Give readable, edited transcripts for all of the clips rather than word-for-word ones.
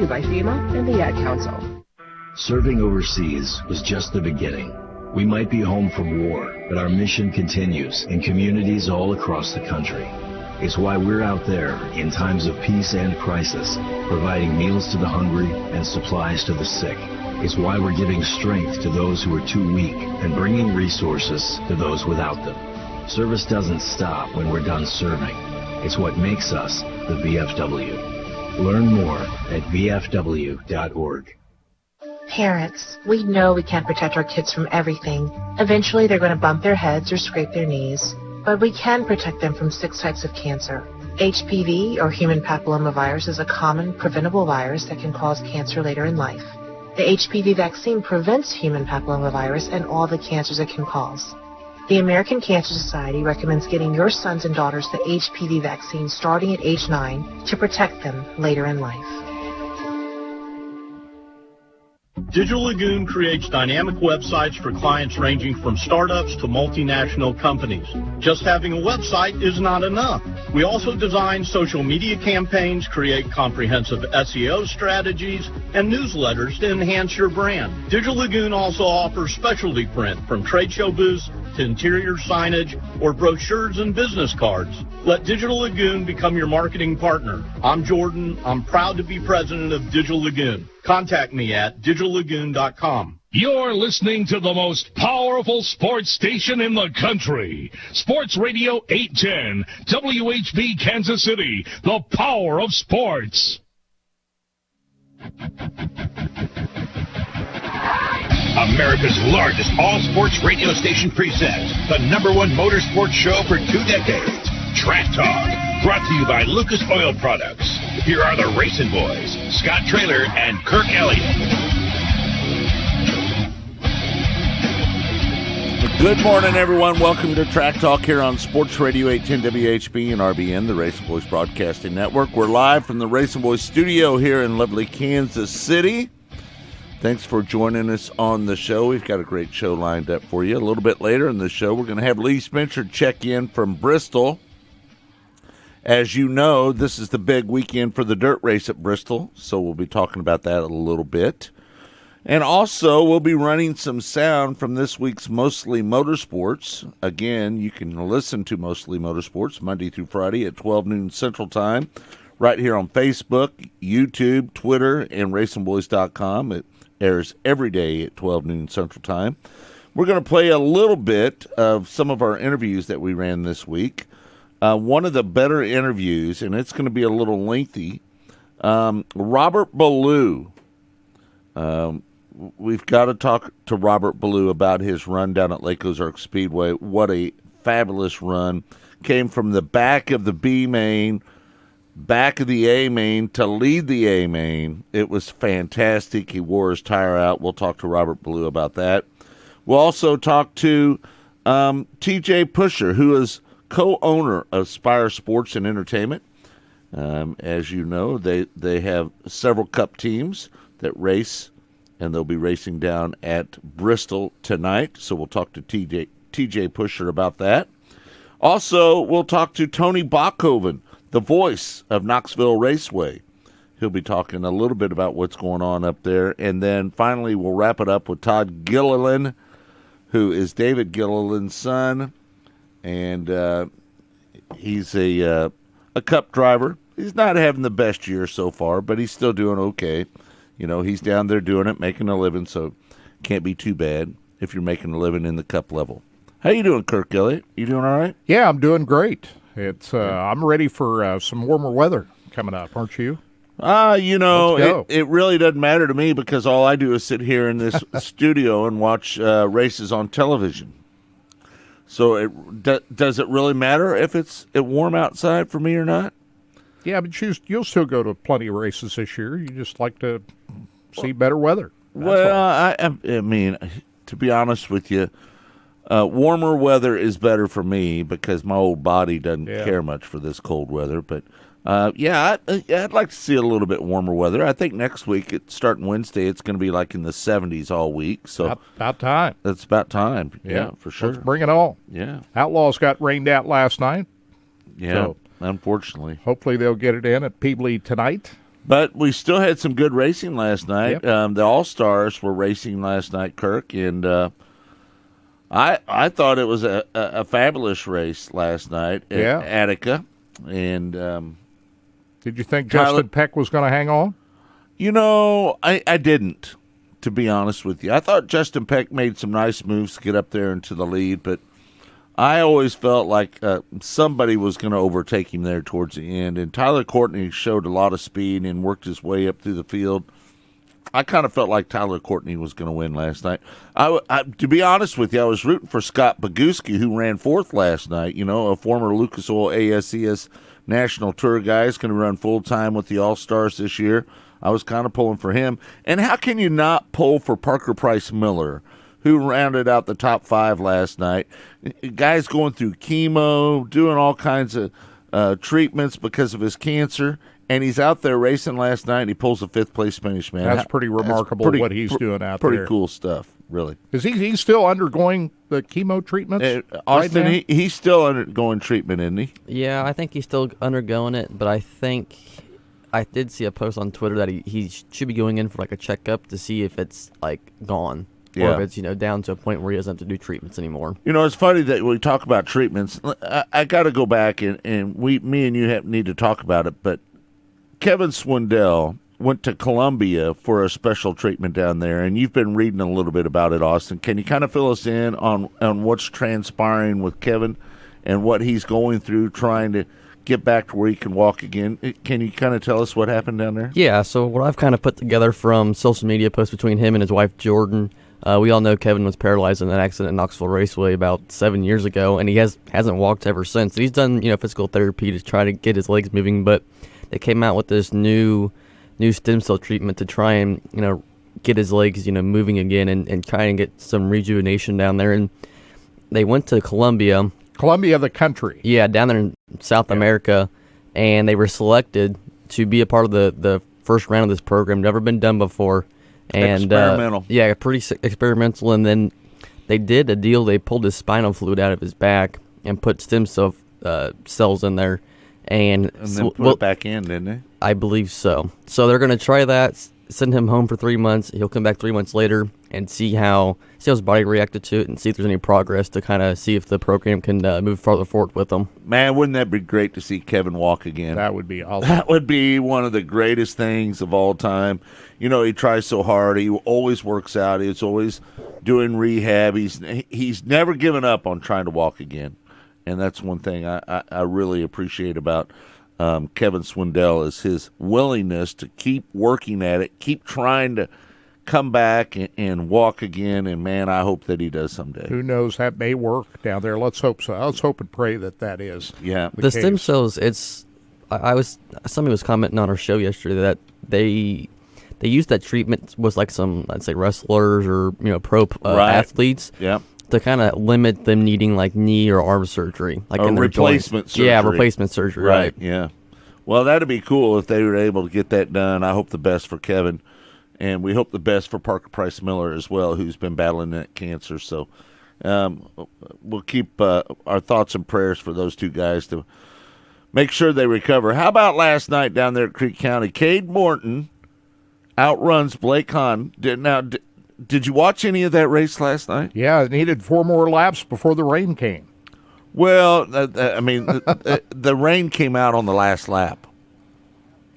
you by FEMA and the Ad Council. Serving overseas was just the beginning. We might be home from war, but our mission continues in communities all across the country. It's why we're out there in times of peace and crisis, providing meals to the hungry and supplies to the sick. It's why we're giving strength to those who are too weak and bringing resources to those without them. Service doesn't stop when we're done serving. It's what makes us the VFW. Learn more at vfw.org. Parents, we know we can't protect our kids from everything. Eventually they're going to bump their heads or scrape their knees. But we can protect them from 6 types of cancer. HPV, or human papillomavirus, is a common preventable virus that can cause cancer later in life. The HPV vaccine prevents human papillomavirus and all the cancers it can cause. The American Cancer Society recommends getting your sons and daughters the HPV vaccine starting at age 9 to protect them later in life. Digital Lagoon creates dynamic websites for clients ranging from startups to multinational companies. Just having a website is not enough. We also design social media campaigns, create comprehensive SEO strategies, and newsletters to enhance your brand. Digital Lagoon also offers specialty print, from trade show booths to interior signage or brochures and business cards. Let Digital Lagoon become your marketing partner. I'm Jordan. I'm proud to be president of Digital Lagoon. Contact me at digitallagoon.com. You're listening to the most powerful sports station in the country. Sports Radio 810, WHB Kansas City, the power of sports. America's largest all-sports radio station presents the #1 motorsports show for 2 decades, Track Talk, brought to you by Lucas Oil Products. Here are the Racing Boys, Scott Traylor and Kirk Elliott. Good morning, everyone. Welcome to Track Talk here on Sports Radio 810 WHB and RBN, the Racing Boys Broadcasting Network. We're live from the Racing Boys studio here in lovely Kansas City. Thanks for joining us on the show. We've got a great show lined up for you. A little bit later in the show, we're going to have Lee Spencer check in from Bristol. As you know, this is the big weekend for the dirt race at Bristol, so we'll be talking about that a little bit. And also, we'll be running some sound from this week's Mostly Motorsports. Again, you can listen to Mostly Motorsports Monday through Friday at 12 noon Central Time, right here on Facebook, YouTube, Twitter, and RacingBoys.com. It airs every day at 12 noon Central Time. We're going to play a little bit of some of our interviews that we ran this week. One of the better interviews, and it's going to be a little lengthy, Robert Ballou. We've got to talk to Robert Ballou about his run down at Lake Ozark Speedway. What a fabulous run. Came from the back of the B main, back of the A main to lead the A main. It was fantastic. He wore his tire out. We'll talk to Robert Ballou about that. We'll also talk to TJ Pusher, who is co-owner of Spire Sports and Entertainment. As you know, they have several cup teams that race, and they'll be racing down at Bristol tonight. So we'll talk to TJ Pusher about that. Also, we'll talk to Tony Bachhoven, the voice of Knoxville Raceway. He'll be talking a little bit about what's going on up there. And then finally, we'll wrap it up with Todd Gilliland, who is David Gilliland's son. And he's a cup driver. He's not having the best year so far, but he's still doing okay. You know, he's down there doing it, making a living, so can't be too bad if you're making a living in the cup level. How you doing, Kirk Elliott? You doing all right? Yeah, I'm doing great. It's I'm ready for some warmer weather coming up, aren't you? It really doesn't matter to me because all I do is sit here in this studio and watch races on television. So does it really matter if it's warm outside for me or not? Yeah, but you'll still go to plenty of races this year. You just like to see better weather. I mean, to be honest with you, warmer weather is better for me because my old body doesn't care much for this cold weather. But, I'd like to see a little bit warmer weather. I think next week, starting Wednesday, it's going to be like in the 70s all week. So about time. It's about time. Yeah, for sure. Let's bring it on. Yeah. Outlaws got rained out last night. Yeah, so unfortunately. Hopefully they'll get it in at Peebly tonight. But we still had some good racing last night. Yep. The All-Stars were racing last night, Kirk, and I thought it was a fabulous race last night at Attica. And did you think Tyler, Justin Peck was going to hang on? I didn't, to be honest with you. I thought Justin Peck made some nice moves to get up there into the lead, but I always felt like somebody was going to overtake him there towards the end. And Tyler Courtney showed a lot of speed and worked his way up through the field. I kind of felt like Tyler Courtney was going to win last night. To be honest with you, I was rooting for Scott Boguski, who ran fourth last night. A former Lucas Oil ASCS National Tour guy. Is going to run full-time with the All-Stars this year. I was kind of pulling for him. And how can you not pull for Parker Price Miller, who rounded out the top 5 last night? Guy's going through chemo, doing all kinds of treatments because of his cancer, and he's out there racing last night, and he pulls a 5th-place finish, man. That's pretty remarkable what he's doing out there. Pretty cool stuff, really. Is he's still undergoing the chemo treatments? Austin, right he's still undergoing treatment, isn't he? Yeah, I think he's still undergoing it, but I think I did see a post on Twitter that he should be going in for like a checkup to see if it's like gone. Yeah. Or if it's, down to a point where he doesn't have to do treatments anymore. It's funny that we talk about treatments. I got to go back and me and you need to talk about it. But Kevin Swindell went to Colombia for a special treatment down there, and you've been reading a little bit about it, Austin. Can you kind of fill us in on what's transpiring with Kevin and what he's going through trying to get back to where he can walk again? Can you kind of tell us what happened down there? Yeah, so what I've kind of put together from social media posts between him and his wife, Jordan. We all know Kevin was paralyzed in an accident at Knoxville Raceway about 7 years ago, and he hasn't walked ever since. He's done physical therapy to try to get his legs moving, but they came out with this new stem cell treatment to try and get his legs moving again and try and get some rejuvenation down there. And they went to Colombia, the country. Yeah, down there in South America, and they were selected to be a part of the first round of this program. Never been done before. And experimental. Pretty experimental. And then they did a deal. They pulled his spinal fluid out of his back and put stem cell cells in there. And then put it back in, didn't they? I believe so. So they're going to try that, send him home for 3 months. He'll come back 3 months later and see how his body reacted to it and see if there's any progress to kind of see if the program can move farther forward with him. Man, wouldn't that be great to see Kevin walk again? That would be awesome. That would be one of the greatest things of all time. He tries so hard. He always works out. He's always doing rehab. He's never given up on trying to walk again. And that's one thing I really appreciate about Kevin Swindell is his willingness to keep working at it, keep trying to come back and walk again. And, man, I hope that he does someday. Who knows? That may work down there. Let's hope so. Let's hope and pray that is. Yeah. The stem cells, somebody was commenting on our show yesterday that they used that treatment was like some, I'd say, wrestlers or pro athletes. Yeah. To kind of limit them needing like knee or arm surgery, like in their replacement joints. surgery. Yeah, replacement surgery. Right. Yeah. Well, that'd be cool if they were able to get that done. I hope the best for Kevin, and we hope the best for Parker Price Miller as well, who's been battling that cancer. So we'll keep our thoughts and prayers for those two guys to make sure they recover. How about last night down there at Creek County? Cade Morton outruns Blake Hahn. Did you watch any of that race last night? Yeah, it needed 4 more laps before the rain came. Well, the rain came out on the last lap.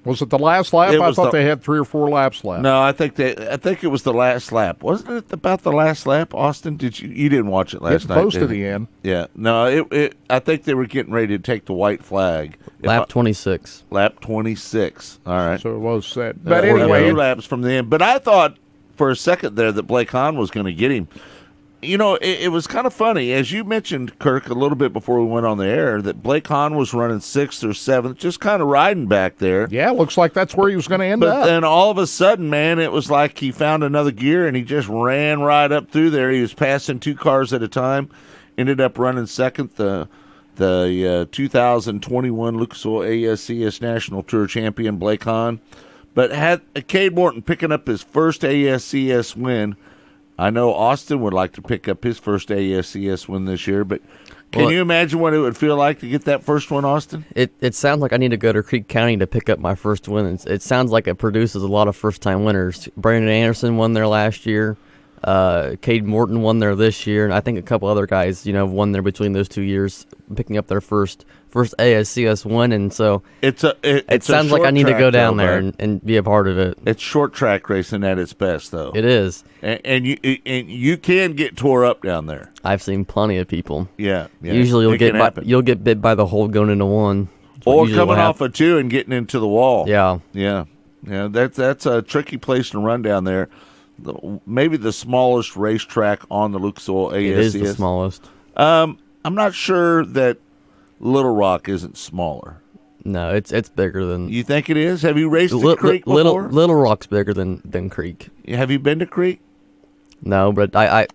Was it the last lap? I thought they had 3 or 4 laps left. No, I think it was the last lap. Wasn't it about the last lap, Austin? You didn't watch it last night? Close to the end. Yeah. No, I think they were getting ready to take the white flag. Lap 26. Lap 26. All right. So it was that. But anyway, 2 laps from the end. But I thought for a second there that Blake Hahn was going to get him. It was kind of funny, as you mentioned, Kirk, a little bit before we went on the air, that Blake Hahn was running 6th or 7th, just kind of riding back there. Yeah, looks like that's where he was going to end up. But then all of a sudden, man, it was like he found another gear, and he just ran right up through there. He was passing 2 cars at a time, ended up running 2nd, the 2021 Lucas Oil ASCS National Tour champion, Blake Hahn. But had Cade Morton picking up his first ASCS win I know Austin would like to pick up his first ASCS win this year, but can you imagine what it would feel like to get that first one, Austin? It sounds like I need to go to Creek County to pick up my first win. It sounds like it produces a lot of first-time winners. Brandon Anderson won there last year. Cade Morton won there this year, and I think a couple other guys, won there between those 2 years, picking up their first ASCS win. And so it sounds like I need to go down there and be a part of it. It's short track racing at its best, though. It is, and you can get tore up down there. I've seen plenty of people. Yeah. Usually you'll get bit by the hole going into one, or coming off a two and getting into the wall. Yeah. That's a tricky place to run down there. Maybe the smallest racetrack on the Lucas Oil ASCS. It is the smallest. I'm not sure that Little Rock isn't smaller. No, it's bigger than. You think it is? Have you raced at Creek before? Little Rock's bigger than Creek. Have you been to Creek? No, but I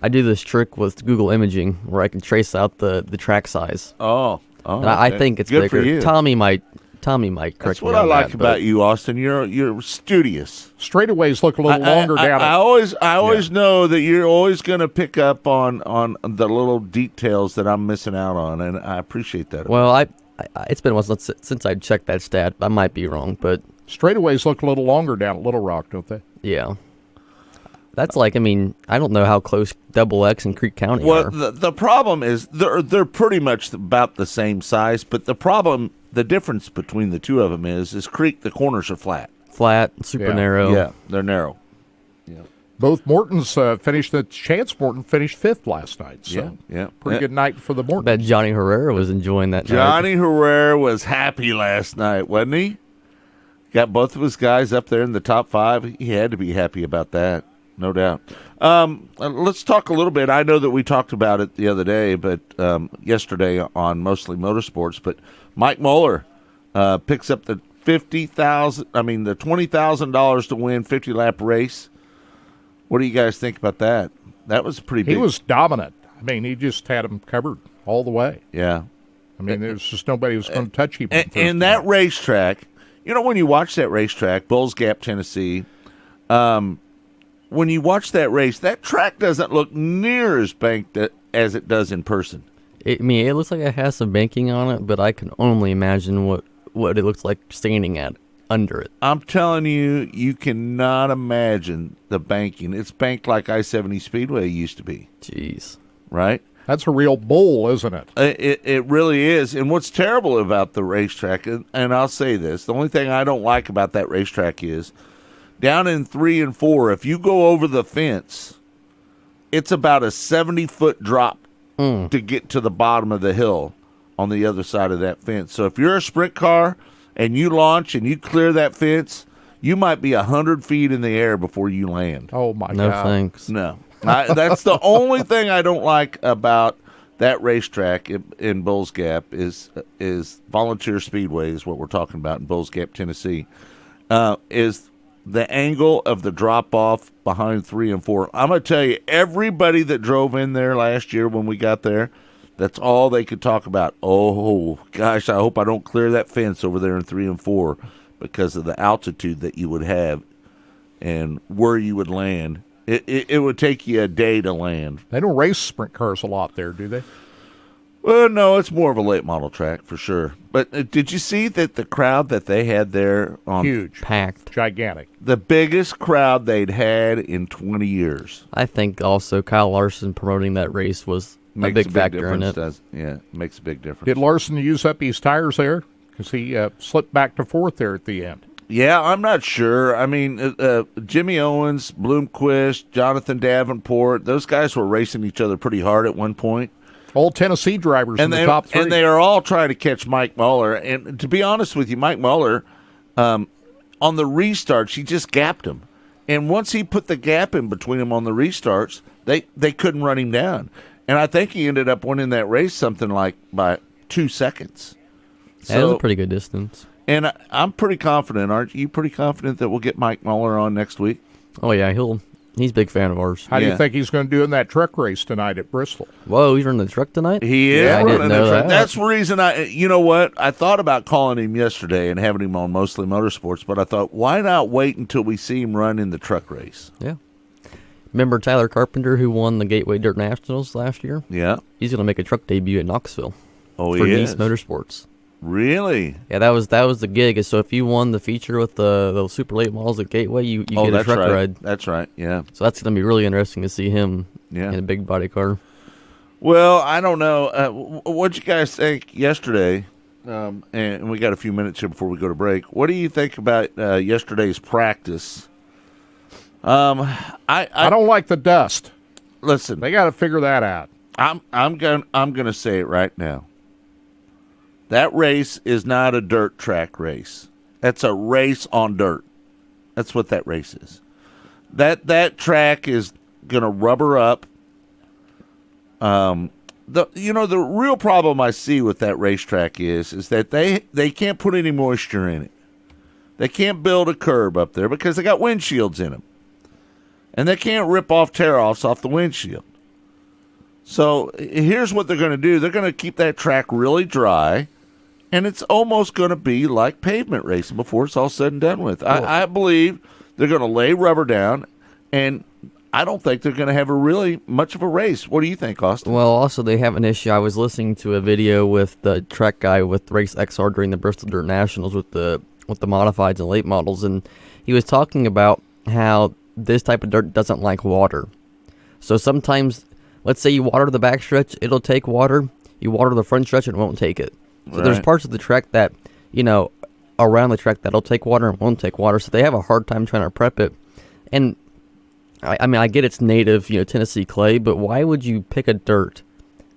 do this trick with Google imaging where I can trace out the track size. Oh, okay. I think it's good bigger. For you. Tommy might correct That's me what on I like that, about you, Austin. You're studious. Straightaways look a little longer down. I always know that you're always going to pick up on the little details that I'm missing out on, and I appreciate that. Well, it's been a while since I checked that stat. I might be wrong, but straightaways look a little longer down at Little Rock, don't they? Yeah. That's I don't know how close Double X and Creek County are. Well, the problem is they're pretty much about the same size, but the difference between the two of them is Creek, the corners are flat. Super narrow. Yeah, they're narrow. Yeah. Both Mortons finished. Chance Morton finished fifth last night. So pretty good night for the Mortons. I bet Johnny Herrera was enjoying that. Johnny Herrera was happy last night, wasn't he? Got both of his guys up there in the top 5. He had to be happy about that, no doubt. Let's talk a little bit. I know that we talked about it the other day, but yesterday on Mostly Motorsports. But Mike Muller picks up the $20,000 to win 50-lap race. What do you guys think about that? That was pretty big. He was dominant. I mean, he just had him covered all the way. Yeah. I mean, there's just nobody who was going to touch him. And that racetrack, when you watch that racetrack, Bulls Gap, Tennessee, when you watch that race, that track doesn't look near as banked as it does in person. It looks like it has some banking on it, but I can only imagine what it looks like standing at under it. I'm telling you, you cannot imagine the banking. It's banked like I-70 Speedway used to be. Jeez. Right? That's a real bowl, isn't it? It really is. And what's terrible about the racetrack, and I'll say this, the only thing I don't like about that racetrack is down in 3 and 4, if you go over the fence, it's about a 70-foot drop to get to the bottom of the hill on the other side of that fence. So if you're a sprint car and you launch and you clear that fence, you might be 100 feet in the air before you land. Oh, my God. No, thanks. No. That's the only thing I don't like about that racetrack in Bulls Gap is Volunteer Speedway is what we're talking about in Bulls Gap, Tennessee, is the angle of the drop-off behind 3 and 4. I'm going to tell you, everybody that drove in there last year when we got there, that's all they could talk about. Oh, gosh, I hope I don't clear that fence over there in 3 and 4 because of the altitude that you would have and where you would land. It would take you a day to land. They don't race sprint cars a lot there, do they? Well, no, it's more of a late model track for sure. But did you see that the crowd that they had there? Huge. Packed. Gigantic. The biggest crowd they'd had in 20 years. I think also Kyle Larson promoting that race was a big factor in it. Yeah, makes a big difference. Did Larson use up his tires there? Because he slipped back to 4th there at the end. Yeah, I'm not sure. I mean, Jimmy Owens, Bloomquist, Jonathan Davenport, those guys were racing each other pretty hard at one point. All Tennessee drivers in the top 3. And they are all trying to catch Mike Muller. And to be honest with you, Mike Muller, on the restarts, he just gapped him. And once he put the gap in between them on the restarts, they couldn't run him down. And I think he ended up winning that race something like by 2 seconds. That was a pretty good distance. And I'm pretty confident. Aren't you pretty confident that we'll get Mike Muller on next week? Oh, yeah, he's a big fan of ours. How do you think he's going to do in that truck race tonight at Bristol? Whoa, he's running the truck tonight? He is running the truck. That. That's the reason you know what? I thought about calling him yesterday and having him on Mostly Motorsports, but I thought, why not wait until we see him run in the truck race? Yeah. Remember Tyler Carpenter, who won the Gateway Dirt Nationals last year? Yeah. He's going to make a truck debut at Knoxville. Oh, for he Nice is? Motorsports. Really? Yeah, that was the gig. So if you won the feature with the super late models at Gateway, you get a that's truck right. ride. That's right, yeah. So that's going to be really interesting to see him Yeah. in a big body car. Well, I don't know. What'd you guys think yesterday? And we got a few minutes here before we go to break. What do you think about yesterday's practice? I don't like the dust. Listen, They got to figure that out. I'm gonna say it right now. That race is not a dirt track race. That's a race on dirt. That's what that race is. That track is gonna rubber up. The real problem I see with that racetrack is that they can't put any moisture in it. They can't build a curb up there because they got windshields in them. And they can't rip off tear-offs off the windshield. So here's what they're going to do. They're going to keep that track really dry, and it's almost going to be like pavement racing before it's all said and done with. I believe they're going to lay rubber down, and I don't think they're going to have a really much of a race. What do you think, Austin? Well, also they have an issue. I was listening to a video with the track guy with Race XR during the Bristol Dirt Nationals with the modifieds and late models, and he was talking about how this type of dirt doesn't like water. So sometimes, let's say you water the backstretch, it'll take water. You water the front stretch, it won't take it. So there's parts of the track that, around the track that'll take water and won't take water. So they have a hard time trying to prep it. And I get it's native, Tennessee clay, but why would you pick a dirt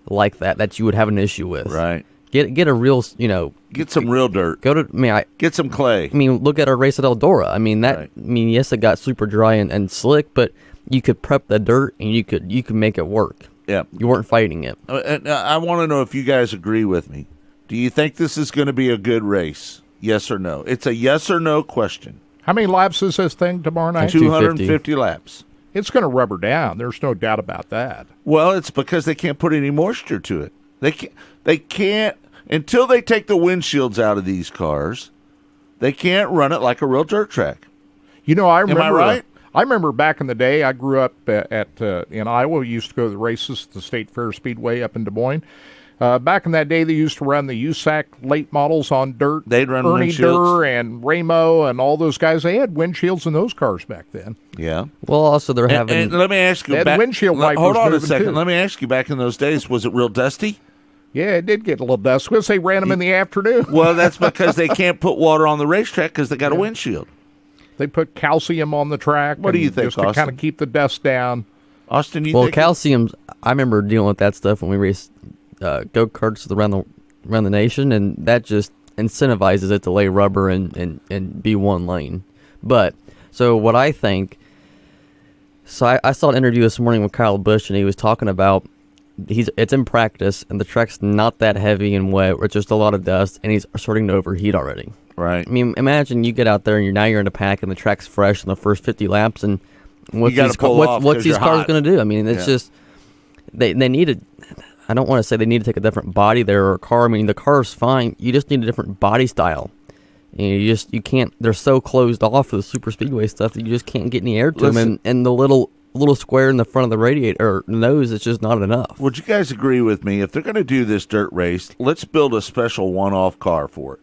like that you would have an issue with? Right. Get a real, Get some real dirt. Get some clay. Look at our race at Eldora. Yes, it got super dry and slick, but you could prep the dirt and you could make it work. Yeah. You weren't fighting it. I want to know if you guys agree with me. Do you think this is going to be a good race? Yes or no? It's a yes or no question. How many laps is this thing tomorrow night? 250 laps. It's going to rubber down. There's no doubt about that. Well, it's because they can't put any moisture to it. They can't until they take the windshields out of these cars. They can't run it like a real dirt track. I remember. Am I right? I remember back in the day. I grew up in Iowa. We used to go to the races at the State Fair Speedway up in Des Moines. Back in that day, they used to run the USAC late models on dirt. They'd run Ernie windshields. Durr and Ramo and all those guys. They had windshields in those cars back then. Yeah. Well, also they're having. And let me ask you. That windshield wipers hold on a moving, second. too. Let me ask you. Back in those days, was it real dusty? Yeah, it did get a little dust because they ran them in the afternoon. Well, that's because they can't put water on the racetrack because they got a windshield. They put calcium on the track. What do you think, just to kind Austin? of keep the dust down. Austin, you Well, think? calcium. I remember dealing with that stuff when we raced go-karts around the nation, and that just incentivizes it to lay rubber and be one lane. But so what I think. So I saw an interview this morning with Kyle Busch, and he was talking about it's in practice, and the track's not that heavy and wet, or it's just a lot of dust, and he's starting to overheat already. Right. Imagine you get out there and you're in a pack, and the track's fresh in the first 50 laps, and what's gotta these, pull off what's 'cause these you're cars hot. going to do? It's just they need to. I don't want to say they need to take a different body there or a car. The car's fine. You just need a different body style. You can't. They're so closed off for the super speedway stuff that you just can't get any air to them, and the little square in the front of the radiator or nose, it's just not enough. Would you guys agree with me? If they're going to do this dirt race, let's build a special one-off car for it.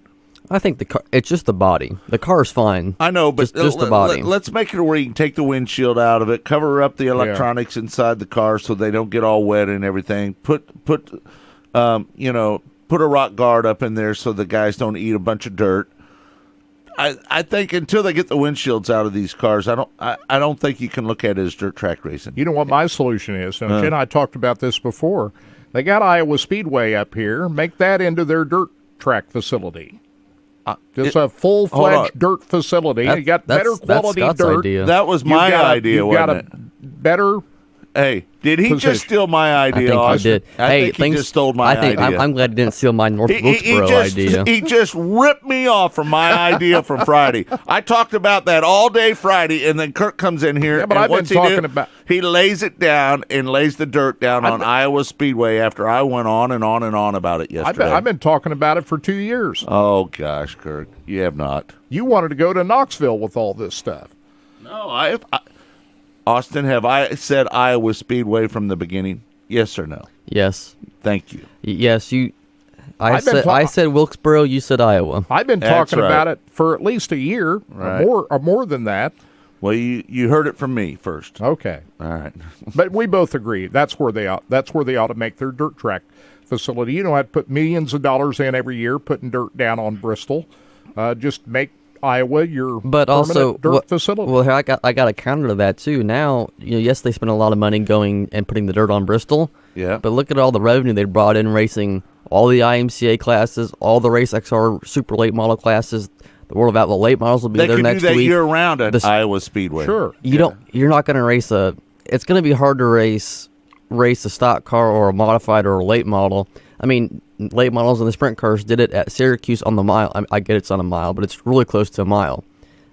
I think the car. It's just the body. The car's fine. I know, but just the body. Let's make it where you can take the windshield out of it, cover up the electronics inside the car so they don't get all wet and everything. Put a rock guard up in there so the guys don't eat a bunch of dirt. I think until they get the windshields out of these cars, I don't think you can look at it as dirt track racing. You know what my solution is? Jen and I talked about this before. They got Iowa Speedway up here. Make that into their dirt track facility. Just a full-fledged dirt facility. You got better quality Scott's dirt. idea. That was my idea, wasn't it? Better. Hey, did he just steal my idea, I think Austin? he did. I think he just stole my idea. I'm glad he didn't steal my Wilkesboro idea. He just ripped me off from my idea from Friday. I talked about that all day Friday, and then Kirk comes in here. Yeah, but and I've been what's talking he do? about. He lays it down and lays the dirt down on Iowa Speedway after I went on and on and on about it yesterday. I've been talking about it for 2 years. Oh, gosh, Kirk. You have not. You wanted to go to Knoxville with all this stuff. No, Austin, have I said Iowa Speedway from the beginning? Yes or no? Yes. Thank you. Yes, you. I said Wilkesboro. You said Iowa. I've been talking about it for at least a year, or more than that. Well, you heard it from me first. Okay. All right. But we both agree that's where they ought to make their dirt track facility. You don't have to put millions of dollars in every year putting dirt down on Bristol. Just make Iowa your permanent dirt facility. Well, I got a counter to that too. Now, yes, they spent a lot of money going and putting the dirt on Bristol. Yeah. But look at all the revenue they brought in racing all the IMCA classes, all the Race XR super late model classes. The World of Outlaw late models will be there next week. They could do that year round at Iowa Speedway. Sure. You're not going to race it's going to be hard to race a stock car or a modified or a late model. I mean, late models and the sprint cars did it at Syracuse on the mile. I get it's on a mile, but it's really close to a mile.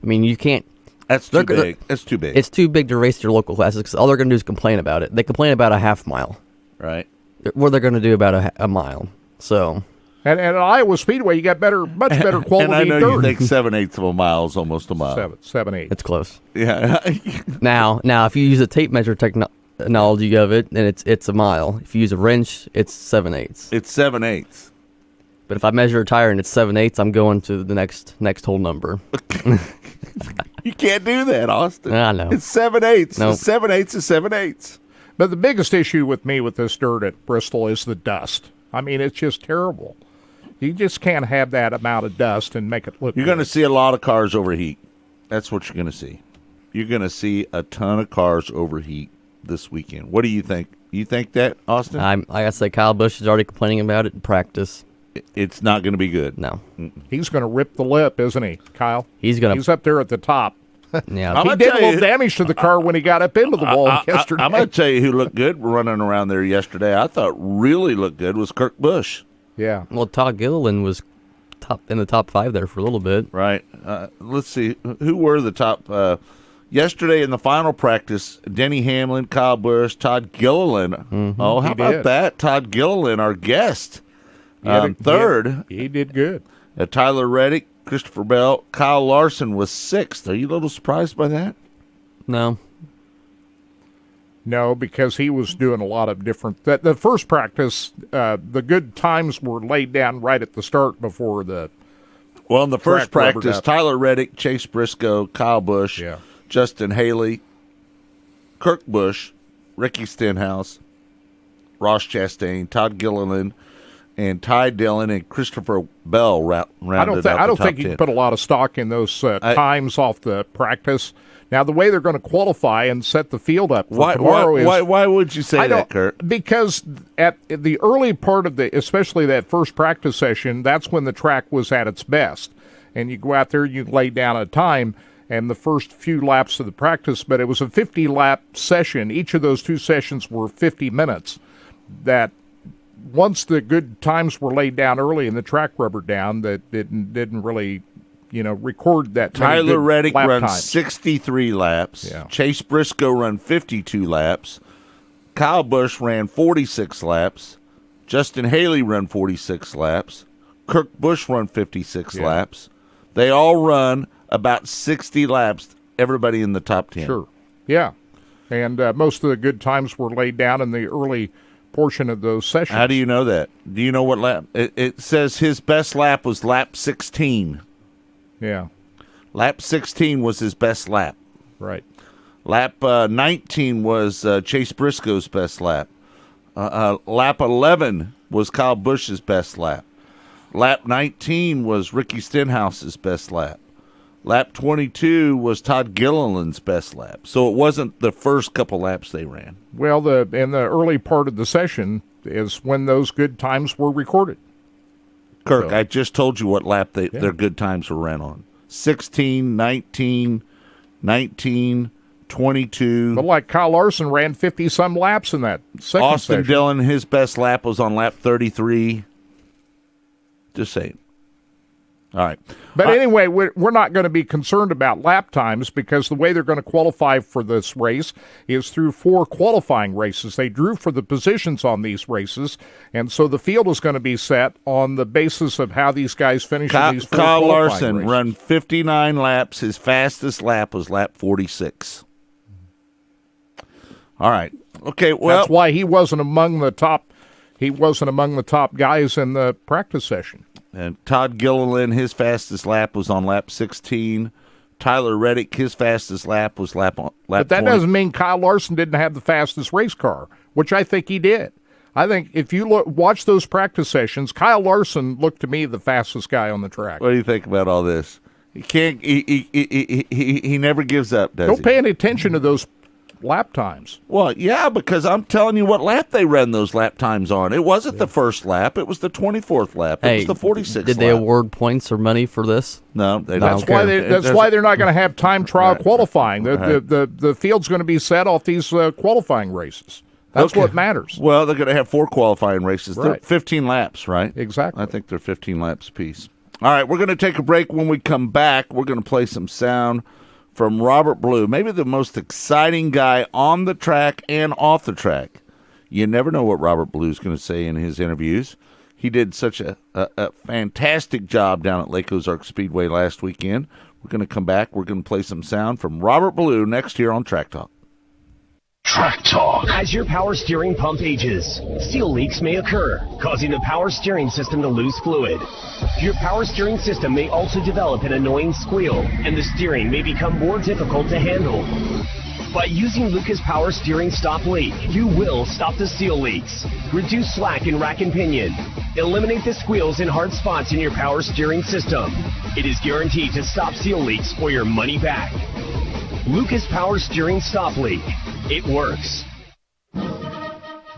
I mean, you can't. That's too big. It's too big. It's too big to race your local classes because all they're going to do is complain about it. They complain about a half mile. Right. What they're going to do about a mile. So. And at Iowa Speedway, you got much better quality and I know dirt. You think 7/8 of a mile is almost a mile. 7/8. It's close. Yeah. now, if you use a tape measure technology of it, then it's a mile. If you use a wrench, it's 7/8. It's 7/8. But if I measure a tire and it's 7/8, I'm going to the next whole number. You can't do that, Austin. I know. It's 7/8. Nope. 7/8 is 7/8. But the biggest issue with me with this dirt at Bristol is the dust. I mean, it's just terrible. You just can't have that amount of dust and make it look You're going to see a lot of cars overheat. That's what you're going to see. You're going to see a ton of cars overheat this weekend. What do you think? You think that, Austin? I got to say, Kyle Busch is already complaining about it in practice. It's not going to be good. No. He's going to rip the lip, isn't he, Kyle? He's up there at the top. Yeah. He did a little damage to the car when he got up into the wall yesterday. I'm going to tell you who looked good running around there yesterday. I thought really looked good was Kurt Busch. Yeah. Well, Todd Gilliland was in the top 5 there for a little bit. Right. Let's see. Who were the top? Yesterday in the final practice, Denny Hamlin, Kyle Busch, Todd Gilliland. Mm-hmm. Oh, how about that? Todd Gilliland, our guest. Third. He did good. Tyler Reddick, Christopher Bell, Kyle Larson was 6th. Are you a little surprised by that? No. No, because he was doing a lot of different. The first practice, the good times were laid down right at the start before the. Well, in the first practice, Tyler Reddick, Chase Briscoe, Kyle Busch, Justin Haley, Kirk Busch, Ricky Stenhouse, Ross Chastain, Todd Gilliland, and Ty Dillon and Christopher Bell rounded out I don't think you can put a lot of stock in those times off the practice. Now, the way they're going to qualify and set the field up for tomorrow is... Why would you say that, Kurt? Because at the early part of especially that first practice session, that's when the track was at its best. And you go out there, you lay down a time, and the first few laps of the practice, but it was a 50-lap session. Each of those 2 sessions were 50 minutes. That once the good times were laid down early and the track rubbered down, that didn't really... record that. Tyler Reddick runs times. 63 laps. Yeah. Chase Briscoe ran 52 laps. Kyle Busch ran 46 laps. Justin Haley ran 46 laps. Kirk Busch run 56 laps. They all run about 60 laps, everybody in the top 10. Sure. Yeah. And most of the good times were laid down in the early portion of those sessions. How do you know that? Do you know what lap? It says his best lap was lap 16. Yeah. Lap 16 was his best lap. Right. Lap 19 was Chase Briscoe's best lap. Lap 11 was Kyle Busch's best lap. Lap 19 was Ricky Stenhouse's best lap. Lap 22 was Todd Gilliland's best lap. So it wasn't the first couple laps they ran. Well, in the early part of the session is when those good times were recorded. Kirk, I just told you what lap their good times were ran on. 16, 19, 19, 22. But like Kyle Larson ran 50-some laps in that second Austin session. Dillon, his best lap was on lap 33. Just saying. All right. But anyway, we're not going to be concerned about lap times because the way they're going to qualify for this race is through 4 qualifying races. They drew for the positions on these races, and so the field is going to be set on the basis of how these guys finish in these 4 Kyle qualifying Larson races. run 59 laps. His fastest lap was lap 46. All right. Okay, well, that's why he wasn't among the top. He wasn't among the top guys in the practice session. And Todd Gilliland, his fastest lap was on lap 16. Tyler Reddick, his fastest lap was lap But that 20. doesn't mean Kyle Larson didn't have the fastest race car, which I think he did. I think if you watch those practice sessions, Kyle Larson looked to me the fastest guy on the track. What do you think about all this? He can't. He never gives up, does he? Don't pay any attention to those lap times. Well, yeah, because I'm telling you what lap they ran those lap times on. It wasn't the first lap. It was the 24th lap. It was the 46th lap. Did they award points or money for this? No, they don't. That's why they're not going to have time trial qualifying. The field's going to be set off these qualifying races. That's what matters. Well, they're going to have 4 qualifying races. Right. They're 15 laps, right? Exactly. I think they're 15 laps apiece. All right, we're going to take a break. When we come back, we're going to play some sound from Robert Blue, maybe the most exciting guy on the track and off the track. You never know what Robert Blue's going to say in his interviews. He did such a fantastic job down at Lake Ozark Speedway last weekend. We're going to come back. We're going to play some sound from Robert Blue next here on Track Talk. Track Talk. As your power steering pump ages, seal leaks may occur, causing the power steering system to lose fluid. Your power steering system may also develop an annoying squeal, and the steering may become more difficult to handle. By using Lucas Power Steering Stop Leak, you will stop the seal leaks, reduce slack in rack and pinion, eliminate the squeals and hard spots in your power steering system. It is guaranteed to stop seal leaks or your money back. Lucas Power Steering Stop Leak. It works.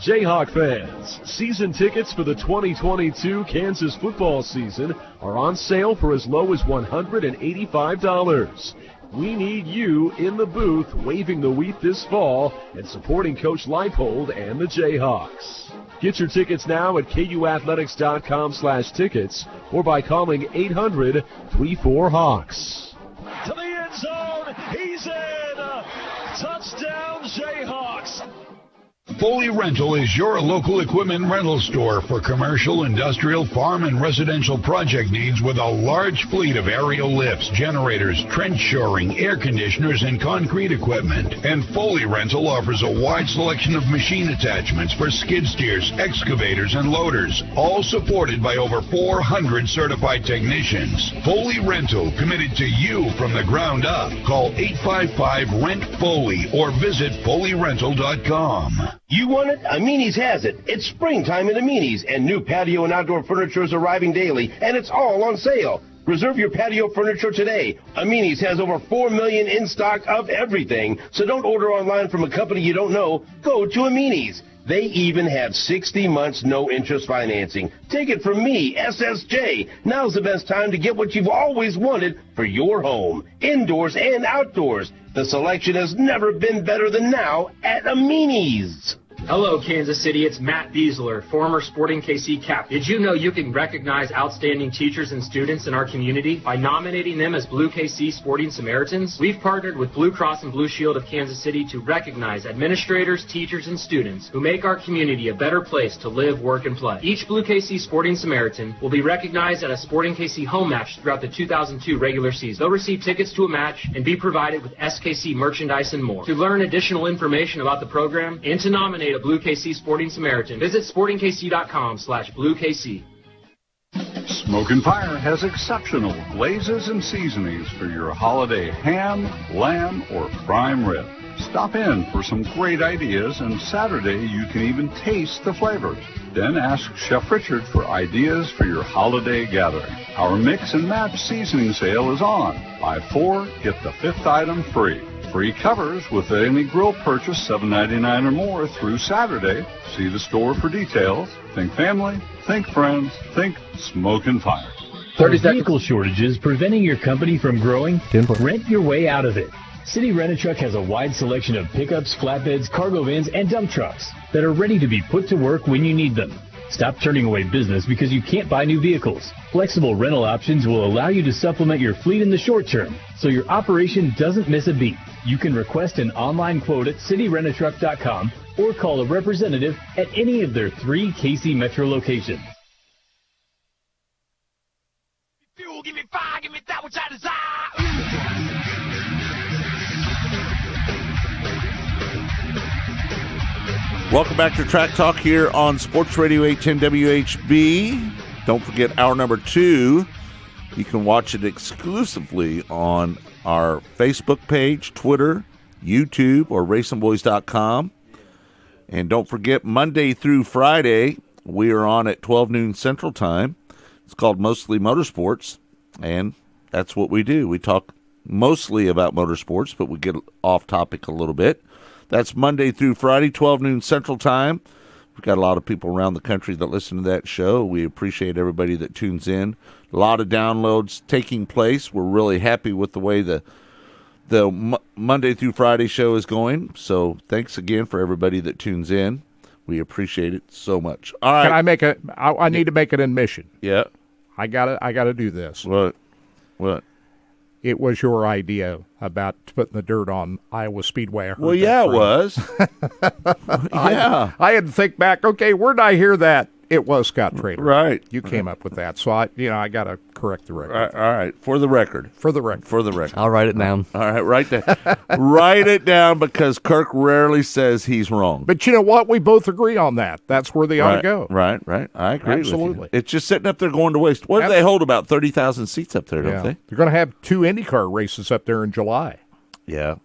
Jayhawk fans, season tickets for the 2022 Kansas football season are on sale for as low as $185. We need you in the booth waving the wheat this fall and supporting Coach Leipold and the Jayhawks. Get your tickets now at kuathletics.com/tickets or by calling 800-34-HAWKS. To the end zone, he's in! Touchdown, Jayhawks! Foley Rental is your local equipment rental store for commercial, industrial, farm, and residential project needs with a large fleet of aerial lifts, generators, trench shoring, air conditioners, and concrete equipment. And Foley Rental offers a wide selection of machine attachments for skid steers, excavators, and loaders, all supported by over 400 certified technicians. Foley Rental, committed to you from the ground up. Call 855-RENT-FOLEY or visit FoleyRental.com. You want it? Amini's has it. It's springtime at Amini's, and new patio and outdoor furniture is arriving daily, and it's all on sale. Reserve your patio furniture today. Amini's has over 4 million in stock of everything, so don't order online from a company you don't know. Go to Amini's. They even have 60 months no-interest financing. Take it from me, SSJ. Now's the best time to get what you've always wanted for your home, indoors and outdoors. The selection has never been better than now at Amini's. Hello, Kansas City. It's Matt Beasler, former Sporting KC cap. Did you know you can recognize outstanding teachers and students in our community by nominating them as Blue KC Sporting Samaritans? We've partnered with Blue Cross and Blue Shield of Kansas City to recognize administrators, teachers, and students who make our community a better place to live, work, and play. Each Blue KC Sporting Samaritan will be recognized at a Sporting KC home match throughout the 2002 regular season. They'll receive tickets to a match and be provided with SKC merchandise and more. To learn additional information about the program and to nominate a Blue KC Sporting Samaritan, visit sportingkc.com/BlueKC. Smoke and Fire has exceptional glazes and seasonings for your holiday ham, lamb, or prime rib. Stop in for some great ideas, and Saturday you can even taste the flavors. Then ask Chef Richard for ideas for your holiday gathering. Our mix and match seasoning sale is on. Buy 4, get the 5th item free. Free covers with any grill purchase $7.99 or more through Saturday. See the store for details. Think family, think friends, think Smoke and Fire. Are vehicle shortages preventing your company from growing? Rent your way out of it. City Rent-A-Truck has a wide selection of pickups, flatbeds, cargo vans, and dump trucks that are ready to be put to work when you need them. Stop turning away business because you can't buy new vehicles. Flexible rental options will allow you to supplement your fleet in the short term, so your operation doesn't miss a beat. You can request an online quote at cityrent-a-truck.com or call a representative at any of their 3 KC Metro locations. Fuel, give me fire, give me that which I desire. Welcome back to Track Talk here on Sports Radio 810 WHB. Don't forget hour number 2. You can watch it exclusively on our Facebook page, Twitter, YouTube, or racingboys.com. And don't forget, Monday through Friday, we are on at 12 noon Central Time. It's called Mostly Motorsports, and that's what we do. We talk mostly about motorsports, but we get off topic a little bit. That's Monday through Friday, 12 noon Central Time. We've got a lot of people around the country that listen to that show. We appreciate everybody that tunes in. A lot of downloads taking place. We're really happy with the way the Monday through Friday show is going. So thanks again for everybody that tunes in. We appreciate it so much. All right. Can I need to make an admission. Yeah. I gotta do this. What? It was your idea about putting the dirt on Iowa Speedway. Well, yeah, it was. Yeah. I had to think back, okay, where did I hear that? It was Scott Trader. Right. You came up with that. So, I got to correct the record. All right. For the record. I'll write it down. All right. Write it down because Kirk rarely says he's wrong. But you know what? We both agree on that. That's where they ought to go. Right. I agree Absolutely. with you. It's just sitting up there going to waste. What do they hold? About 30,000 seats up there, don't they? They're going to have 2 IndyCar races up there in July. Yeah.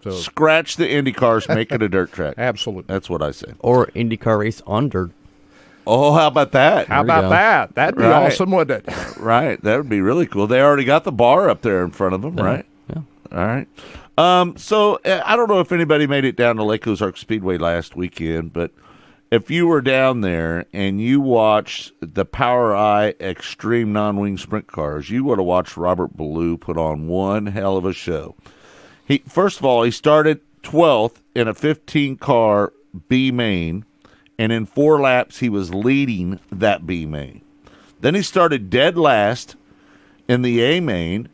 So scratch the Indy cars, make it a dirt track. Absolutely. That's what I say. Or IndyCar race on dirt. Oh, how about that? How about that? That'd be awesome, wouldn't it? Right. That would be really cool. They already got the bar up there in front of them, right? Yeah. All right. So I don't know if anybody made it down to Lake Ozark Speedway last weekend, but if you were down there and you watched the Power Eye Extreme Non-Wing Sprint Cars, you would have watched Robert Ballou put on one hell of a show. First of all, he started 12th in a 15-car B main, and in 4 laps he was leading that B main. Then he started dead last in the A main,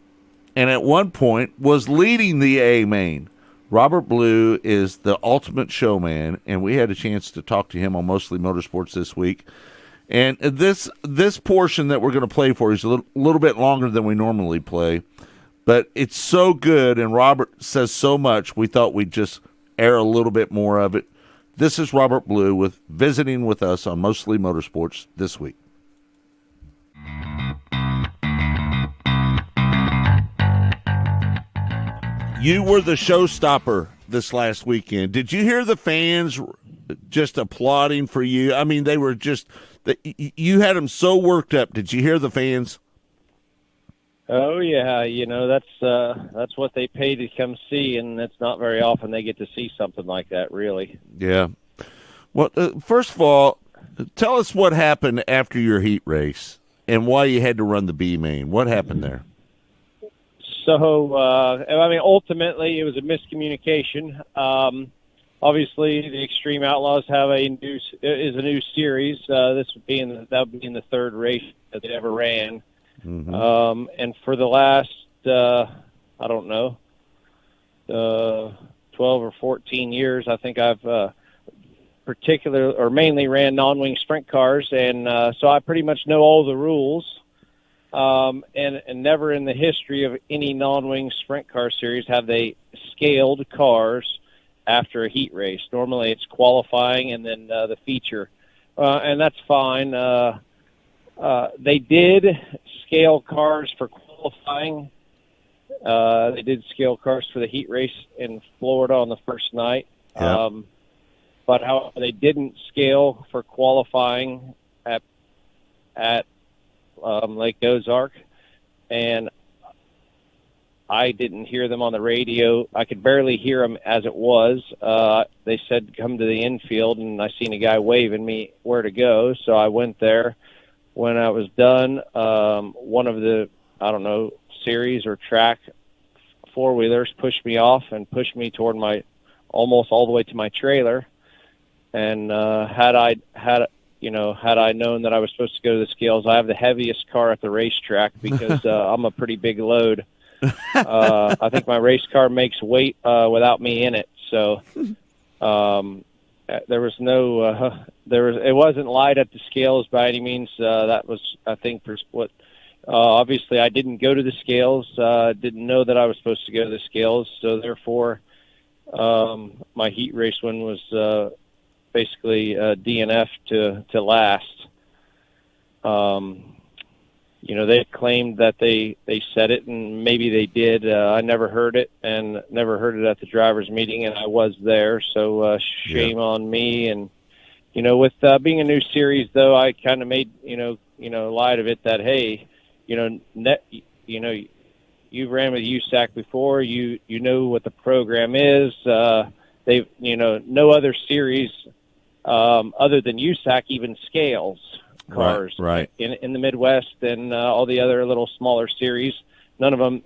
and at one point was leading the A main. Robert Ballou is the ultimate showman, and we had a chance to talk to him on Mostly Motorsports this week. And this portion that we're going to play for is a little bit longer than we normally play, but it's so good, and Robert says so much, we thought we'd just air a little bit more of it. This is Robert Ballou visiting with us on Mostly Motorsports this week. You were the showstopper this last weekend. Did you hear the fans just applauding for you? I mean, they were just you had them so worked up. Did you hear the fans? Oh yeah, that's what they pay to come see, and it's not very often they get to see something like that, really. Yeah. Well, first of all, tell us what happened after your heat race and why you had to run the B main. What happened there? So, ultimately, it was a miscommunication. Obviously, the Extreme Outlaws have a new series. This would be in the 3rd race that they ever ran. Mm-hmm. And for the last, 12 or 14 years, I think I've mainly ran non-wing sprint cars, and so I pretty much know all the rules. And never in the history of any non-wing sprint car series have they scaled cars after a heat race. Normally it's qualifying and then the feature, and that's fine. They did scale cars for qualifying. They did scale cars for the heat race in Florida on the first night. Yeah. But however, they didn't scale for qualifying at Lake Ozark, and I didn't hear them on the radio. I could barely hear them as it was. They said, come to the infield, and I seen a guy waving me where to go, so I went there. When I was done, one of the, series or track four-wheelers pushed me off and pushed me toward almost all the way to my trailer. And had I known that I was supposed to go to the scales, I have the heaviest car at the racetrack because I'm a pretty big load. I think my race car makes weight without me in it. So there was it wasn't light at the scales by any means. That was, I think, what. Obviously, I didn't go to the scales. Didn't know that I was supposed to go to the scales. So therefore, my heat race win was basically DNF to last. They claimed that they said it, and maybe they did. I never heard it, and never heard it at the drivers' meeting, and I was there, so shame on me. And with being a new series, though, I kind of made light of it that, hey, you ran with USAC before, you know what the program is. They've no other series other than USAC even scales cars right. in the Midwest, and all the other little smaller series. None of them,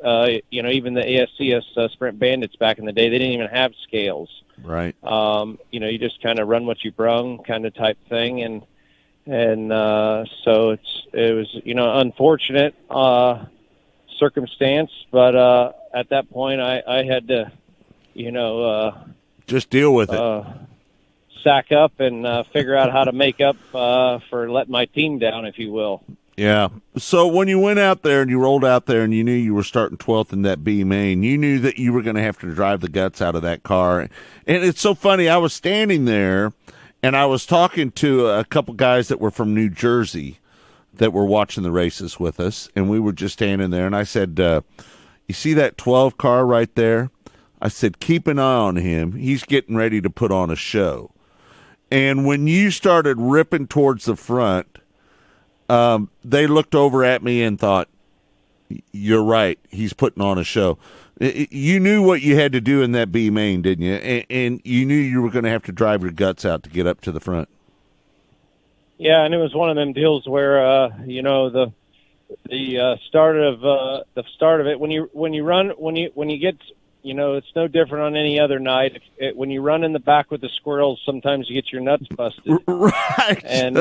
even the ASCS Sprint Bandits back in the day, they didn't even have scales. Right. You just kind of run what you brung kind of type thing. And so it was, unfortunate circumstance, but at that point I had to, just deal with it. Sack up and figure out how to make up for letting my team down, if you will. Yeah. So when you went out there and you rolled out there and you knew you were starting 12th in that B main, you knew that you were going to have to drive the guts out of that car. And it's so funny. I was standing there and I was talking to a couple guys that were from New Jersey that were watching the races with us. And we were just standing there. And I said, you see that 12 car right there? I said, keep an eye on him. He's getting ready to put on a show. And when you started ripping towards the front, they looked over at me and thought, you're right, he's putting on a show. You knew what you had to do in that B main, didn't you? And you knew you were going to have to drive your guts out to get up to the front. Yeah, and it was one of them deals where, the start of it, when you get, it's no different on any other night. When you run in the back with the squirrels, sometimes you get your nuts busted. Right. And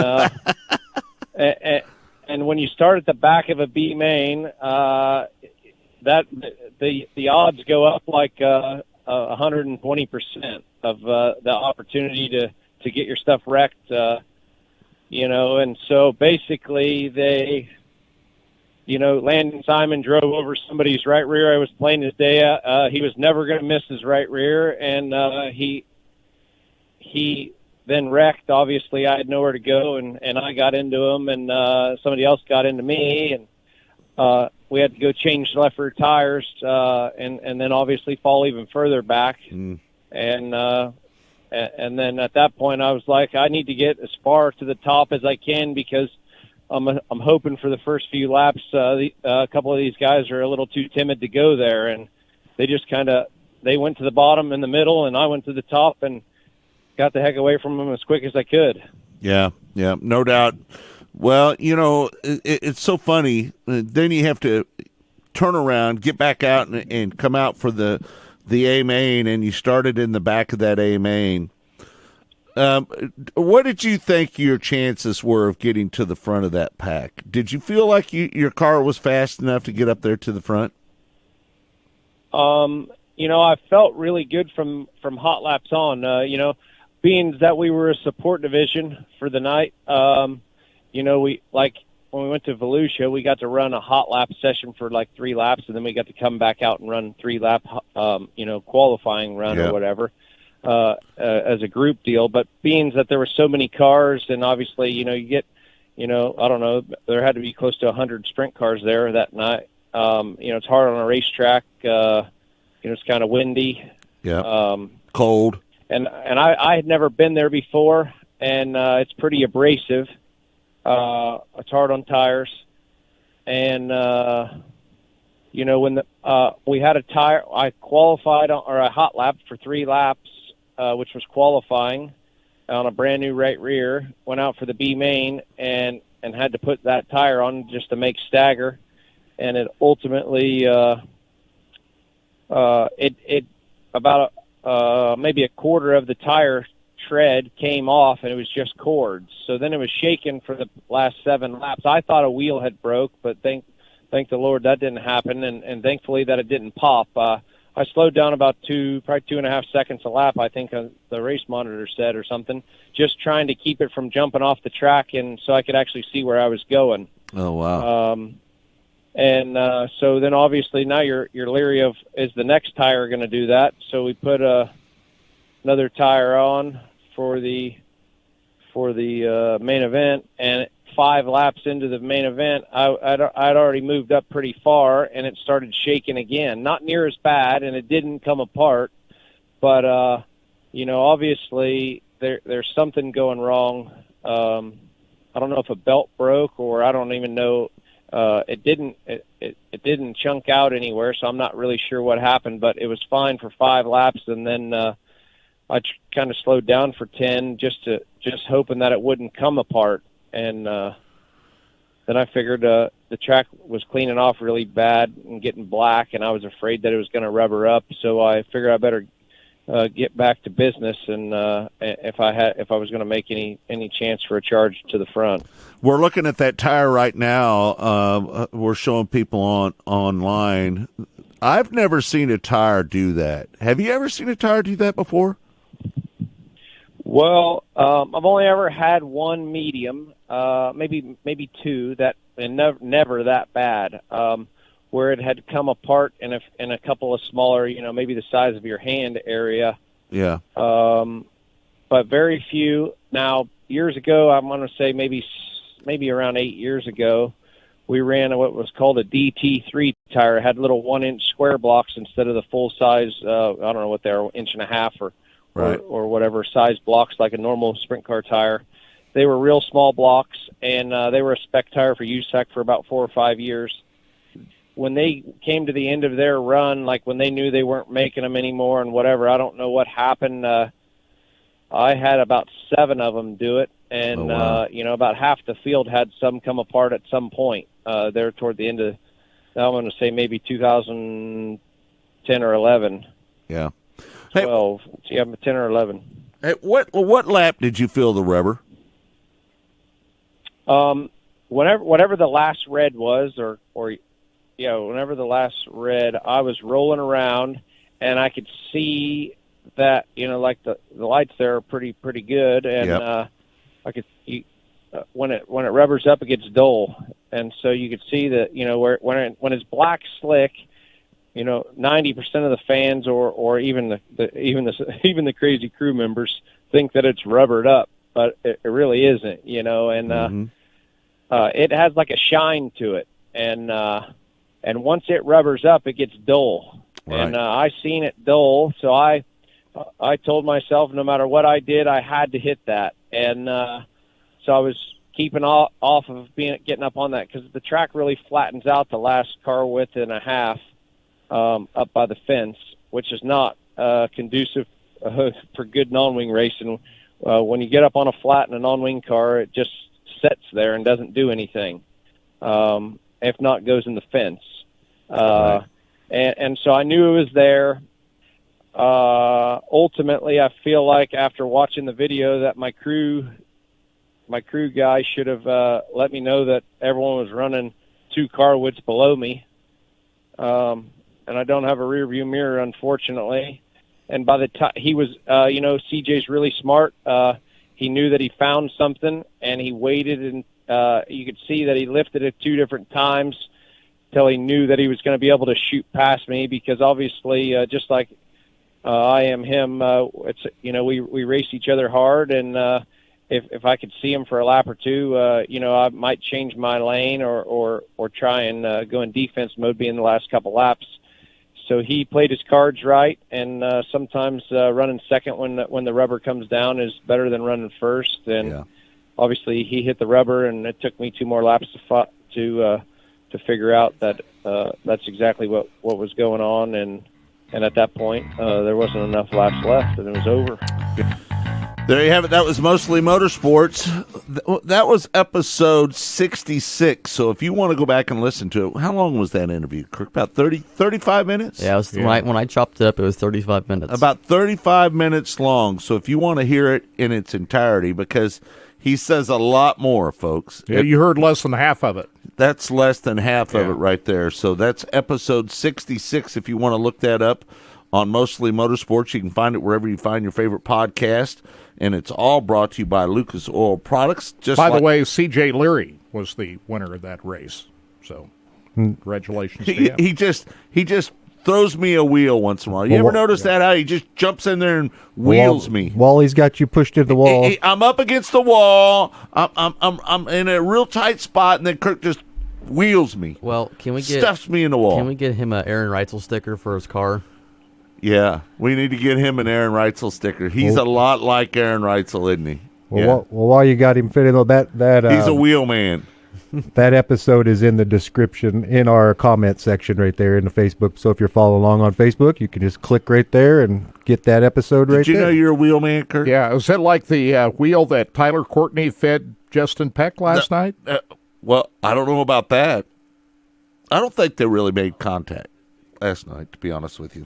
and when you start at the back of a B main, that the odds go up like 120% of the opportunity to get your stuff wrecked. And so basically Landon Simon drove over somebody's right rear. I was playing his day out. He was never going to miss his right rear, and he then wrecked. Obviously, I had nowhere to go, and I got into him, and somebody else got into me, and we had to go change left rear tires, and then obviously fall even further back. And then at that point, I was like, I need to get as far to the top as I can because I'm hoping for the first few laps. A couple of these guys are a little too timid to go there, and they just they went to the bottom in the middle, and I went to the top and got the heck away from them as quick as I could. Yeah, no doubt. Well, it's so funny. Then you have to turn around, get back out, and come out for the A main, and you started in the back of that A main. What did you think your chances were of getting to the front of that pack? Did you feel like your car was fast enough to get up there to the front? I felt really good from hot laps on. Being that we were a support division for the night, we like when we went to Volusia, we got to run a hot lap session for like 3 laps, and then we got to come back out and run 3-lap, qualifying run or whatever. As a group deal, but being that there were so many cars, and obviously, you get, I don't know, there had to be close to 100 sprint cars there that night. It's hard on a racetrack. It's kind of windy. Yeah. Cold. And I had never been there before, and it's pretty abrasive. It's hard on tires, and when we had a tire, I qualified or a hot lap for 3 laps. Which was qualifying on a brand new right rear, went out for the B main and had to put that tire on just to make stagger. And it ultimately, it about maybe a quarter of the tire tread came off, and it was just cords. So then it was shaking for the last 7 laps. I thought a wheel had broke, but thank the Lord that didn't happen. And thankfully that it didn't pop. I slowed down about probably 2.5 seconds a lap, I think the race monitor said or something, just trying to keep it from jumping off the track and so I could actually see where I was going. Oh, wow. So then obviously now you're leery of, is the next tire going to do that? So we put another tire on for the for the main event, and 5 laps into the main event, I'd already moved up pretty far, and it started shaking again. Not near as bad, and it didn't come apart, but obviously there's something going wrong. I don't know if a belt broke, or I don't even know. It didn't chunk out anywhere, so I'm not really sure what happened, but it was fine for 5 laps, and then I kind of slowed down for 10 just hoping that it wouldn't come apart. And then I figured the track was cleaning off really bad and getting black, and I was afraid that it was going to rubber up, so I figured I better get back to business, and if I was going to make any chance for a charge to the front. We're looking at that tire right now. We're showing people online. I've never seen a tire do that. Have you ever seen a tire do that before? Well, I've only ever had one medium, maybe 2 that, and never that bad. Where it had come apart in a couple of smaller, maybe the size of your hand area. Yeah. But very few. Now, years ago, I'm going to say maybe around 8 years ago, we ran what was called a DT3 tire. It had little 1-inch square blocks instead of the full size. I don't know what they are, 1.5 inch or whatever size blocks like a normal sprint car tire. They were real small blocks, and they were a spec tire for USAC for about 4 or 5 years. When they came to the end of their run, like when they knew they weren't making them anymore and whatever, I don't know what happened. I had about 7 of them do it, and about half the field had some come apart at some point there toward the end of, I'm going to say maybe 2010 or 11. Yeah. 12. Yeah, 10 or 11. Hey, what lap did you feel the rubber? Whatever the last red was, or whenever the last red, I was rolling around, and I could see that, like the lights there are pretty good, and I could when it rubbers up, it gets dull, and so you could see that when it's black slick, 90% of the fans or even the crazy crew members think that it's rubbered up, but it really isn't, and it has like a shine to it, and once it rubbers up, it gets dull. Right. And I seen it dull, so I told myself no matter what I did, I had to hit that. And so I was keeping off of getting up on that, because the track really flattens out the last car width and a half up by the fence, which is not conducive for good non-wing racing. When you get up on a flat in a non-wing car, it just sits there and doesn't do anything. If not, goes in the fence. And so I knew it was there. Ultimately, I feel like after watching the video that my crew guy should have let me know that everyone was running 2 car widths below me. And I don't have a rear view mirror, unfortunately. And by the time he was, CJ's really smart. He knew that he found something, and he waited, and you could see that he lifted it 2 different times till he knew that he was going to be able to shoot past me, because obviously, just like I am him, it's we race each other hard, and if I could see him for a lap or 2, I might change my lane or try and go in defense mode, being the last couple laps. So he played his cards right, and sometimes running second when the rubber comes down is better than running first. And obviously he hit the rubber, and it took me 2 more laps to figure out that that's exactly what was going on. And at that point, there wasn't enough laps left, and it was over. There you have it. That was Mostly Motorsports. That was episode 66. So if you want to go back and listen to it, how long was that interview, Kirk? About 35 minutes? Yeah, when I chopped it up, it was 35 minutes. About 35 minutes long. So if you want to hear it in its entirety, because he says a lot more, folks. Yeah, you heard less than half of it. That's less than half of it right there. So that's episode 66 if you want to look that up on Mostly Motorsports. You can find it wherever you find your favorite podcast, and it's all brought to you by Lucas Oil Products. By the way, C.J. Leary was the winner of that race, so congratulations to him. He just throws me a wheel once in a while. You ever notice that, how he just jumps in there and wheels me? Wally's got you pushed into the wall. I'm up against the wall. I'm in a real tight spot, and then Kirk just wheels me. Well, can we get stuffs me in the wall? Can we get him an Aaron Reitzel sticker for his car? Yeah, we need to get him an Aaron Reitzel sticker. He's a lot like Aaron Reitzel, isn't he? Well, while you got him fitting on that he's a wheel man. That episode is in the description in our comment section right there in the Facebook. So if you're following along on Facebook, you can just click right there and get that episode right there. Did you know you're a wheel man, Kurt? Yeah, is it like the wheel that Tyler Courtney fed Justin Peck last night? Well, I don't know about that. I don't think they really made contact last night, to be honest with you.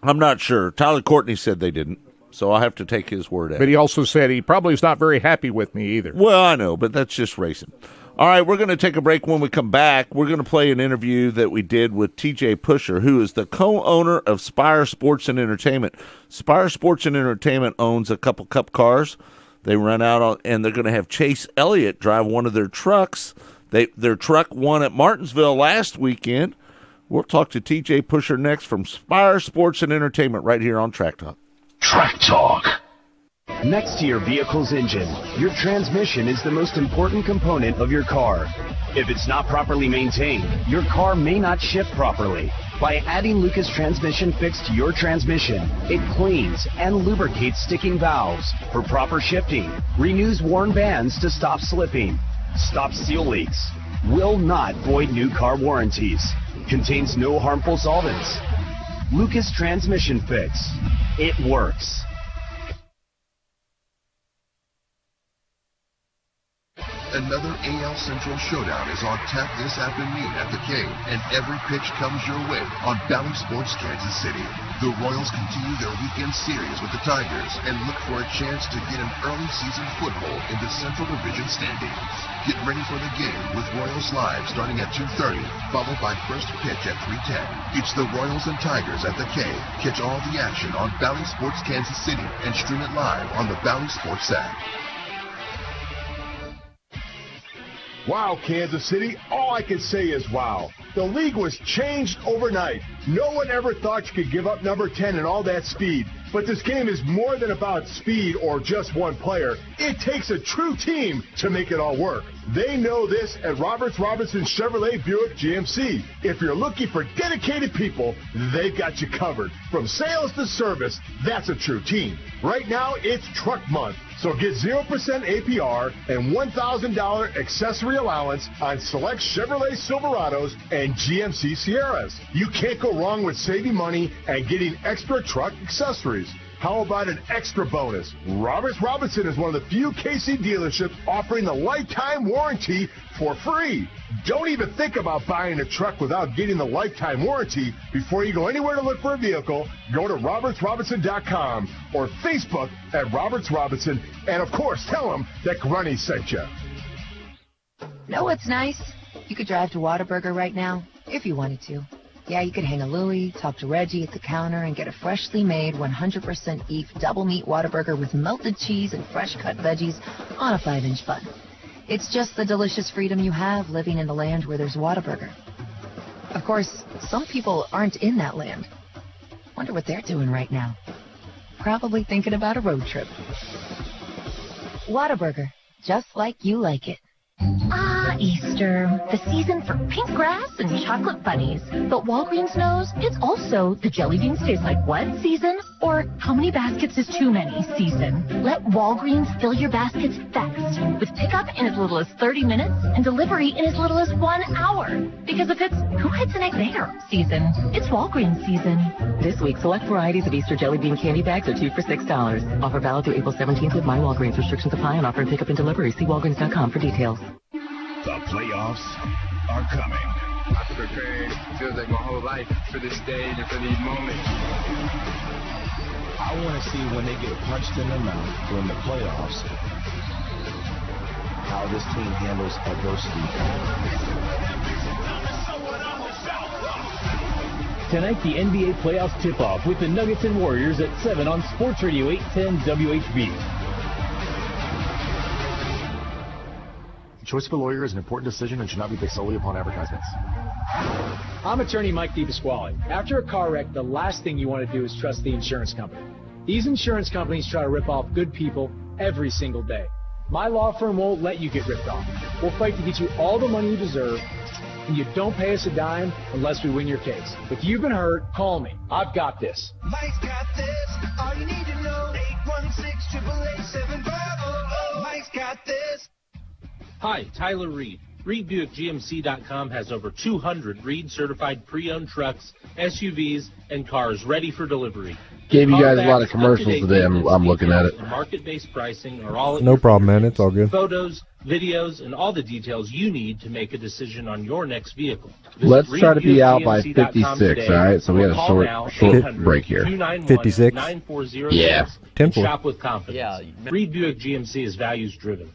I'm not sure. Tyler Courtney said they didn't, so I have to take his word at it. But he also said he probably is not very happy with me either. Well, I know, but that's just racing. All right, we're going to take a break. When we come back, we're going to play an interview that we did with TJ Pusher, who is the co-owner of Spire Sports and Entertainment. Spire Sports and Entertainment owns a couple Cup cars. They run out, and they're going to have Chase Elliott drive one of their trucks. Their truck won at Martinsville last weekend. We'll talk to TJ Pusher next from Spire Sports and Entertainment right here on Track Talk. Track Talk. Next to your vehicle's engine, your transmission is the most important component of your car. If it's not properly maintained, your car may not shift properly. By adding Lucas Transmission Fix to your transmission, it cleans and lubricates sticking valves for proper shifting, renews worn bands to stop slipping, stops seal leaks, will not void new car warranties, contains no harmful solvents. Lucas Transmission Fix. It works. Another AL Central showdown is on tap this afternoon at the K, and every pitch comes your way on Bally Sports Kansas City. The Royals continue their weekend series with the Tigers and look for a chance to get an early season foothold in the Central Division standings. Get ready for the game with Royals Live starting at 2:30, followed by first pitch at 3:10. It's the Royals and Tigers at the K. Catch all the action on Bally Sports Kansas City and stream it live on the Bally Sports app. Wow, Kansas City, all I can say is wow. The league was changed overnight. No one ever thought you could give up number 10 and all that speed. But this game is more than about speed or just one player. It takes a true team to make it all work. They know this at Roberts Robinson Chevrolet Buick GMC. If you're looking for dedicated people, they've got you covered. From sales to service, that's a true team. Right now, it's truck month. So get 0% APR and $1,000 accessory allowance on select Chevrolet Silverados and GMC Sierras. You can't go wrong with saving money and getting extra truck accessories. How about an extra bonus? Roberts Robinson is one of the few KC dealerships offering the lifetime warranty for free. Don't even think about buying a truck without getting the lifetime warranty. Before you go anywhere to look for a vehicle, go to robertsrobinson.com or Facebook at Roberts Robinson, and of course, tell them that Grunny sent you. Know what's nice? You could drive to Whataburger right now, if you wanted to. Yeah, you could hang a Louie, talk to Reggie at the counter, and get a freshly made 100% beef double meat Whataburger with melted cheese and fresh cut veggies on a 5-inch bun. It's just the delicious freedom you have living in the land where there's Whataburger. Of course, some people aren't in that land. Wonder what they're doing right now. Probably thinking about a road trip. Whataburger, just like you like it. Ah, Easter, the season for pink grass and chocolate bunnies. But Walgreens knows it's also the jelly beans taste like what season? Or how many baskets is too many season? Let Walgreens fill your baskets fast with pickup in as little as 30 minutes and delivery in as little as 1 hour. Because if it's who hides an egg there season, it's Walgreens season. This week, select varieties of Easter jelly bean candy bags are 2 for $6. Offer valid through April 17th with My Walgreens. Restrictions apply on offer and pickup and delivery. See Walgreens.com for details. The playoffs are coming. I prepared, feels like my whole life for this stage and for these moments. I want to see when they get punched in the mouth during the playoffs, how this team handles adversity. Tonight, the NBA playoffs tip-off with the Nuggets and Warriors at 7 on Sports Radio 810 WHB. The choice of a lawyer is an important decision and should not be based solely upon advertisements. I'm attorney Mike DePasquale. After a car wreck, the last thing you want to do is trust the insurance company. These insurance companies try to rip off good people every single day. My law firm won't let you get ripped off. We'll fight to get you all the money you deserve, and you don't pay us a dime unless we win your case. If you've been hurt, call me. I've got this. Mike's got this. All you need to know, 816-888-7500. Mike's got this. Hi, Tyler Reed. ReedBuickGMC.com has over 200 Reed-certified pre-owned trucks, SUVs, and cars ready for delivery. Gave you guys a lot of commercials today. I'm looking at it. Market-based pricing are all at No your problem, man. It's all good. photos, videos, and all the details you need to make a decision on your next vehicle. Let's try to be out by 56, all right? So we had a short break here. 56? Yeah. 10 Shop with confidence. Yeah. Reed Buick GMC is values-driven.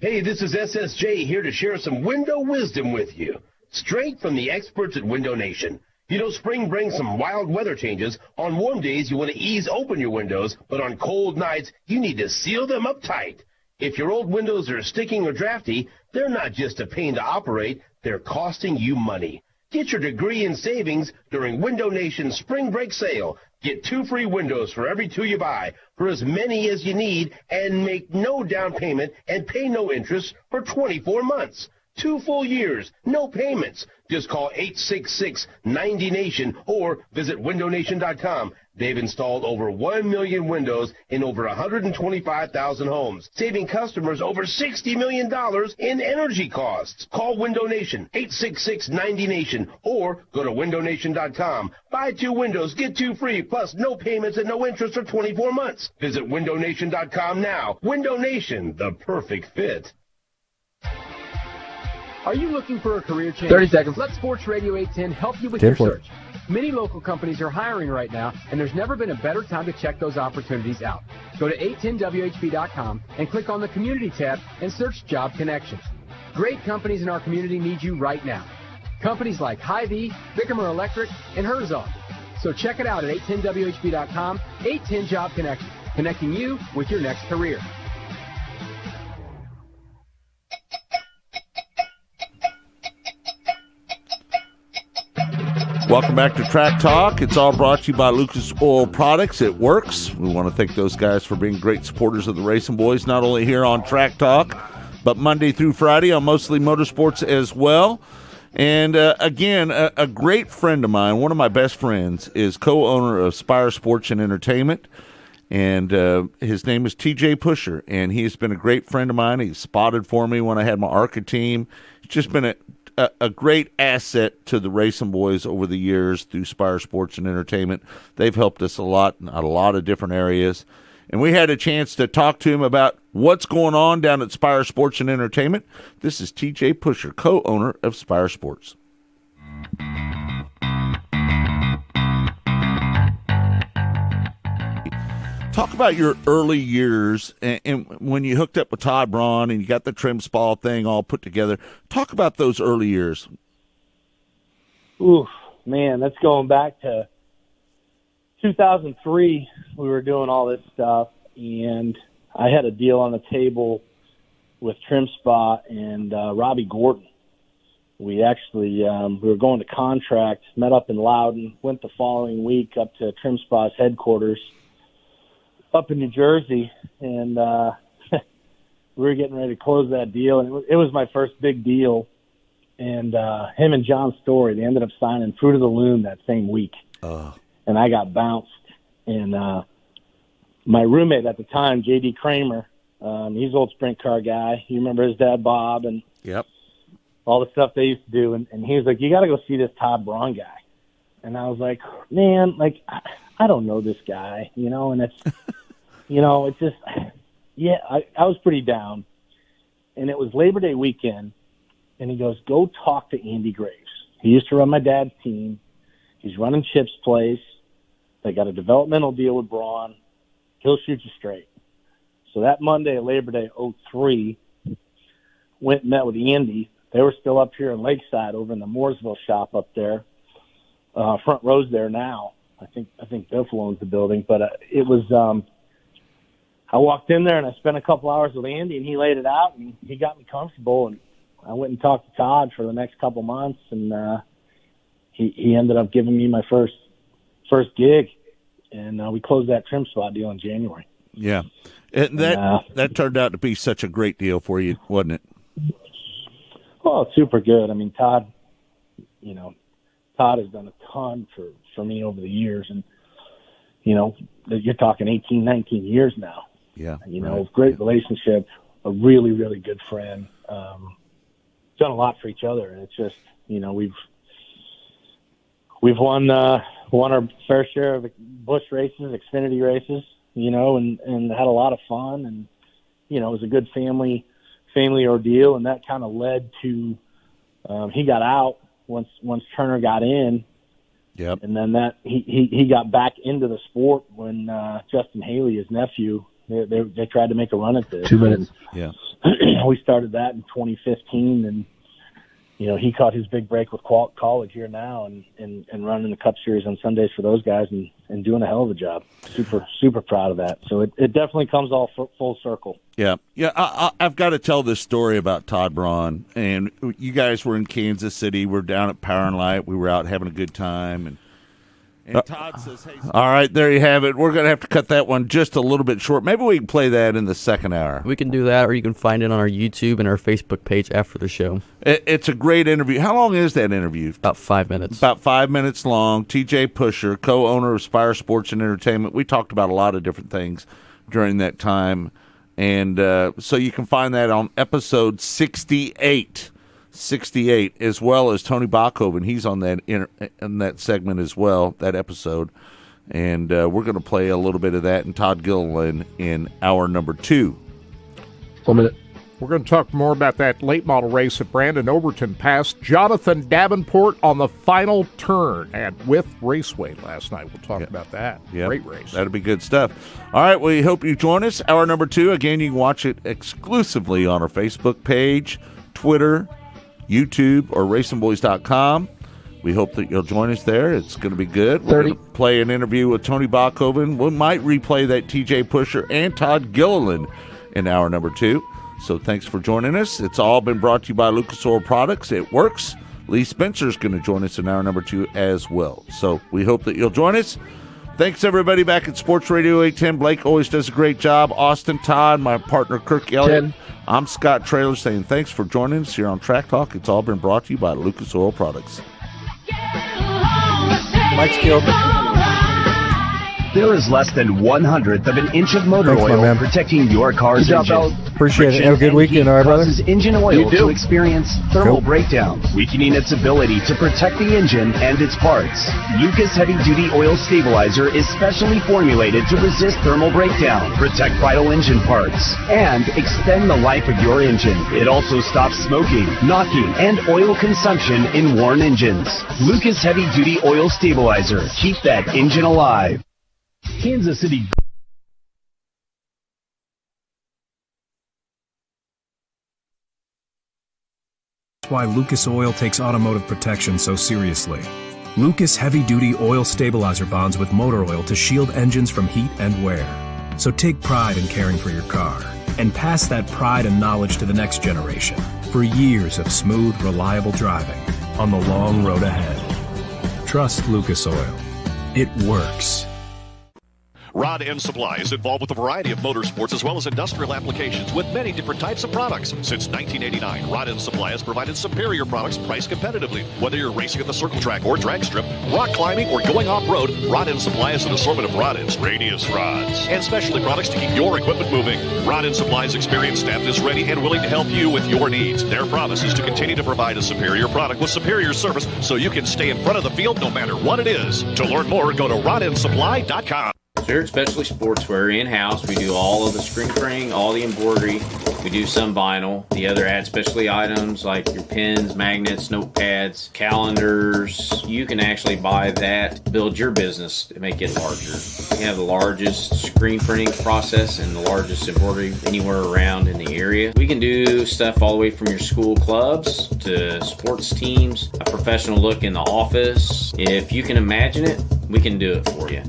Hey, this is SSJ here to share some window wisdom with you. Straight from the experts at Window Nation. You know, spring brings some wild weather changes. On warm days, you want to ease open your windows, but on cold nights, you need to seal them up tight. If your old windows are sticking or drafty, they're not just a pain to operate, they're costing you money. Get your degree in savings during Window Nation's spring break sale. Get 2 free windows for every 2 you buy, for as many as you need, and make no down payment and pay no interest for 24 months. 2 full years, no payments. Just call 866-90-NATION or visit windownation.com. They've installed over 1 million windows in over 125,000 homes, saving customers over $60 million in energy costs. Call Window Nation, 866-90-NATION, or go to windownation.com. Buy 2 windows, get 2 free, plus no payments and no interest for 24 months. Visit windownation.com now. Window Nation, the perfect fit. Are you looking for a career change? 30 seconds. Let Sports Radio 810 help you with 10 your for search. Many local companies are hiring right now, and there's never been a better time to check those opportunities out. Go to 810WHB.com and click on the Community tab and search Job Connections. Great companies in our community need you right now. Companies like Hy-Vee, Bickermer Electric, and Herzog. So check it out at 810WHB.com, 810 Job Connections, connecting you with your next career. Welcome back to Track Talk. It's all brought to you by Lucas Oil Products. It works. We want to thank those guys for being great supporters of the Racing Boys, not only here on Track Talk, but Monday through Friday on Mostly Motorsports as well. And again, a great friend of mine, one of my best friends, is co-owner of Spire Sports and Entertainment. And his name is TJ Pusher, and he's been a great friend of mine. He's spotted for me when I had my ARCA team. He's just been a great asset to the Racing Boys over the years through Spire Sports and Entertainment. They've helped us a lot in a lot of different areas. And we had a chance to talk to him about what's going on down at Spire Sports and Entertainment. This is TJ Pusher, co-owner of Spire Sports. Talk about your early years and when you hooked up with Todd Braun and you got the trim spa thing all put together. Talk about those early years. Oof, man, that's going back to 2003. We were doing all this stuff, and I had a deal on the table with Trim Spa and Robbie Gordon. We actually we were going to contract, met up in Loudon, went the following week up to Trim Spa's headquarters up in New Jersey, and we were getting ready to close that deal, and it was my first big deal. And him and John Story, they ended up signing Fruit of the Loom that same week. And I got bounced. And my roommate at the time, J.D. Kramer, he's an old sprint car guy. You remember his dad, Bob, and all the stuff they used to do. And he was like, you got to go see this Todd Braun guy. And I was like, man, like, I don't know this guy, you know, and it's, you know, it's just, yeah, I was pretty down. And it was Labor Day weekend, and he goes, go talk to Andy Graves. He used to run my dad's team. He's running Chip's place. They got a developmental deal with Braun. He'll shoot you straight. So that Monday, Labor Day 2003, went and met with Andy. They were still up here in Lakeside over in the Mooresville shop up there. Front row's there now. I think Biff owns the building, but it was. I walked in there and I spent a couple hours with Andy, and he laid it out and he got me comfortable. And I went and talked to Todd for the next couple months, and he ended up giving me my first gig, and we closed that Trim Spot deal in January. Yeah, and that turned out to be such a great deal for you, wasn't it? Well, it's super good. I mean, Todd has done a ton for me over the years, and you're talking 18, 19 years now. Yeah, great relationship, a really, really good friend. Done a lot for each other, and it's just we've won our fair share of Busch races, Xfinity races, and had a lot of fun, and it was a good family ordeal, and that kind of led to he got out once Turner got in. Yep. And then that he got back into the sport when Justin Haley, his nephew, they tried to make a run at this. 2 minutes. Yeah. We started that in 2015, and he caught his big break with College here now, and running the Cup Series on Sundays for those guys, and doing a hell of a job. Super proud of that. So it definitely comes all full circle. Yeah. I've got to tell this story about Todd Braun, and you guys were in Kansas City. We're down at Power and Light. We were out having a good time, and Todd says, "Hey." All right, there you have it. We're going to have to cut that one just a little bit short. Maybe we can play that in the second hour. We can do that, or you can find it on our YouTube and our Facebook page after the show. It's a great interview. How long is that interview? About 5 minutes. About 5 minutes long. TJ Pusher, co-owner of Spire Sports and Entertainment. We talked about a lot of different things during that time. And so you can find that on episode 68, as well as Tony Bachhoven. He's on that in that segment as well, that episode. And we're going to play a little bit of that and Todd Gilliland in hour number 2. 1 minute. We're going to talk more about that late model race at Brandon Overton passed Jonathan Davenport on the final turn at Wythe Raceway last night. We'll talk about that. Yep. Great race. That'll be good stuff. All right, we hope you join us. Hour number 2. Again, you can watch it exclusively on our Facebook page, Twitter, YouTube, or racingboys.com. We hope that you'll join us there. It's going to be good. We're going to play an interview with Tony Bachhoven. We might replay that TJ Pusher and Todd Gilliland in hour number 2. So thanks for joining us. It's all been brought to you by Lucas Oil Products. It works. Lee Spencer's going to join us in hour number 2 as well. So we hope that you'll join us. Thanks, everybody, back at Sports Radio 810. Blake always does a great job. Austin, Todd, my partner, Kirk Elliott. I'm Scott Traylor saying thanks for joining us here on Track Talk. It's all been brought to you by Lucas Oil Products. Mike's killed. There is less than 1/100th of an inch of motor oil protecting your car's engine. Appreciate it. Have a good weekend, all right, brother? Causes engine oil to experience thermal breakdowns, weakening its ability to protect the engine and its parts. Lucas Heavy Duty Oil Stabilizer is specially formulated to resist thermal breakdown, protect vital engine parts, and extend the life of your engine. It also stops smoking, knocking, and oil consumption in worn engines. Lucas Heavy Duty Oil Stabilizer. Keep that engine alive. Kansas City. That's why Lucas Oil takes automotive protection so seriously. Lucas heavy-duty oil stabilizer bonds with motor oil to shield engines from heat and wear. So take pride in caring for your car and pass that pride and knowledge to the next generation for years of smooth, reliable driving on the long road ahead. Trust Lucas Oil. It works. Rod End Supply is involved with a variety of motorsports as well as industrial applications with many different types of products. Since 1989, Rod End Supply has provided superior products priced competitively. Whether you're racing at the circle track or drag strip, rock climbing, or going off-road, Rod End Supply has an assortment of rod ends, radius rods, and specialty products to keep your equipment moving. Rod End Supply's experienced staff is ready and willing to help you with your needs. Their promise is to continue to provide a superior product with superior service so you can stay in front of the field no matter what it is. To learn more, go to rodendsupply.com. Spirit Specialty Sportswear in-house. We do all of the screen printing, all the embroidery. We do some vinyl. The other add specialty items like your pens, magnets, notepads, calendars. You can actually buy that, build your business to make it larger. We have the largest screen printing process and the largest embroidery anywhere around in the area. We can do stuff all the way from your school clubs to sports teams, a professional look in the office. If you can imagine it, we can do it for you.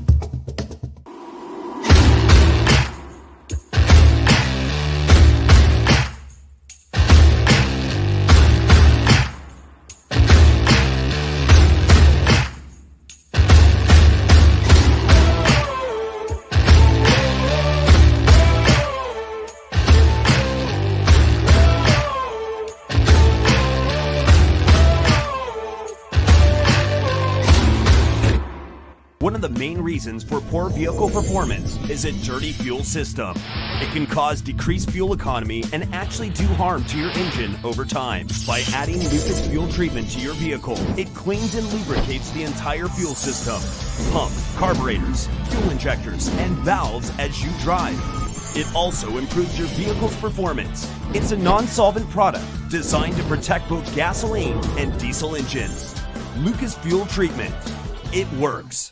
reasons for poor vehicle performance is a dirty fuel system. It can cause decreased fuel economy and actually do harm to your engine over time. By adding Lucas Fuel Treatment to your vehicle, it cleans and lubricates the entire fuel system. Pump, carburetors, fuel injectors, and valves as you drive. It also improves your vehicle's performance. It's a non-solvent product designed to protect both gasoline and diesel engines. Lucas Fuel Treatment. It works.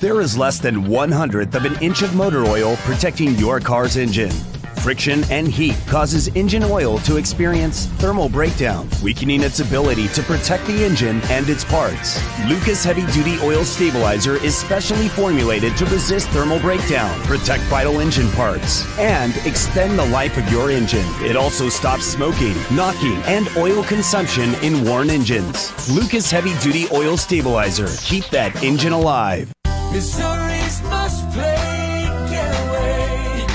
There is less than 1/100th of an inch of motor oil protecting your car's engine. Friction and heat causes engine oil to experience thermal breakdown, weakening its ability to protect the engine and its parts. Lucas Heavy Duty Oil Stabilizer is specially formulated to resist thermal breakdown, protect vital engine parts, and extend the life of your engine. It also stops smoking, knocking, and oil consumption in worn engines. Lucas Heavy Duty Oil Stabilizer. Keep that engine alive. Missouri's must play getaway.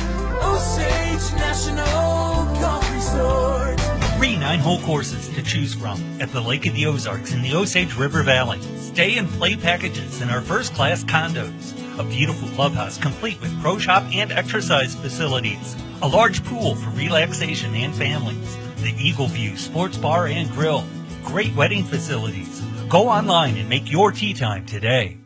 Osage National Golf Resort. 3 9-hole courses to choose from at the Lake of the Ozarks in the Osage River Valley. Stay and play packages in our first-class condos. A beautiful clubhouse complete with pro shop and exercise facilities. A large pool for relaxation and families. The Eagle View Sports Bar and Grill. Great wedding facilities. Go online and make your tee time today.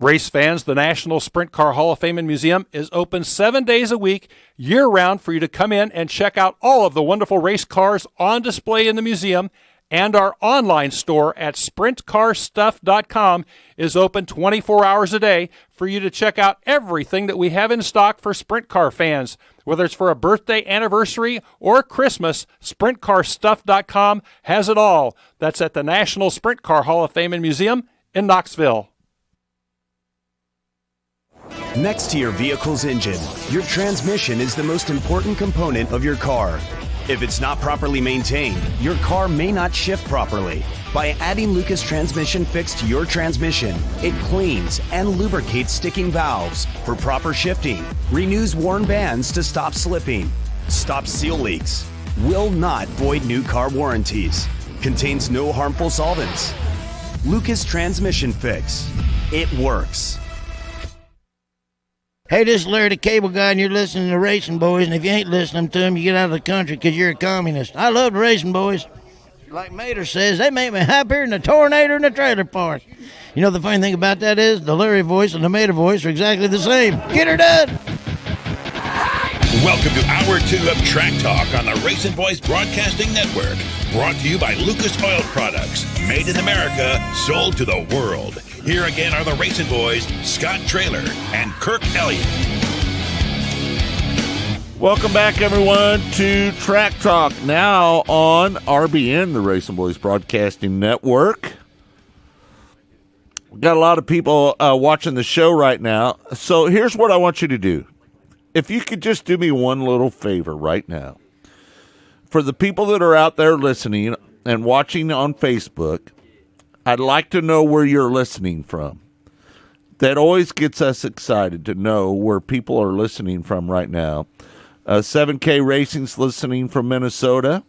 Race fans, the National Sprint Car Hall of Fame and Museum is open 7 days a week, year-round, for you to come in and check out all of the wonderful race cars on display in the museum, and our online store at sprintcarstuff.com is open 24 hours a day for you to check out everything that we have in stock for sprint car fans. Whether it's for a birthday, anniversary, or Christmas, sprintcarstuff.com has it all. That's at the National Sprint Car Hall of Fame and Museum in Knoxville. Next to your vehicle's engine, your transmission is the most important component of your car. If it's not properly maintained, your car may not shift properly. By adding Lucas Transmission Fix to your transmission, it cleans and lubricates sticking valves for proper shifting, renews worn bands to stop slipping, stops seal leaks, will not void new car warranties, contains no harmful solvents. Lucas Transmission Fix. It works. Hey, this is Larry the Cable Guy, and you're listening to Racing Boys, and if you ain't listening to them, you get out of the country because you're a communist. I love the Racing Boys. Like Mater says, they make me happier than a tornado in a trailer park. You know, the funny thing about that is the Larry voice and the Mater voice are exactly the same. Get her done! Welcome to Hour 2 of Track Talk on the Racing Boys Broadcasting Network. Brought to you by Lucas Oil Products. Made in America, sold to the world. Here again are the Racing Boys, Scott Traylor and Kirk Elliott. Welcome back, everyone, to Track Talk, now on RBN, the Racing Boys Broadcasting Network. We've got a lot of people watching the show right now. So here's what I want you to do. If you could just do me one little favor right now. For the people that are out there listening and watching on Facebook, I'd like to know where you're listening from. That always gets us excited to know where people are listening from right now. 7K Racing's listening from Minnesota.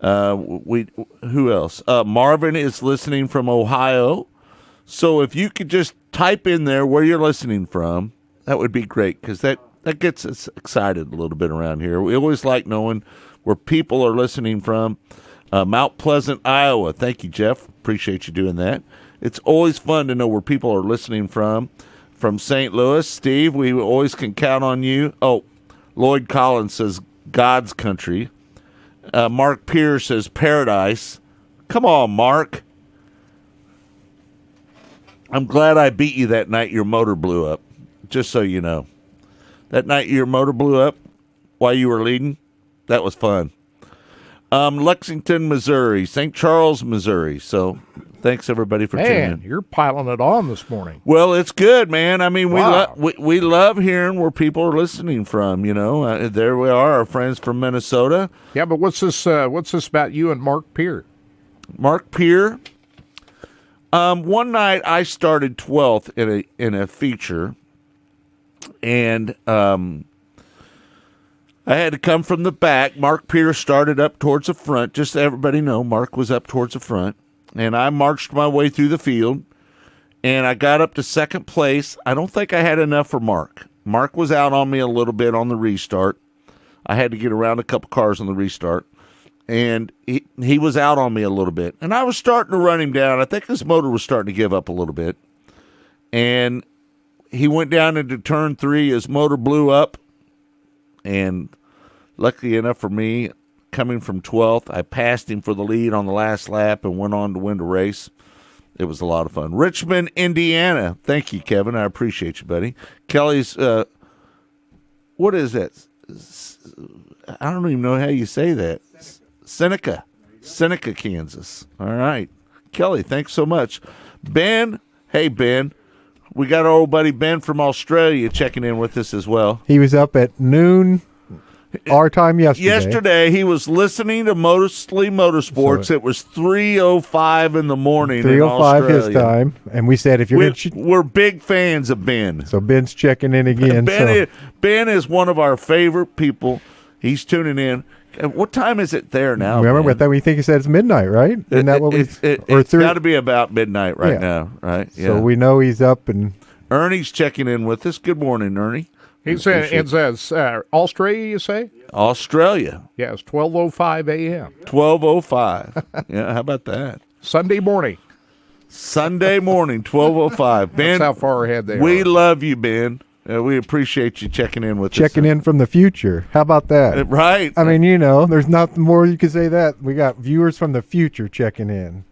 Who else? Marvin is listening from Ohio. So if you could just type in there where you're listening from, that would be great, because that gets us excited a little bit around here. We always like knowing where people are listening from. Mount Pleasant, Iowa. Thank you, Jeff. Appreciate you doing that. It's always fun to know where people are listening from. From St. Louis, Steve, we always can count on you. Oh, Lloyd Collins says God's country. Mark Pierce says Paradise. Come on, Mark. I'm glad I beat you that night your motor blew up, just so you know. That night your motor blew up while you were leading, that was fun. Lexington, Missouri, St. Charles, Missouri. So thanks, everybody, for tuning in. You're piling it on this morning. Well, it's good, man. I mean, Wow. we love hearing where people are listening from, you know. There we are, our friends from Minnesota. Yeah, but what's this about you and Mark Peer? Mark Peer. One night I started 12th in a feature, and I had to come from the back. Mark Peer started up towards the front. Just so everybody know, Mark was up towards the front. And I marched my way through the field, and I got up to second place. I don't think I had enough for Mark. Mark was out on me a little bit on the restart. I had to get around a couple cars on the restart. And he was out on me a little bit. And I was starting to run him down. I think his motor was starting to give up a little bit. And he went down into turn 3. His motor blew up. And luckily enough for me, coming from 12th, I passed him for the lead on the last lap and went on to win the race. It was a lot of fun. Richmond, Indiana. Thank you, Kevin. I appreciate you, buddy. Kelly's, what is that? I don't even know how you say that. Seneca, Kansas. All right. Kelly, thanks so much. Ben, hey, Ben. We got our old buddy Ben from Australia checking in with us as well. He was up at noon our time yesterday. Yesterday, he was listening to Mostly Motorsports. So it was 3:05 in the morning 3:05 his time. And we said, if you're we're big fans of Ben. So Ben's checking in again. Ben is one of our favorite people. He's tuning in. What time is it there now? Remember, we think he said it's midnight, right? Isn't that what it's got to be about midnight now, right? Yeah. So we know he's up. And Ernie's checking in with us. Good morning, Ernie. He said it's Australia, you say? Australia. Yeah, it's 12:05 a.m. 12:05. Yeah, how about that? Sunday morning. Sunday morning, 12:05. Ben, that's how far ahead they are. We love you, Ben. We appreciate you checking in with us. Checking in from the future. How about that? Right. I mean, there's nothing more you could say that. We got viewers from the future checking in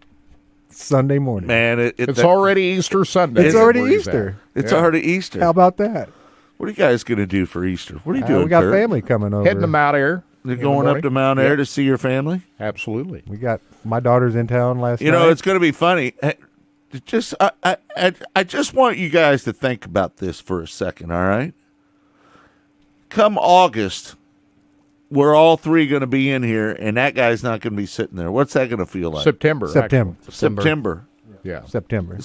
Sunday morning. Man, it's already Easter Sunday. It's already Easter. It's already Easter. How about that? What are you guys going to do for Easter? What are you doing, We got Kurt? family coming over. Heading to Mount Air. You're going up to Mount Air to see your family? Absolutely. We got my daughter's in town last night. It's going to be funny. I just want you guys to think about this for a second, all right? Come August, we're all three going to be in here, and that guy's not going to be sitting there. What's that going to feel like? September. Yeah. September.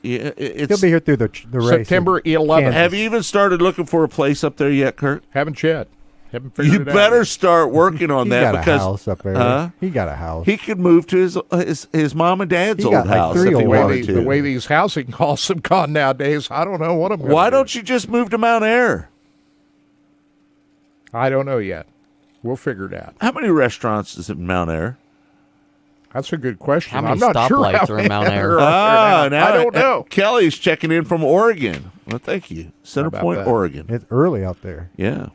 He'll be here through the race. September 11th. Have you even started looking for a place up there yet, Kurt? Haven't yet. Haven't figured You it out. better start working on that got because a house up there. He got a house. He could move to his mom and dad's He old got like house three if he old wanted houses. to. The way these housing costs have gone nowadays, I don't know what I'm going to do. Why don't you just move to Mount Air? I don't know yet. We'll figure it out. How many restaurants is it in Mount Air? That's a good question. How many I'm not sure stoplights how are in Mount many Air? are there now. I don't know. Kelly's checking in from Oregon. Well, thank you. Center about Point, that? Oregon. It's early out there. Yeah.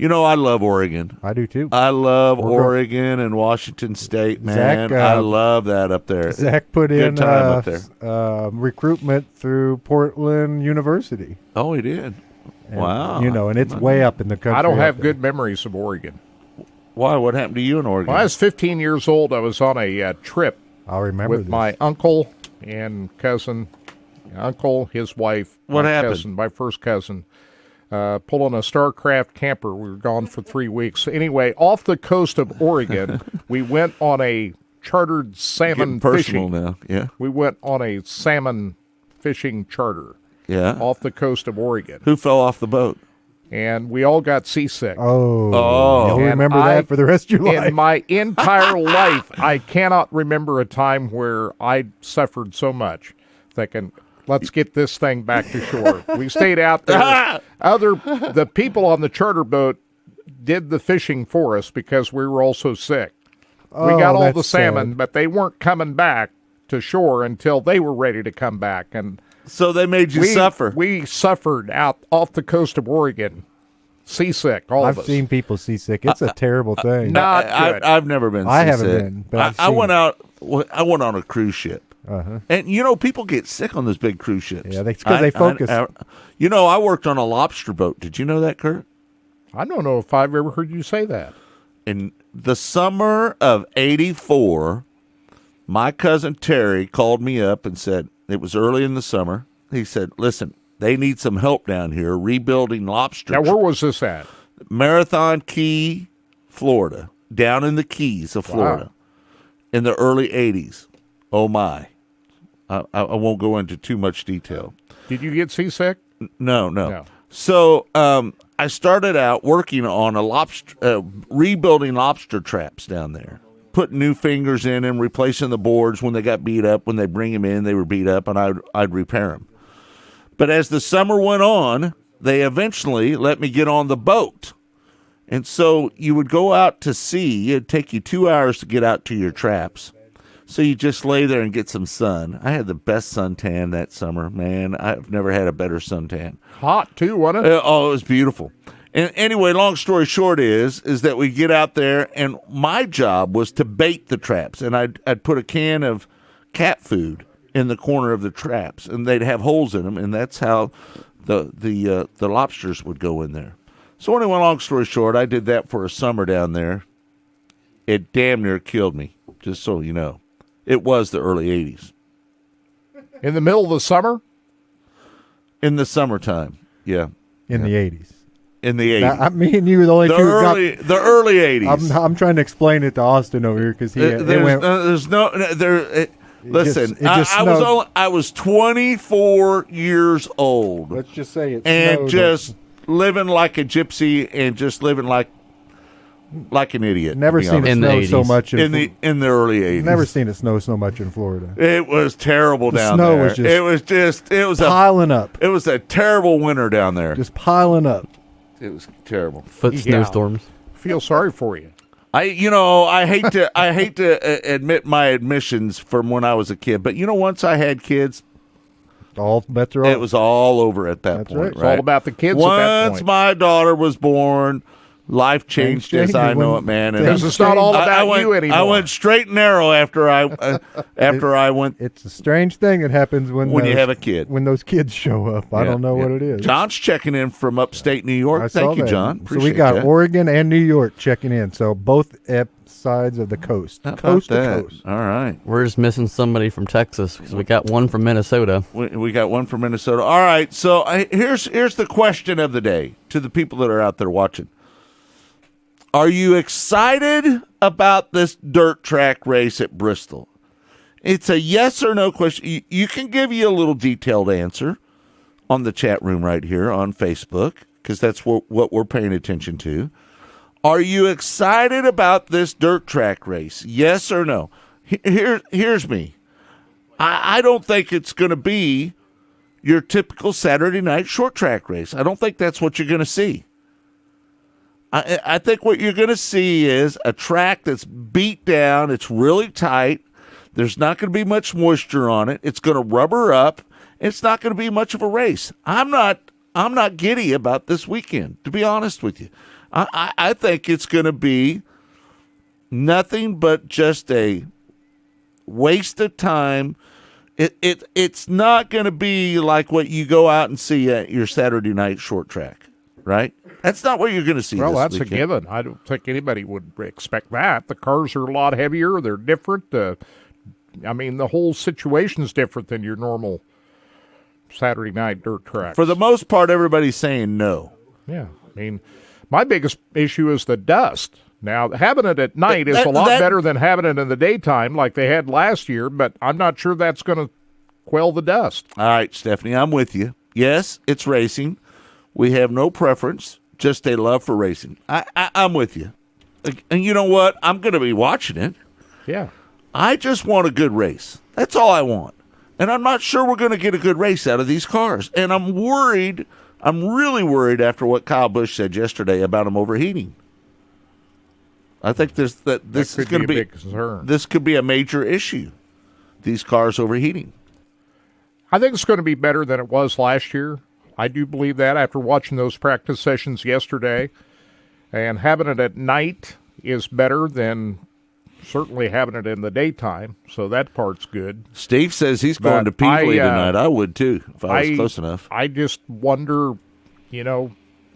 I love Oregon. I do too. I love Oregon and Washington State, man. Zach, I love that up there. Zach put Good in time up there. recruitment through Portland University. Oh, he did. And, Wow. And it's way up in the country. I don't have up there. good memories of Oregon. Why? What happened to you in Oregon? When I was 15 years old, I was on a trip I'll remember with this. my uncle and cousin, uncle, his wife, What my happened? cousin, my first cousin, pulling a StarCraft camper. We were gone for 3 weeks. Anyway, off the coast of Oregon, we went on a chartered salmon Getting personal fishing. now. Yeah. We went on a salmon fishing charter Yeah. off the coast of Oregon. Who fell off the boat? And we all got seasick. Oh. You'll And remember that for the rest of your life. In my entire life, I cannot remember a time where I suffered so much thinking, let's get this thing back to shore. We stayed out there. The people on the charter boat did the fishing for us because we were all so sick. We got all the that's salmon, sad. but they weren't coming back to shore until they were ready to come back. And So they made you suffer. We suffered out off the coast of Oregon seasick. I've seen people seasick. It's a terrible thing. Not good. I've never been seasick. I haven't been. But I went out. I went on a cruise ship. And people get sick on those big cruise ships. Yeah, because they focus. I worked on a lobster boat. Did you know that, Kurt? I don't know if I've ever heard you say that. In the summer of '84, my cousin Terry called me up and said, it was early in the summer. He said, listen, they need some help down here rebuilding lobster. Now, where was this at? Marathon Key, Florida, down in the Keys of Florida in the early '80s. Oh, my. I won't go into too much detail. Did you get seasick? No. So I started out working on a rebuilding lobster traps down there, putting new fingers in and replacing the boards when they got beat up. When they bring them in, they were beat up, and I'd repair them. But as the summer went on, they eventually let me get on the boat. And so you would go out to sea. It'd take you 2 hours to get out to your traps. So you just lay there and get some sun. I had the best suntan that summer, man. I've never had a better suntan. Hot, too, wasn't it? It was beautiful. And anyway, long story short is that we get out there, and my job was to bait the traps. And I'd put a can of cat food in the corner of the traps, and they'd have holes in them, and that's how the lobsters would go in there. So anyway, long story short, I did that for a summer down there. It damn near killed me, just so you know. It was the early '80s. In the middle of the summer? In the summertime, yeah. In the '80s. In the '80s. Now, me and you were the only two. The early '80s. I'm trying to explain it to Austin over here because listen, I was 24 years old. Let's just say it and snowed just living like a gypsy and just living like an idiot. Never seen it snow so much in the early '80s. Never seen it snow so much in Florida. It was terrible down snow there. Was it was piling up. It was a terrible winter down there. Just piling up. It was terrible. Snowstorms. Feel sorry for you. I hate to admit my admissions from when I was a kid, but once I had kids, all bets are off. It was all over at that point. Right. It's all about the kids. Once at that point. My daughter was born, life changed as I know it, man. And it's not all about you anymore. I went straight and narrow after I went. It's a strange thing that happens when you have a kid. When those kids show up, I don't know what it is. John's checking in from upstate New York. Thank you, John. Appreciate so we got that. Oregon and New York checking in. So both sides of the coast, coast to coast. All right. We're just missing somebody from Texas because we got one from Minnesota. We got one from Minnesota. All right. So here's the question of the day to the people that are out there watching. Are you excited about this dirt track race at Bristol? It's a yes or no question. You can give you a little detailed answer on the chat room right here on Facebook because that's what we're paying attention to. Are you excited about this dirt track race? Yes or no? Here's me. I don't think it's going to be your typical Saturday night short track race. I don't think that's what you're going to see. I think what you're going to see is a track that's beat down. It's really tight. There's not going to be much moisture on it. It's going to rubber up. It's not going to be much of a race. I'm not giddy about this weekend, to be honest with you. I think it's going to be nothing but just a waste of time. It's not going to be like what you go out and see at your Saturday night short track, right? That's not what you're going to see. Well, this that's weekend. a given. I don't think anybody would expect that. The cars are a lot heavier. They're different. The whole situation's different than your normal Saturday night dirt track. For the most part, everybody's saying no. Yeah. My biggest issue is the dust. Now, having it at night is a lot better than having it in the daytime like they had last year, but I'm not sure that's going to quell the dust. All right, Stephanie, I'm with you. Yes, it's racing. We have no preference, just a love for racing. I'm with you. And you know what? I'm going to be watching it. Yeah. I just want a good race. That's all I want. And I'm not sure we're going to get a good race out of these cars. And I'm worried. I'm really worried after what Kyle Busch said yesterday about them overheating. I think this is going to be a big concern. This could be a major issue. These cars overheating. I think it's going to be better than it was last year. I do believe that after watching those practice sessions yesterday. And having it at night is better than certainly having it in the daytime, so that part's good. Steve says he's going to Peevely tonight. I would too, if I was close enough. I just wonder,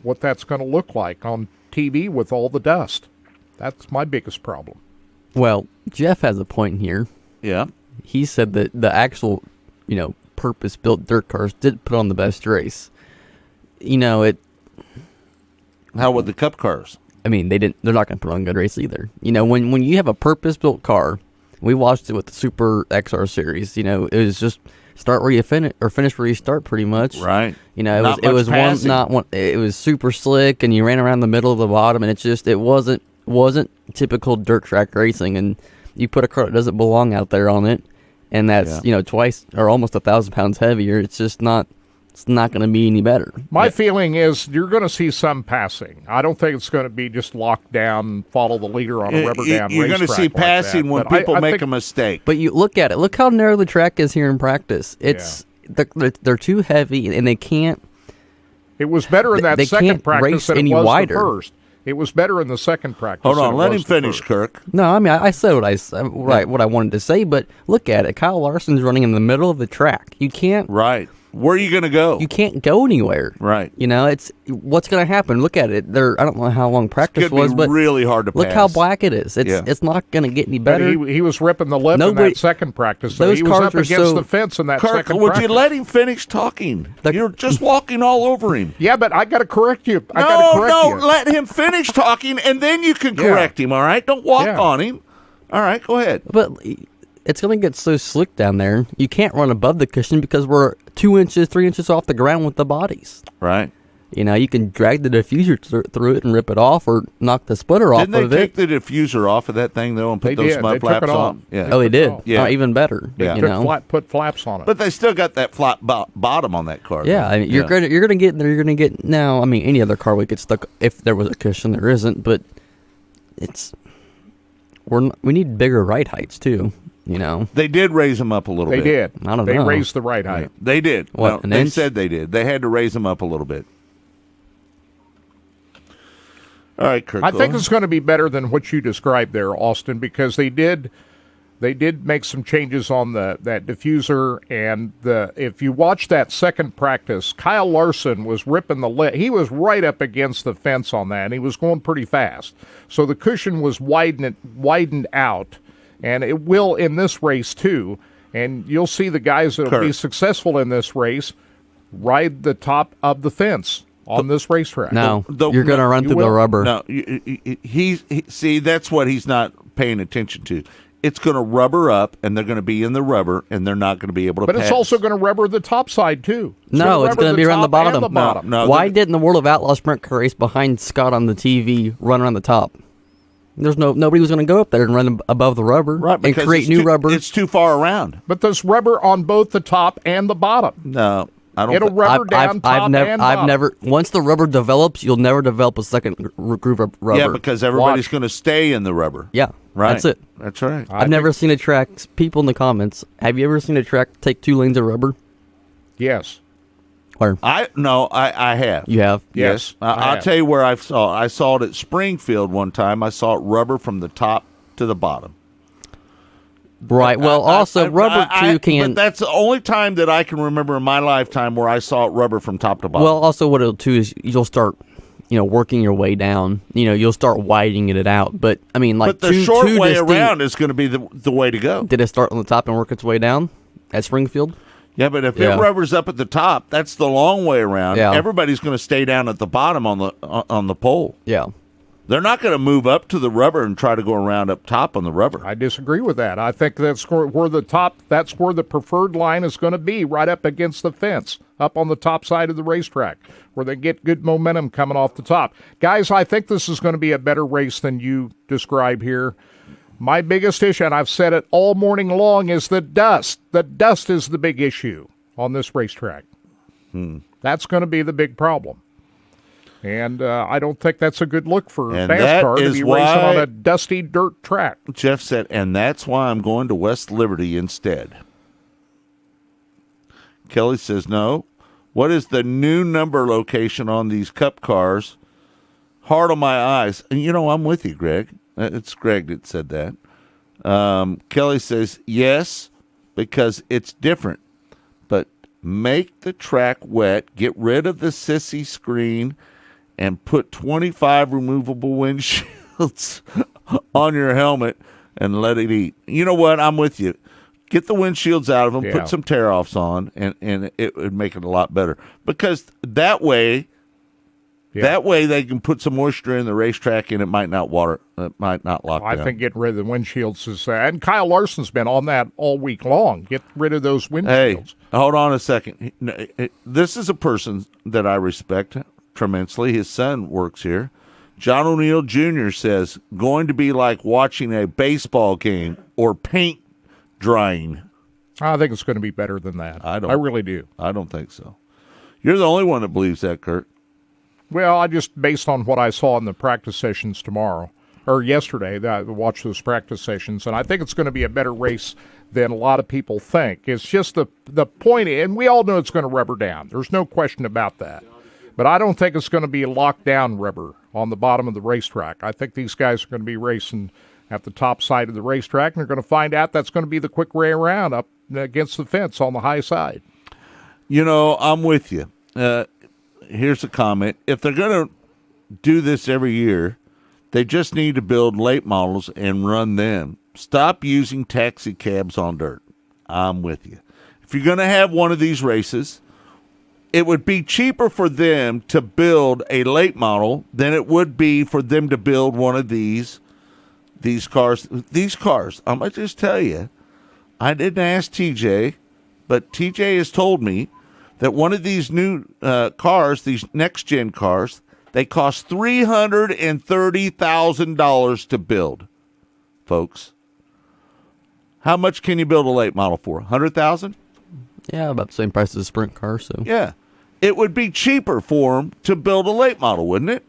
what that's going to look like on TV with all the dust. That's my biggest problem. Well, Jeff has a point here. Yeah. He said that the actual, purpose-built dirt cars did put on the best race. How would the Cup cars? I mean, they're not going to put on a good race either. When you have a purpose-built car, we watched it with the Super XR series. It was just start where you finish or finish where you start, pretty much. Right. It was super slick, and you ran around the middle of the bottom, and it wasn't typical dirt track racing. And you put a car that doesn't belong out there on it, and that's twice or almost 1,000 pounds heavier. It's just not. It's not going to be any better. My feeling is you're going to see some passing. I don't think it's going to be just locked down, follow the leader on a rubber down racetrack. You're going to see passing when people make a mistake. But you look at it. Look how narrow the track is here in practice. They're too heavy, and they can't. It was better in that second practice than it was wider. The first. It was better in the second practice. Hold on, let him finish, Kirk. No, I mean I said what I wanted to say, but look at it. Kyle Larson's running in the middle of the track. You can't. Right. Where are you going to go? You can't go anywhere. Right. It's what's going to happen. Look at it. I don't know how long practice was, but really hard to look pass. how black it is. It's not going to get any better. He was ripping the lip in that second practice. So those he was cars up against the fence in that Kirk, second would practice. you let him finish talking? You're just walking all over him. Yeah, but I got to correct you. Let him finish talking, and then you can correct him, all right? Don't walk on him. All right, go ahead. But it's going to get so slick down there, you can't run above the cushion because we're 2 inches, 3 inches off the ground with the bodies. Right. You can drag the diffuser through it and rip it off or knock the splitter off of it. Didn't they take the diffuser off of that thing, though, and put those mud flaps on? Yeah. Oh, they did? Yeah. Even better. They put flaps on it. But they still got that flat bottom on that car. Yeah, I mean, you're going to get there. You're going to get now. I mean, any other car would get stuck if there was a cushion. There isn't, but we need bigger ride heights too. They did raise them up a little bit. They did. I don't know. They raised the ride height. Yeah. They did. What, they inch? Said they did. They had to raise them up a little bit. All right, Kirk. I think it's going to be better than what you described there, Austin, because they did make some changes on that diffuser, and if you watch that second practice, Kyle Larson was ripping the lip. He was right up against the fence on that, and he was going pretty fast. So the cushion was widened out, and it will in this race too. And you'll see the guys that will be successful in this race ride the top of the fence on this racetrack. No, you're going to run through the rubber. No, see, that's what he's not paying attention to. It's going to rubber up, and they're going to be in the rubber, and they're not going to be able to pass. But it's also going to rubber the top side, too. It's going to be around the bottom. No, why didn't the World of Outlaw Sprint Car race behind Scott on the TV run around the top? Nobody was going to go up there and run above the rubber and create new rubber. It's too far around. But there's rubber on both the top and the bottom. No. It'll rubber down top and bottom. Once the rubber develops, you'll never develop a second groove of rubber. Yeah, because everybody's going to stay in the rubber. Yeah, right. That's it. That's right. I've never seen a track. People in the comments, have you ever seen a track take 2 lanes of rubber? Yes. Where? I have. You have? Yes. I'll tell you where I saw it at Springfield one time. I saw it rubber from the top to the bottom. Right. Well, also rubber too can. But that's the only time that I can remember in my lifetime where I saw it rubber from top to bottom. Well, also what it'll do is you'll start, working your way down. You'll start widening it out. But I mean, like, but the short way around is going to be the way to go. Did it start on the top and work its way down at Springfield? Yeah, but if it rubbers up at the top, that's the long way around. Yeah. Everybody's going to stay down at the bottom on the pole. Yeah. They're not going to move up to the rubber and try to go around up top on the rubber. I disagree with that. I think that's where the preferred line is going to be, right up against the fence, up on the top side of the racetrack, where they get good momentum coming off the top. Guys, I think this is going to be a better race than you describe here. My biggest issue, and I've said it all morning long, is the dust. The dust is the big issue on this racetrack. That's going to be the big problem. And I don't think that's a good look for NASCAR to be racing on a dusty dirt track. Jeff said, and that's why I'm going to West Liberty instead. Kelly says, no, What is the new number location on these Cup cars? Hard on my eyes. And, I'm with you, Greg. It's Greg that said that. Kelly says, yes, because it's different. But make the track wet, get rid of the sissy screen, and put 25 removable windshields on your helmet and let it eat. You know what? I'm with you. Get the windshields out of them, put some tear-offs on, and it would make it a lot better. Because that way they can put some moisture in the racetrack and it might not lock down. I think getting rid of the windshields is and Kyle Larson's been on that all week long. Get rid of those windshields. Hey, hold on a second. This is a person that I respect tremendously. His son works here. John O'Neill Jr. says, going to be like watching a baseball game or paint drying. I think it's going to be better than that. I really do. I don't think so. You're the only one that believes that, Kurt. Well, I just, based on what I saw in the practice sessions yesterday, I watched those practice sessions, and I think it's going to be a better race than a lot of people think. It's just the point, and we all know it's going to rubber down. There's no question about that. But I don't think it's going to be a lockdown rubber on the bottom of the racetrack. I think these guys are going to be racing at the top side of the racetrack, and they're going to find out that's going to be the quick way around up against the fence on the high side. I'm with you. Here's a comment. If they're going to do this every year, they just need to build late models and run them. Stop using taxi cabs on dirt. I'm with you. If you're going to have one of these races, it would be cheaper for them to build a late model than it would be for them to build one of these cars. These cars, I'm going to just tell you, I didn't ask TJ, but TJ has told me that one of these new cars, these next-gen cars, they cost $330,000 to build, folks. How much can you build a late model for? $100,000? Yeah, about the same price as a sprint car. So yeah, it would be cheaper for them to build a late model, wouldn't it?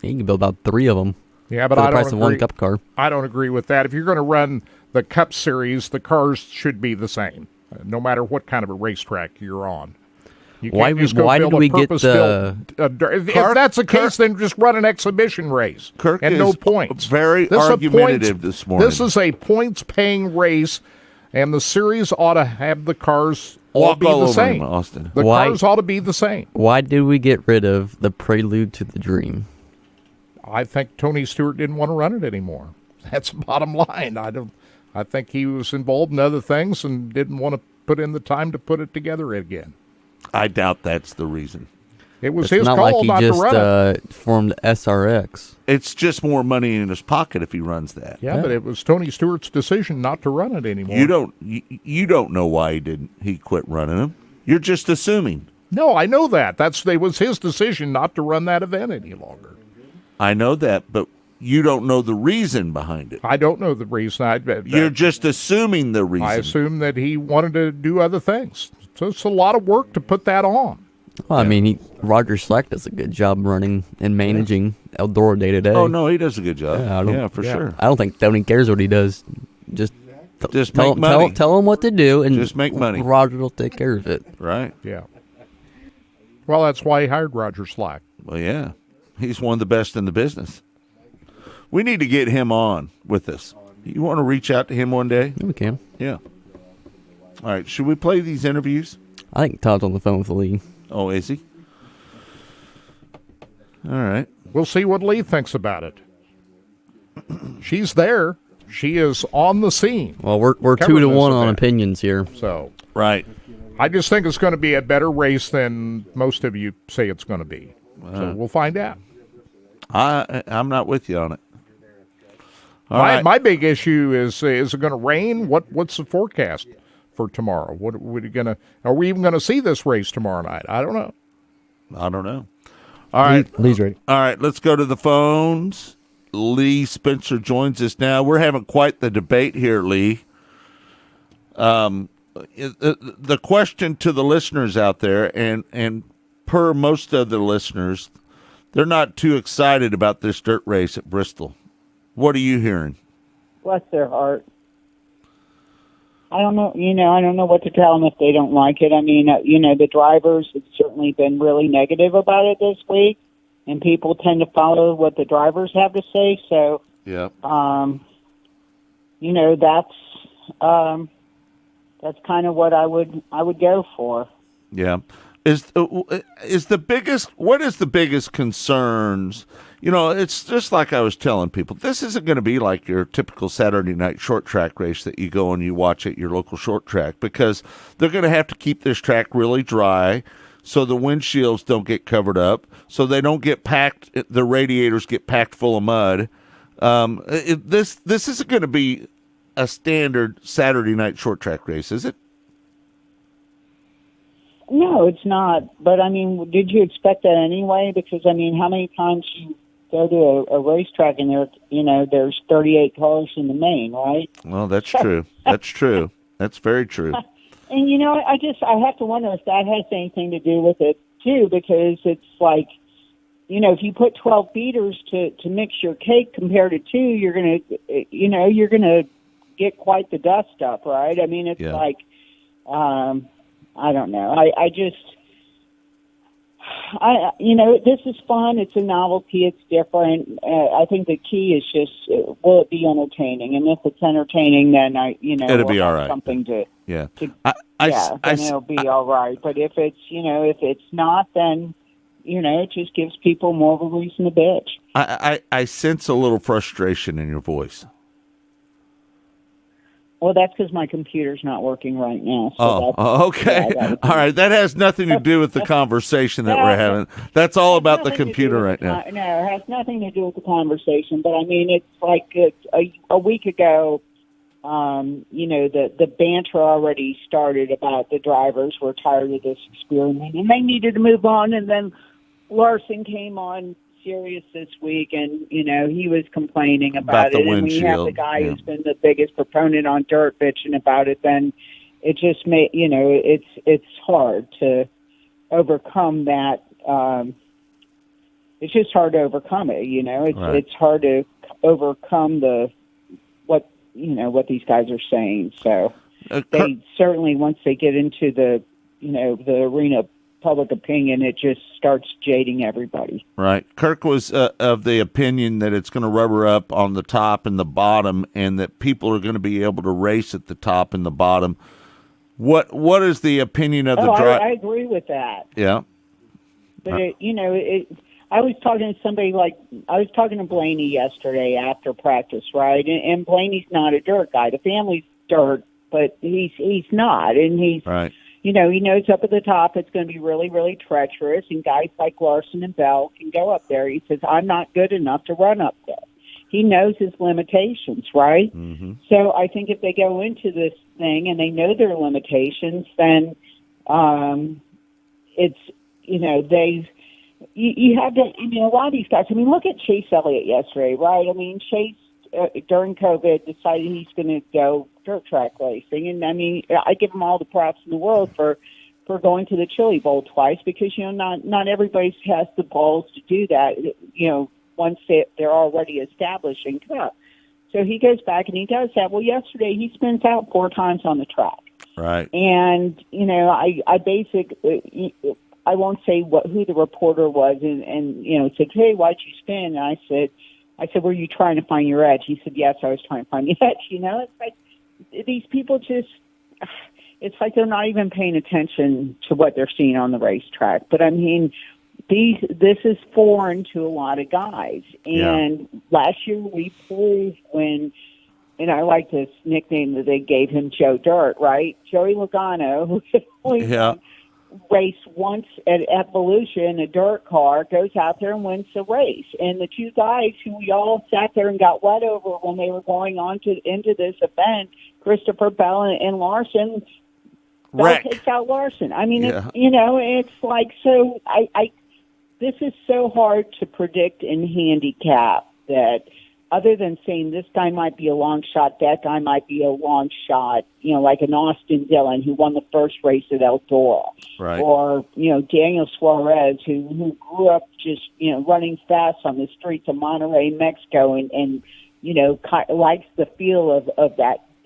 You can build about 3 of them. Yeah, but for the I price don't of agree. one Cup car. I don't agree with that. If you're going to run the Cup Series, the cars should be the same, no matter what kind of a racetrack you're on. Why did we get the... If that's the case, then just run an exhibition race. Kirk and is no points. Very argumentative this morning. This is a points-paying race, and the series ought to have the cars all be the same. Austin. The cars ought to be the same. Why did we get rid of the Prelude to the Dream? I think Tony Stewart didn't want to run it anymore. That's the bottom line. I think he was involved in other things and didn't want to put in the time to put it together again. I doubt that's the reason. It was it's his not call like not he to just run it. Formed SRX. It's just more money in his pocket if he runs that. Yeah, but it was Tony Stewart's decision not to run it anymore. You don't know why he quit running them. You're just assuming. No, I know that. It was his decision not to run that event any longer. I know that, but you don't know the reason behind it. I don't know the reason. You're just assuming the reason. I assume that he wanted to do other things. So it's a lot of work to put that on. Well, I mean, Roger Slack does a good job running and managing Eldora day to day. Oh, no, he does a good job. Yeah, for sure. I don't think Tony cares what he does. Just make money. Tell him what to do, and just make money. Roger will take care of it. Right. Yeah. Well, that's why he hired Roger Slack. Well, yeah. He's one of the best in the business. We need to get him on with us. You want to reach out to him one day? Yeah, we can. Yeah. All right. Should we play these interviews? I think Todd's on the phone with Lee. Oh, is he? All right. We'll see what Lee thinks about it. She's there. She is on the scene. Well, we're 2-1 on opinions here. So right. I just think it's going to be a better race than most of you say it's going to be. So we'll find out. I'm not with you on it. My big issue is it going to rain? What's the forecast for tomorrow? Are we even going to see this race tomorrow night? I don't know. All right. Lee's ready. All right, let's go to the phones. Lee Spencer joins us now. We're having quite the debate here, Lee. The question to the listeners out there, and per most of the listeners, they're not too excited about this dirt race at Bristol. What are you hearing? Bless their heart. I don't know. I don't know what to tell them if they don't like it. I mean, the drivers have certainly been really negative about it this week, and people tend to follow what the drivers have to say. So, yeah. That's kind of what I would go for. Yeah. What is the biggest concerns? It's just like I was telling people, this isn't going to be like your typical Saturday night short track race that you go and you watch at your local short track, because they're going to have to keep this track really dry so the windshields don't get covered up, so they don't get packed, the radiators get packed full of mud. This isn't going to be a standard Saturday night short track race, is it? No, it's not. But, I mean, did you expect that anyway? Because, I mean, how many times you go to a racetrack and there's 38 cars in the main, right? Well, that's true. That's true. That's very true. And, I have to wonder if that has anything to do with it, too, because it's like, if you put 12 beaters to mix your cake compared to 2, you're going to get quite the dust up, right? I mean, it's like, I don't know. This is fun. It's a novelty. It's different. I think the key is just, will it be entertaining? And if it's entertaining, then it'll be all right. Something to, yeah. Then it'll be all right. But if it's, if it's not, then, it just gives people more of a reason to bitch. I sense a little frustration in your voice. Well, that's because my computer's not working right now. So okay. All right. That has nothing to do with the conversation that we're having. That's all about the computer right now. No, it has nothing to do with the conversation. But, I mean, it's like a week ago, the banter already started about the drivers were tired of this experiment, and they needed to move on. And then Larson came on Sirius this week, and he was complaining about it. And when you have the guy who's been the biggest proponent on dirt bitching about it, then it just made it's hard to overcome that. It's just hard to overcome it. It's hard to overcome what these guys are saying. So they certainly, once they get into the arena of public opinion, it just starts jading everybody. Right. Kirk was of the opinion that it's going to rubber up on the top and the bottom, and that people are going to be able to race at the top and the bottom. What is the opinion of the driver? I agree with that. Yeah. But I was talking to somebody I was talking to Blaney yesterday after practice, right? And Blaney's not a dirt guy. The family's dirt, but he's not, and he's right. He knows up at the top it's going to be really, really treacherous, and guys like Larson and Bell can go up there. He says, I'm not good enough to run up there. He knows his limitations, right? Mm-hmm. So I think if they go into this thing and they know their limitations, then it's, you have to, a lot of these guys, look at Chase Elliott yesterday, right? Chase, during COVID, decided he's going to go dirt track racing. And, I give him all the props in the world for going to the Chili Bowl twice, because, not everybody has the balls to do that, once they're already established in Cup. So he goes back and he does that. Well, yesterday he spins out 4 times on the track. Right. And, I basically, I won't say who the reporter was, and said, hey, why'd you spin? And I said, were you trying to find your edge? He said, yes, I was trying to find the edge. It's like these people just, it's like they're not even paying attention to what they're seeing on the racetrack. But, this is foreign to a lot of guys. And last year we proved when, and I like this nickname that they gave him, Joe Dirt, right? Joey Logano, who race once at Evolution, a dirt car, goes out there and wins the race. And the 2 guys who we all sat there and got wet over when they were going on into this event, Christopher Bell and Larson, Bell takes out Larson. It's like, so this is so hard to predict in handicap that, other than saying this guy might be a long shot, that guy might be a long shot, like an Austin Dillon who won the first race at Eldora. Right. Or, Daniel Suarez who grew up just, running fast on the streets of Monterrey, Mexico, and likes the feel of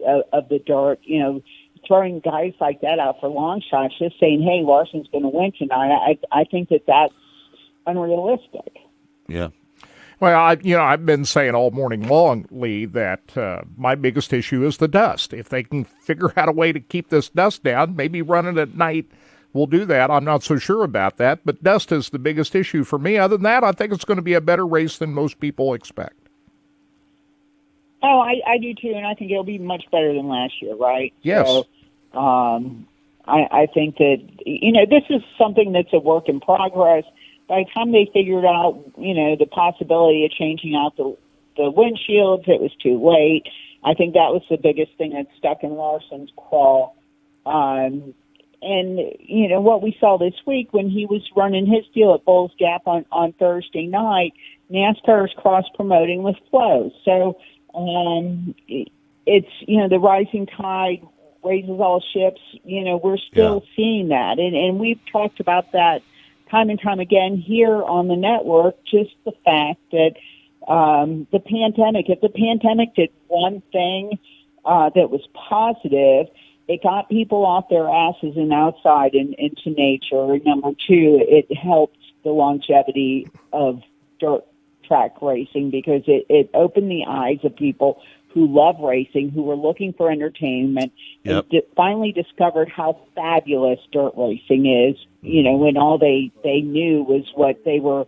of the dirt, you know, throwing guys like that out for long shots, just saying, hey, Larson's going to win tonight. I think that's unrealistic. Yeah. Well, I've been saying all morning long, Lee, that my biggest issue is the dust. If they can figure out a way to keep this dust down, maybe run it at night, we'll do that. I'm not so sure about that, but dust is the biggest issue for me. Other than that, I think it's going to be a better race than most people expect. Oh, I do too, and I think it'll be much better than last year, right? Yes. So, I think that, you know, this is something that's a work in progress. By the time they figured out, you know, the possibility of changing out the windshields, it was too late. I think that was the biggest thing that stuck in Larson's craw. And, you know, what we saw this week when he was running his deal at Bulls Gap on Thursday night, NASCAR is cross-promoting with Flow. So it's, you know, the rising tide raises all ships. You know, we're still seeing that. And we've talked about that time and time again here on the network, just the fact that the pandemic, if the pandemic did one thing that was positive, it got people off their asses and outside and into nature. And number two, it helped the longevity of dirt track racing because it opened the eyes of people who love racing, who were looking for entertainment, and finally discovered how fabulous dirt racing is, you know, when all they knew was what they were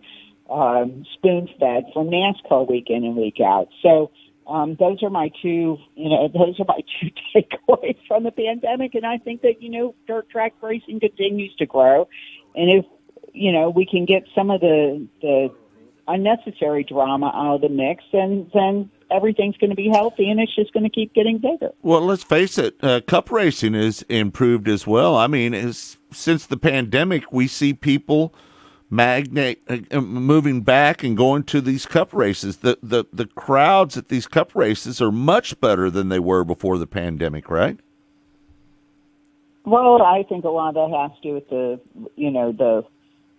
spoon-fed from NASCAR week in and week out. So those are my two takeaways from the pandemic, and I think that, you know, dirt track racing continues to grow, and if, you know, we can get some of the unnecessary drama out of the mix, and then everything's going to be healthy, and it's just going to keep getting bigger. Well, let's face it, cup racing is improved as well. I mean, since the pandemic, we see people moving back and going to these cup races. The crowds at these cup races are much better than they were before the pandemic, right? Well, I think a lot of that has to do with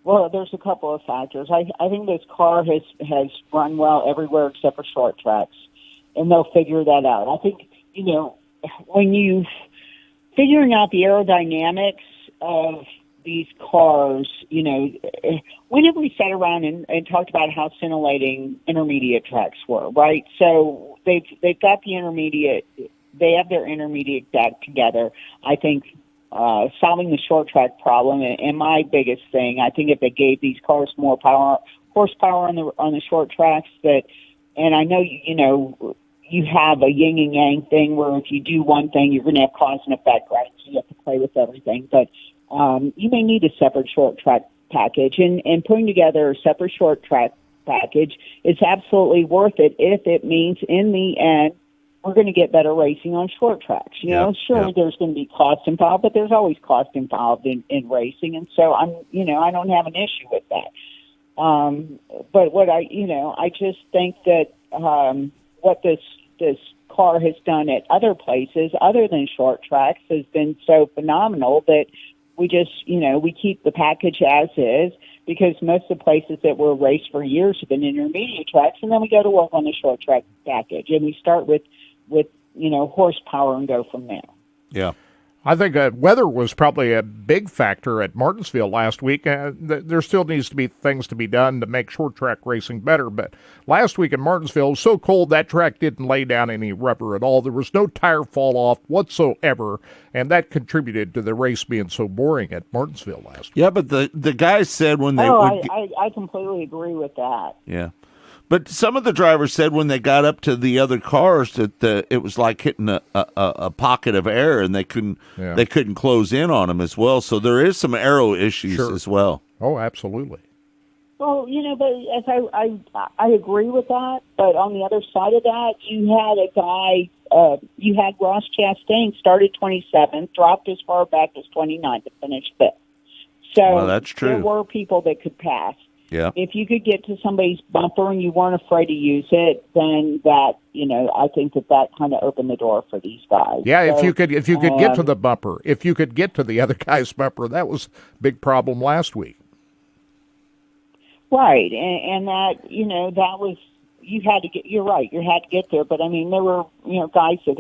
well, there's a couple of factors. I think this car has run well everywhere except for short tracks, and they'll figure that out. I think, you know, when you figuring out the aerodynamics of these cars, you know, when have we sat around and talked about how scintillating intermediate tracks were, right? So they've got the intermediate, they have their intermediate deck together. I think solving the short track problem, and my biggest thing, I think if they gave these cars more horsepower on the short tracks, and I know, you know, you have a yin and yang thing where if you do one thing, you're going to have cause and effect, right? So you have to play with everything, but you may need a separate short track package, and putting together a separate short track package is absolutely worth it if it means in the end we're going to get better racing on short tracks. You know, sure, there's going to be cost involved, but there's always cost involved in racing. And so I don't have an issue with that. But I just think that what this car has done at other places other than short tracks has been so phenomenal that we just, you know, we keep the package as is, because most of the places that were raced for years have been intermediate tracks, and then we go to work on the short track package, and we start with you know, horsepower and go from there. Yeah. I think weather was probably a big factor at Martinsville last week. There still needs to be things to be done to make short track racing better, but last week at Martinsville, it was so cold that track didn't lay down any rubber at all. There was no tire fall off whatsoever, and that contributed to the race being so boring at Martinsville last week. Yeah, but the guys said when they... I completely agree with that. Yeah. But some of the drivers said when they got up to the other cars that it was like hitting a pocket of air, and they couldn't close in on them as well. So there is some aero issues as well. Oh, absolutely. Well, you know, but as I agree with that. But on the other side of that, you had a guy, you had Ross Chastain started 27th, dropped as far back as 29th to finish 5th. So that's true. There were people that could pass. Yeah. If you could get to somebody's bumper and you weren't afraid to use it, then that, you know, I think that kind of opened the door for these guys. Yeah, so, if you could get to the bumper, if you could get to the other guy's bumper, that was a big problem last week. Right, and that, you know, that was, you had to get, you're right, you had to get there, but I mean, there were, you know, guys that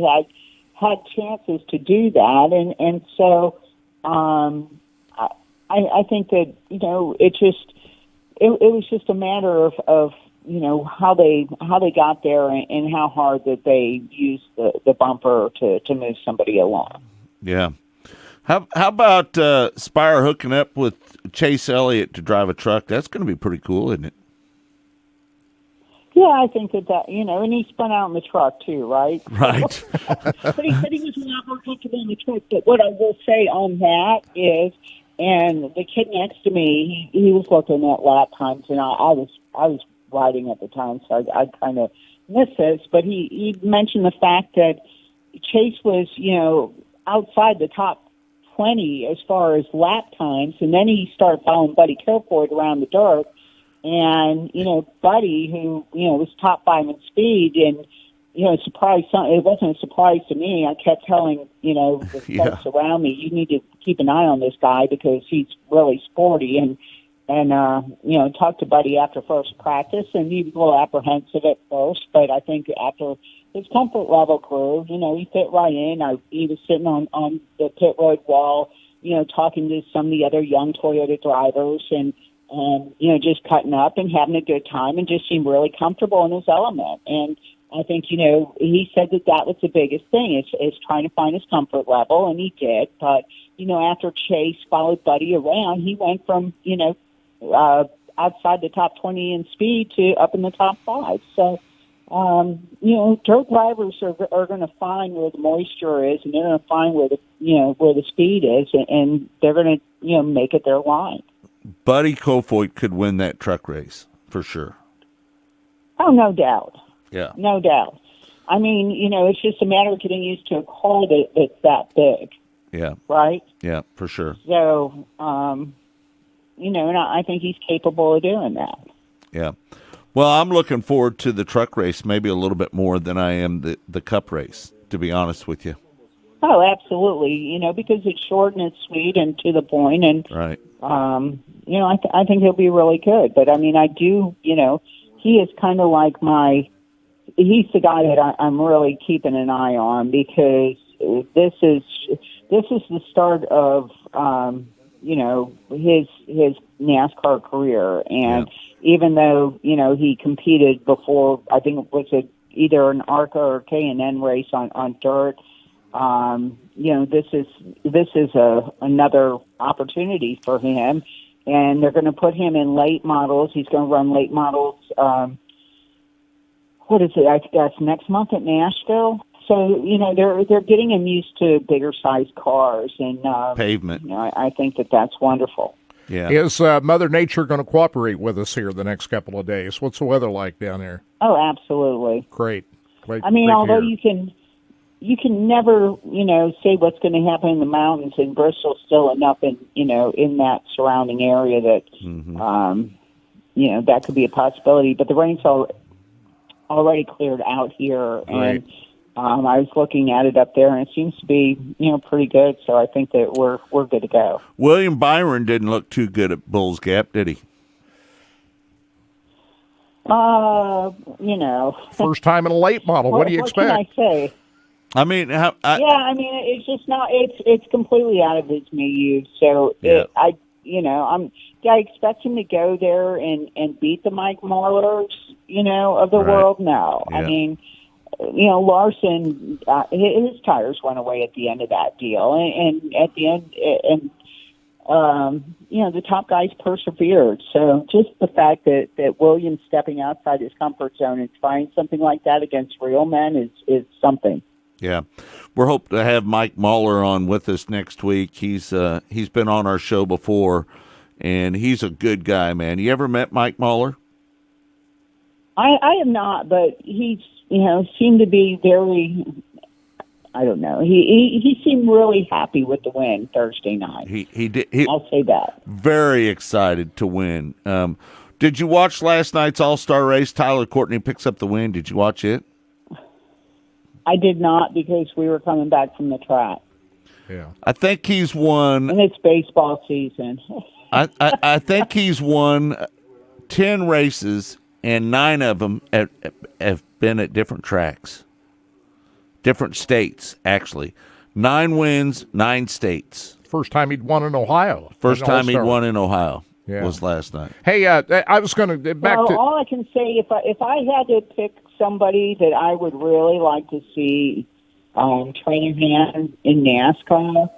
had chances to do that, and so I think that it was just a matter of how they got there and how hard that they used the bumper to move somebody along. Yeah. How about Spire hooking up with Chase Elliott to drive a truck? That's going to be pretty cool, isn't it? Yeah, I think that and he spun out in the truck too, right? Right. But he said he was a lot more comfortable in the truck. But what I will say on that is, and the kid next to me, he was looking at lap times, and I was riding at the time, so I kind of missed this. But he mentioned the fact that Chase was, outside the top 20 as far as lap times, and then he started following Buddy Kilfoyle around the dirt. And, Buddy, who, was top 5 in speed, and, it wasn't a surprise to me. I kept telling, the folks around me, you need to keep an eye on this guy because he's really sporty. And talked to Buddy after first practice, and he was a little apprehensive at first, but I think after his comfort level grew, he fit right in. He was sitting on the pit road wall, talking to some of the other young Toyota drivers and just cutting up and having a good time and just seemed really comfortable in his element. And I think, he said that was the biggest thing is trying to find his comfort level, and he did. But, after Chase followed Buddy around, he went from, outside the top 20 in speed to up in the top 5. So, dirt drivers are going to find where the moisture is, and they're going to find where the speed is, and they're going to, make it their line. Buddy Kofoid could win that truck race for sure. Oh, no doubt. Yeah. No doubt. I mean, it's just a matter of getting used to a car that's that big. Yeah. Right? Yeah, for sure. So, and I think he's capable of doing that. Yeah. Well, I'm looking forward to the truck race maybe a little bit more than I am the cup race, to be honest with you. Oh, absolutely. Because it's short and it's sweet and to the point, and right. I think he'll be really good. But I mean, I do. He is kind of like he's the guy that I'm really keeping an eye on because this is the start of his NASCAR career, and even though he competed before, I think it was either an ARCA or K&N race on dirt. This is another opportunity for him, and they're going to put him in late models. He's going to run late models. What is it? I guess next month at Nashville. So they're getting him used to bigger sized cars and pavement. I think that's wonderful. Yeah. Is Mother Nature going to cooperate with us here the next couple of days? What's the weather like down there? Oh, absolutely. Great. I mean, although you can never, say what's going to happen in the mountains, and Bristol's still enough in that surrounding area that, that could be a possibility. But the rain's already cleared out here, and I was looking at it up there, and it seems to be, pretty good. So I think that we're good to go. William Byron didn't look too good at Bulls Gap, did he? First time in a late model. What do you expect? What can I say? I mean, it's just not. It's completely out of his milieu. So I expect him to go there and beat the Mike Marlers, of the world. No, I mean, Larson, his tires went away at the end of that deal, and at the end, the top guys persevered. So just the fact that Williams stepping outside his comfort zone and trying something like that against real men is something. Yeah, we're hoping to have Mike Mahler on with us next week. He's been on our show before, and he's a good guy, man. You ever met Mike Mahler? I have not, but he's seemed to be very. I don't know. He seemed really happy with the win Thursday night. He did. I'll say that. Very excited to win. Did you watch last night's All-Star race? Tyler Courtney picks up the win. Did you watch it? I did not because we were coming back from the track. Yeah, I think he's won. And it's baseball season. I think he's won 10 races, and 9 of them have been at different tracks. different states, actually. 9 wins, 9 states. First time he'd won in Ohio. First time he'd won in Ohio was last night. Hey, I was going to back to. All I can say, if I had to pick somebody that I would really like to see train hand in NASCAR,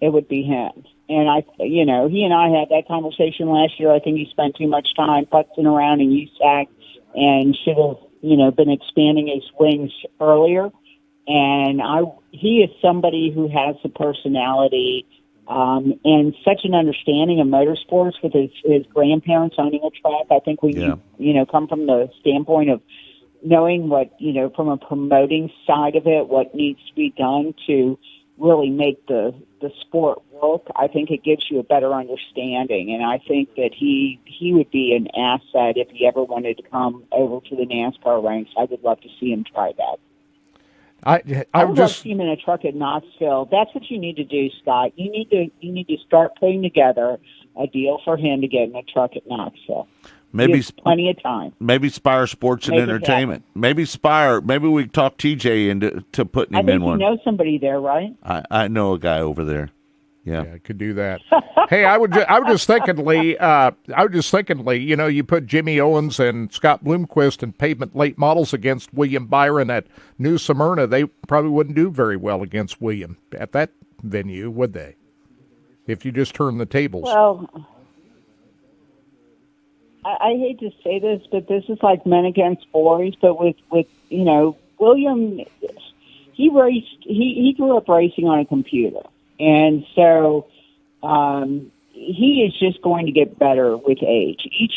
it would be him. And he and I had that conversation last year. I think he spent too much time putzing around in USAC and should have, been expanding his wings earlier. And he is somebody who has the personality and such an understanding of motorsports with his grandparents owning a track. I think when you come from the standpoint of knowing what, from a promoting side of it, what needs to be done to really make the sport work, I think it gives you a better understanding. And I think that he would be an asset if he ever wanted to come over to the NASCAR ranks. I would love to see him try that. I would love to see him in a truck at Knoxville. That's what you need to do, Scott. You need to start putting together a deal for him to get in a truck at Knoxville. Maybe plenty of time. Maybe Spire Sports and Entertainment. Maybe Spire. Maybe we can talk TJ into putting him in one. I think you know somebody there, right? I know a guy over there. Yeah, I could do that. Hey, I would just thinking, Lee. You put Jimmy Owens and Scott Bloomquist and pavement late models against William Byron at New Smyrna. They probably wouldn't do very well against William at that venue, would they? If you just turn the tables. Well, I hate to say this, but this is like men against boys. But with William, he grew up racing on a computer. And so he is just going to get better with age. He's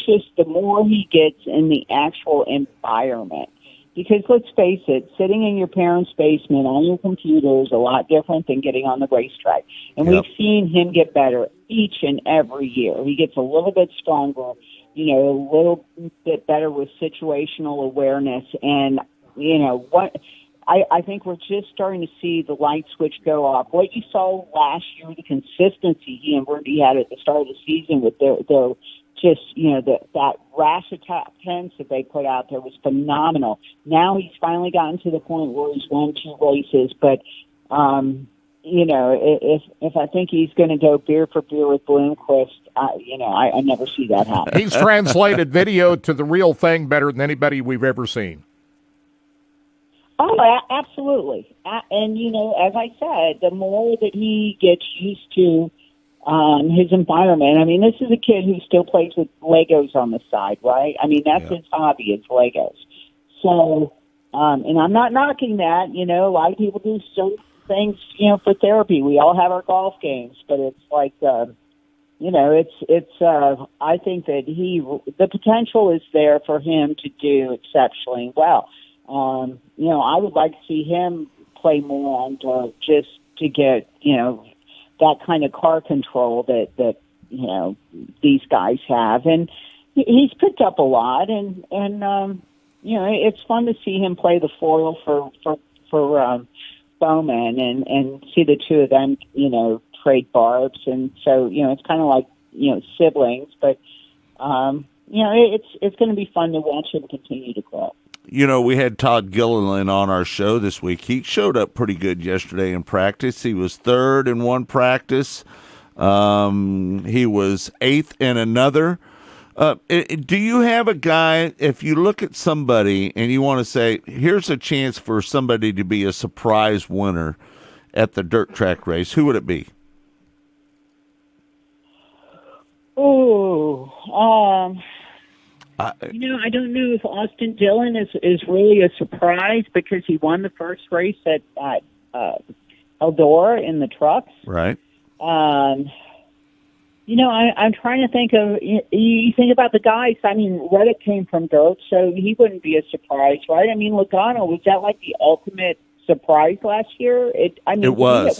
just, the more he gets in the actual environment. Because let's face it, sitting in your parents' basement on your computer is a lot different than getting on the racetrack. And we've seen him get better each and every year. He gets a little bit stronger, a little bit better with situational awareness. And, I think we're just starting to see the light switch go off. What you saw last year, the consistency he and Verdi had at the start of the season with their just, that rash attack pens that they put out there was phenomenal. Now he's finally gotten to the point where he's won 2 races. But, if I think he's going to go beer for beer with Bloomquist, I never see that happen. He's translated video to the real thing better than anybody we've ever seen. Oh, absolutely. And, as I said, the more that he gets used to his environment, I mean, this is a kid who still plays with Legos on the side, right? I mean, that's his hobby, is Legos. So, and I'm not knocking that, a lot of people do certain things, for therapy. We all have our golf games, but it's like, I think that the potential is there for him to do exceptionally well. I would like to see him play more on dirt just to get, that kind of car control that these guys have. And he's picked up a lot, and it's fun to see him play the foil for Bowman and see the two of them, trade barbs. And so, it's kind of like, siblings, but, it's going to be fun to watch him continue to grow. We had Todd Gilliland on our show this week. He showed up pretty good yesterday in practice. He was 3rd in one practice. He was 8th in another. Do you have a guy, if you look at somebody and you want to say, here's a chance for somebody to be a surprise winner at the dirt track race, who would it be? I don't know if Austin Dillon is really a surprise because he won the first race at Eldora in the trucks. Right. I'm trying to think of, you think about the guys. I mean, Reddick came from dirt, so he wouldn't be a surprise, right? I mean, Logano, was that like the ultimate surprise last year? It was.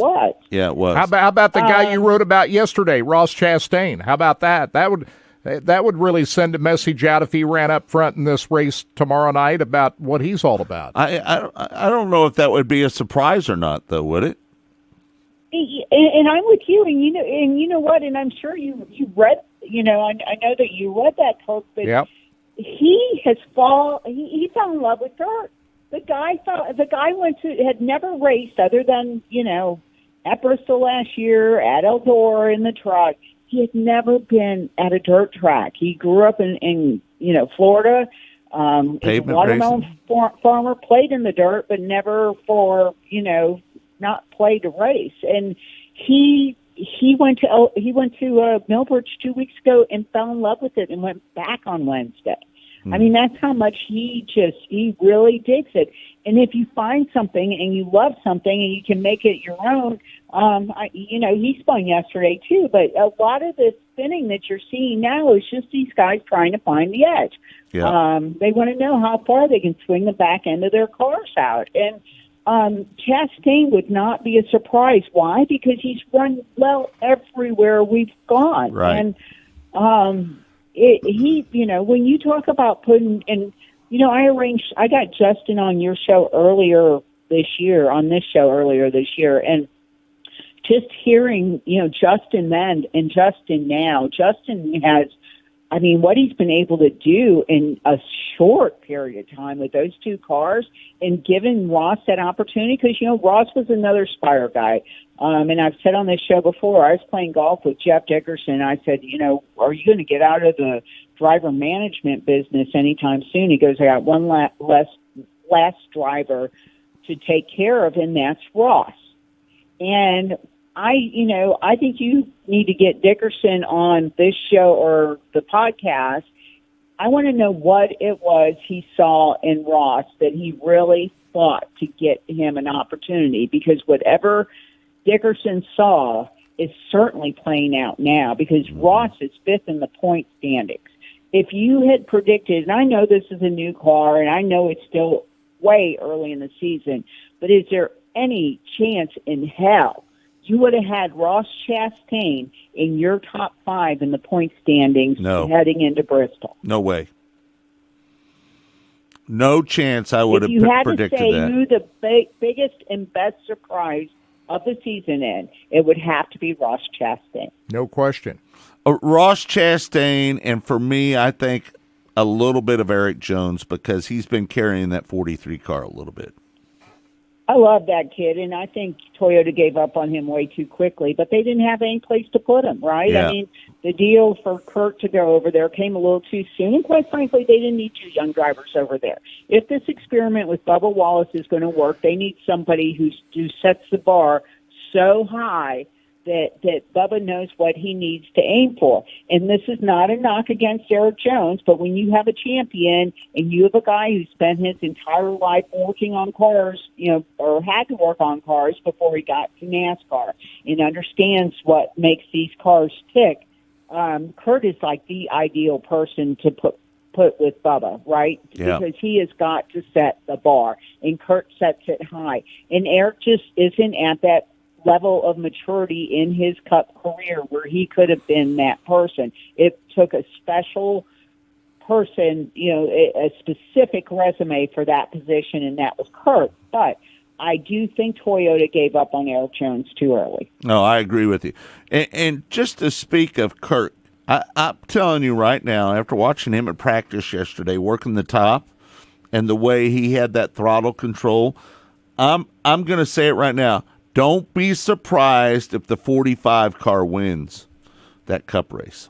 Yeah, it was. How about the guy you wrote about yesterday, Ross Chastain? How about that? That would really send a message out if he ran up front in this race tomorrow night about what he's all about. I don't know if that would be a surprise or not, though, would it? And I'm with you, and you know what? And I'm sure you read. I know that you read that, Kirk. But he fell in love with dirt. The guy had never raced other than, at Bristol last year, at Eldora in the truck. He had never been at a dirt track. He grew up in Florida. He's a watermelon farmer, played in the dirt, but never not played a race. And he went to Millbridge 2 weeks ago and fell in love with it and went back on Wednesday. I mean, that's how much he really digs it. And if you find something and you love something and you can make it your own, he spun yesterday too, but a lot of the spinning that you're seeing now is just these guys trying to find the edge. Yeah. They want to know how far they can swing the back end of their cars out. And Chastain would not be a surprise. Why? Because he's run well everywhere we've gone. Right. And when you talk about putting, and I got Justin on your show earlier this year, and just hearing, Justin then and Justin now, Justin has, what he's been able to do in a short period of time with those two cars and giving Ross that opportunity, because, Ross was another Spire guy. And I've said on this show before, I was playing golf with Jeff Dickerson. I said, are you going to get out of the driver management business anytime soon? He goes, I got one last driver to take care of, and that's Ross. And I think you need to get Dickerson on this show or the podcast. I want to know what it was he saw in Ross that he really thought to get him an opportunity, because whatever Dickerson saw is certainly playing out now, because Ross is fifth in the point standings. If you had predicted, and I know this is a new car, and I know it's still way early in the season, but is there any chance in hell you would have had Ross Chastain in your top 5 in the point standings heading into Bristol? No way. No chance I would have predicted that. If you had to say who the biggest and best surprise of the season in, it would have to be Ross Chastain. No question. Ross Chastain, and for me, I think a little bit of Eric Jones, because he's been carrying that 43 car a little bit. I love that kid, and I think Toyota gave up on him way too quickly, but they didn't have any place to put him, right? Yeah. I mean, the deal for Kurt to go over there came a little too soon, and quite frankly, they didn't need 2 young drivers over there. If this experiment with Bubba Wallace is going to work, they need somebody who sets the bar so high that Bubba knows what he needs to aim for. And this is not a knock against Eric Jones, but when you have a champion and you have a guy who spent his entire life working on cars, or had to work on cars before he got to NASCAR, and understands what makes these cars tick, Kurt is like the ideal person to put with Bubba, right? Yeah. Because he has got to set the bar, and Kurt sets it high. And Eric just isn't at that level of maturity in his Cup career where he could have been that person. It took a special person, a specific resume for that position, and that was Kurt. But I do think Toyota gave up on Eric Jones too early. No, I agree with you. And just to speak of Kurt, I'm telling you right now, after watching him at practice yesterday, working the top, and the way he had that throttle control, I'm going to say it right now. Don't be surprised if the 45 car wins that Cup race.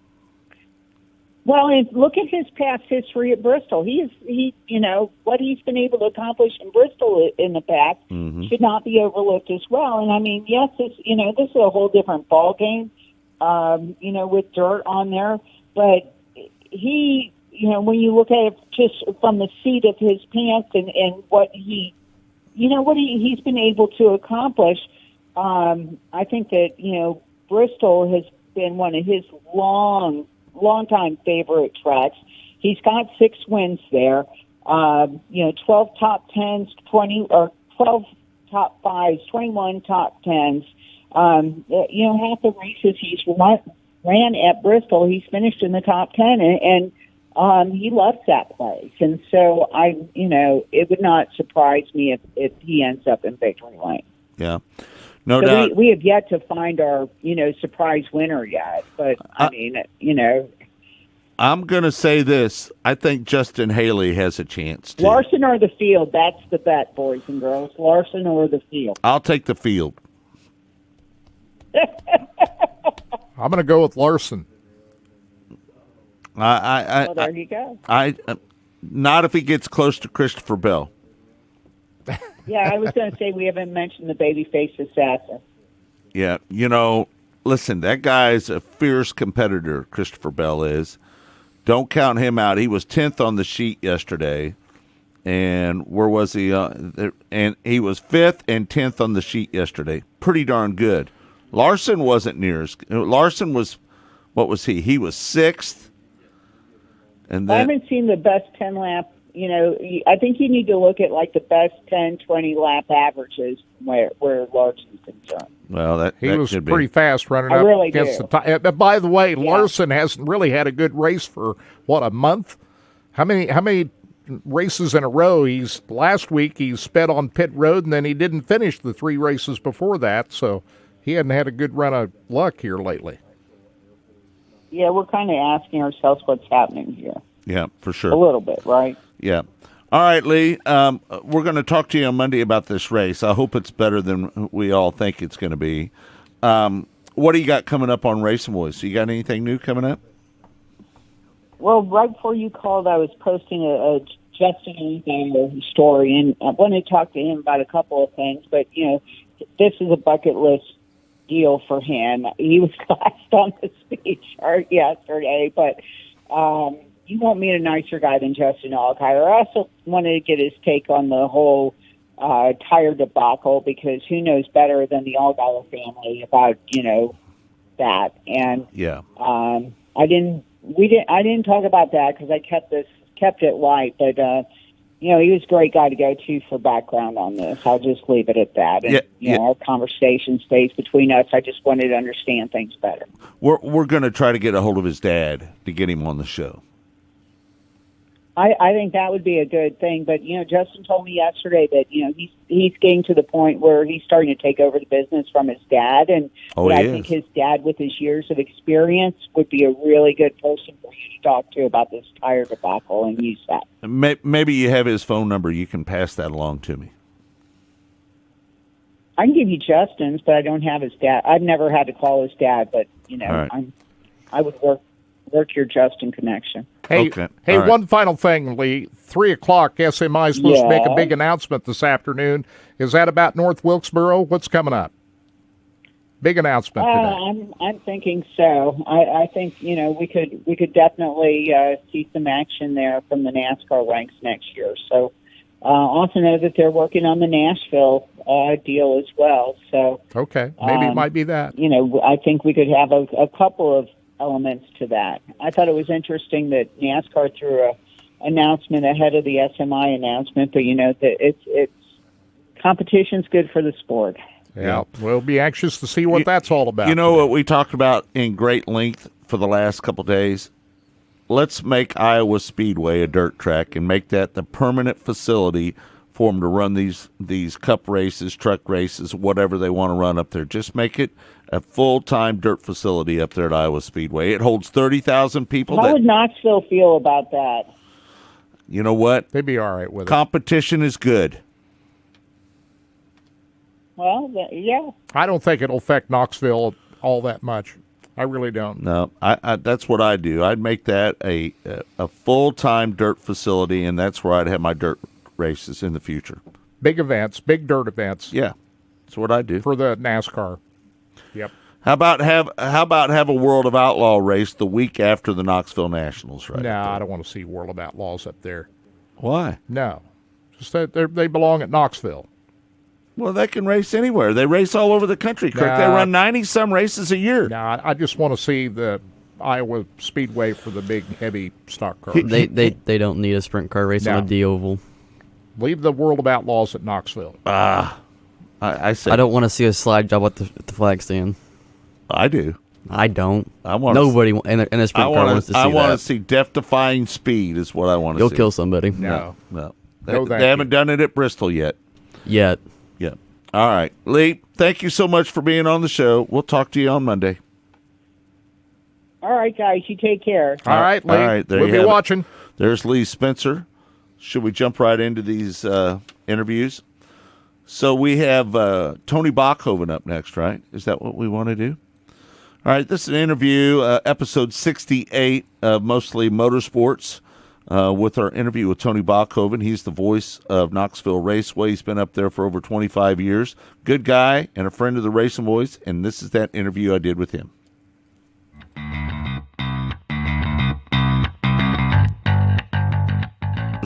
Well, and look at his past history at Bristol. What he's been able to accomplish in Bristol in the past should not be overlooked as well. And yes, this is a whole different ball game, with dirt on there. But he, when you look at it just from the seat of his pants and what he's been able to accomplish, I think that, Bristol has been one of his long-time favorite tracks. He's got 6 wins there, 12 top 10s, 12 top 5s, 21 top 10s. Half the races he's ran at Bristol, he's finished in the top 10, and he loves that place. And so it would not surprise me if he ends up in victory lane. Yeah. No doubt. We have yet to find our, surprise winner yet. But, I'm going to say this. I think Justin Haley has a chance, too. Larson or the field, that's the bet, boys and girls. Larson or the field. I'll take the field. I'm going to go with Larson. Well, there you go. Not if he gets close to Christopher Bell. Yeah, I was going to say we haven't mentioned the babyface assassin. Yeah, listen, that guy's a fierce competitor, Christopher Bell is. Don't count him out. He was 10th on the sheet yesterday. And where was he? And he was 5th and 10th on the sheet yesterday. Pretty darn good. Larson wasn't near as... Larson was... What was he? He was 6th. And then, I haven't seen the best 10 lap. I think you need to look at like the best 10, 20 lap averages where Larson's concerned. Well, he was could pretty be fast running up really against the top. By the way, Larson hasn't really had a good race for a month. How many races in a row? Last week he sped on pit road, and then he didn't finish the 3 races before that. So he hadn't had a good run of luck here lately. Yeah, we're kind of asking ourselves what's happening here. Yeah, for sure. A little bit, right? Yeah. All right, Lee, we're going to talk to you on Monday about this race. I hope it's better than we all think it's going to be. What do you got coming up on Racing Boys? You got anything new coming up? Well, right before you called, I was posting a Justin Allgaier story, and I wanted to talk to him about a couple of things. But, this is a bucket list deal for him. He was last on the speed chart yesterday, but you won't meet a nicer guy than Justin Allgaier. I also wanted to get his take on the whole tire debacle, because who knows better than the Allgaier family about that. And I didn't talk about that because I kept it light, but he was a great guy to go to for background on this. I'll just leave it at that. And, our conversation stays between us. I just wanted to understand things better. We're going to try to get a hold of his dad to get him on the show. I think that would be a good thing. But, Justin told me yesterday that, he's getting to the point where he's starting to take over the business from his dad. And I think his dad, with his years of experience, would be a really good person for you to talk to about this tire debacle and use that. Maybe you have his phone number. You can pass that along to me. I can give you Justin's, but I don't have his dad. I've never had to call his dad, but, right. I would work your Justin connection. Hey, right. One final thing, Lee. 3:00, SMI is supposed to make a big announcement this afternoon. Is that about North Wilkesboro? What's coming up? Big announcement today. I'm thinking so. I think we could definitely see some action there from the NASCAR ranks next year. So also know that they're working on the Nashville deal as well. So okay, maybe it might be that. I think we could have a couple of elements to that. I thought it was interesting that NASCAR threw a announcement ahead of the SMI announcement, but it's competition's good for the sport. Yeah, we'll be anxious to see what that's all about. You know what we talked about in great length for the last couple of days? Let's make Iowa Speedway a dirt track and make that the permanent facility for them to run these cup races, truck races, whatever they want to run up there. Just make it a full-time dirt facility up there at Iowa Speedway. It holds 30,000 people. How would Knoxville feel about that? You know what? They'd be all right with it. Competition is good. Well, yeah. I don't think it'll affect Knoxville all that much. I really don't. No, I that's what I do. I'd make that a full-time dirt facility, and that's where I'd have my dirt races in the future. Big events, big dirt events. Yeah, that's what I do for the NASCAR. Yep. How about have a World of Outlaw race the week after the Knoxville Nationals? Right? No, I don't want to see World of Outlaws up there. Why? No, just that they belong at Knoxville. Well, they can race anywhere. They race all over the country, Kirk. They run 90-some races a year. No, I just want to see the Iowa Speedway for the big, heavy stock cars. They don't need a sprint car race on the oval. Leave the World of Outlaws at Knoxville. I say I don't want to see a slide job at the flag stand. I do. I don't. Nobody in a sprint car wants to see that. I want to see death-defying speed is what I want to see. You'll kill somebody. No. They haven't done it at Bristol yet. Yeah. All right. Lee, thank you so much for being on the show. We'll talk to you on Monday. All All right, guys, you take care. All right, Lee. All right, there we'll you be have it. watching. There's Lee Spencer. Should we jump right into these interviews? So we have Tony Bachhoven up next, right? Is that what we want to do? All right, this is an interview, episode 68 of Mostly Motorsports, with our interview with Tony Bachhoven. He's the voice of Knoxville Raceway. He's been up there for over 25 years. Good guy and a friend of the Racing Boys, and this is that interview I did with him.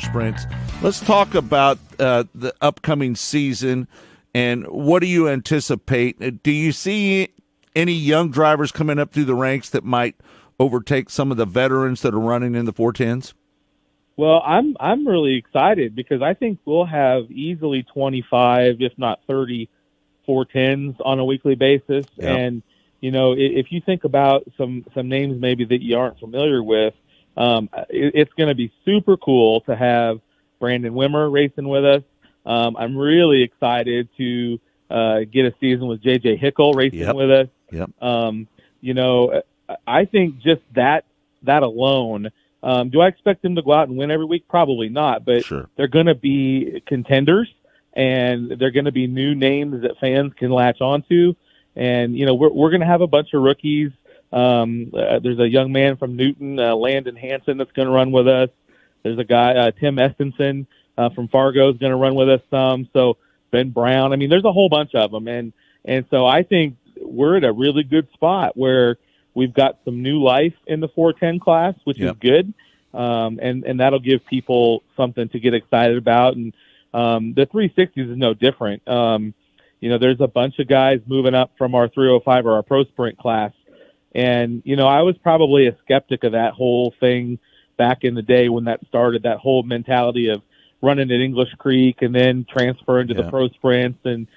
Sprints. Let's talk about the upcoming season and what do you anticipate? Do you see any young drivers coming up through the ranks that might overtake some of the veterans that are running in the 410s? Well, I'm really excited because I think we'll have easily 25, if not 30, 410s on a weekly basis. Yep. And you know, if you think about some names maybe that you aren't familiar with. It's going to be super cool to have Brandon Wimmer racing with us. I'm really excited to get a season with J.J. Hickle racing with us. Yep. You know, I think just that alone. Do I expect them to go out and win every week? Probably not, but they're going to be contenders, and they're going to be new names that fans can latch onto. And you know, we're going to have a bunch of rookies. There's a young man from Newton, Landon Hansen, that's going to run with us. There's a guy, Tim Estenson, from Fargo is going to run with us some. So Ben Brown. I mean, there's a whole bunch of them. And so I think we're at a really good spot where we've got some new life in the 410 class, which is good. And that'll give people something to get excited about. And, the 360s is no different. You know, there's a bunch of guys moving up from our 305 or our Pro Sprint class. And, you know, I was probably a skeptic of that whole thing back in the day when that started, that whole mentality of running at English Creek and then transferring to the Pro Sprints and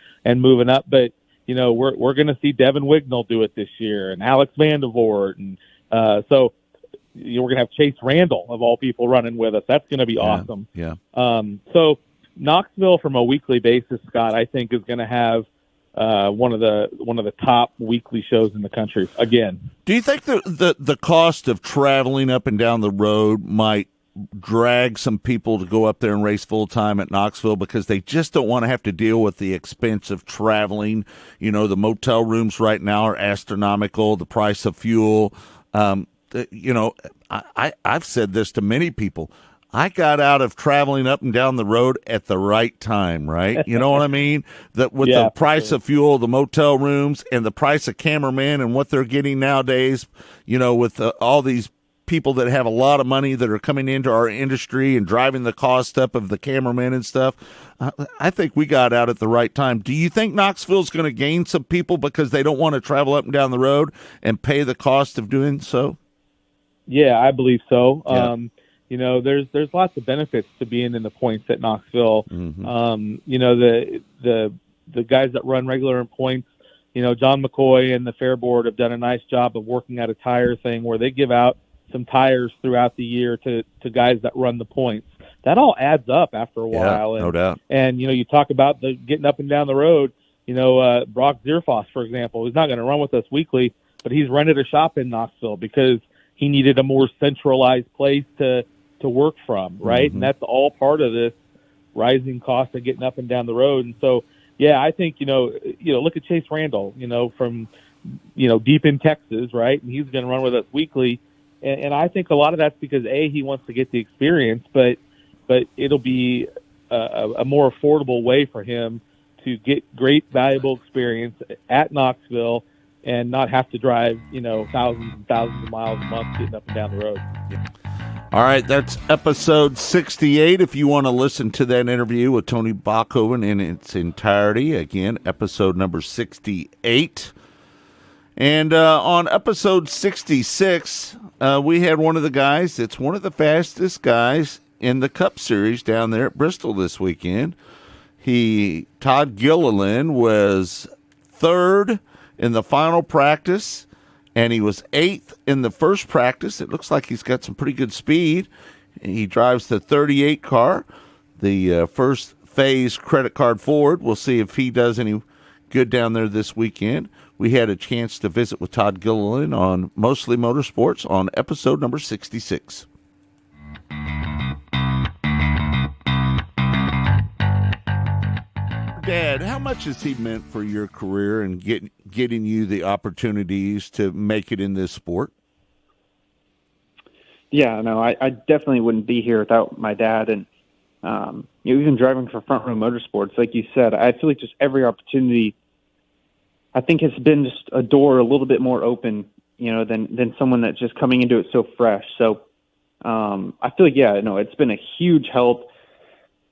moving up. But, you know, we're going to see Devin Wignall do it this year and Alex Vandevoort. And so you know, we're going to have Chase Randall, of all people, running with us. That's going to be awesome. Yeah. So Knoxville, from a weekly basis, Scott, I think is going to have one of the top weekly shows in the country again. Do you think the cost of traveling up and down the road might drag some people to go up there and race full time at Knoxville because they just don't want to have to deal with the expense of traveling? You know, the motel rooms right now are astronomical, the price of fuel. You know, I've said this to many people. I got out of traveling up and down the road at the right time, right? You know what I mean? That with the price of fuel, the motel rooms, and the price of cameramen and what they're getting nowadays, you know, with all these people that have a lot of money that are coming into our industry and driving the cost up of the cameramen and stuff, I think we got out at the right time. Do you think Knoxville's going to gain some people because they don't want to travel up and down the road and pay the cost of doing so? Yeah, I believe so. Yeah. You know, there's lots of benefits to being in the points at Knoxville. Mm-hmm. You know, the guys that run regular in points, you know, John McCoy and the Fair Board have done a nice job of working out a tire thing where they give out some tires throughout the year to guys that run the points. That all adds up after a while. No doubt. And, you know, you talk about the getting up and down the road, you know, Brock Zierfoss, for example, he's not going to run with us weekly, but he's rented a shop in Knoxville because he needed a more centralized place to work from, right? Mm-hmm. And that's all part of this rising cost of getting up and down the road. And so, yeah, I think, you know, look at Chase Randall, you know, from, you know, deep in Texas, right? And he's going to run with us weekly. And I think a lot of that's because, A, he wants to get the experience, but it'll be a more affordable way for him to get great, valuable experience at Knoxville and not have to drive, you know, thousands and thousands of miles a month getting up and down the road. Yeah. All right, that's episode 68. If you want to listen to that interview with Tony Bachhoven in its entirety, again, episode number 68. And on episode 66, we had one of the guys that's one of the fastest guys in the Cup Series down there at Bristol this weekend. Todd Gilliland was third in the final practice, and he was 8th in the first practice. It looks like he's got some pretty good speed. He drives the 38 car, the first phase credit card Ford. We'll see if he does any good down there this weekend. We had a chance to visit with Todd Gilliland on Mostly Motorsports on episode number 66. Dad, how much has he meant for your career and getting you the opportunities to make it in this sport? Yeah, no, I definitely wouldn't be here without my dad. And even driving for Front Row Motorsports, like you said, I feel like just every opportunity, I think, has been just a door a little bit more open, than someone that's just coming into it so fresh. So I feel like, it's been a huge help.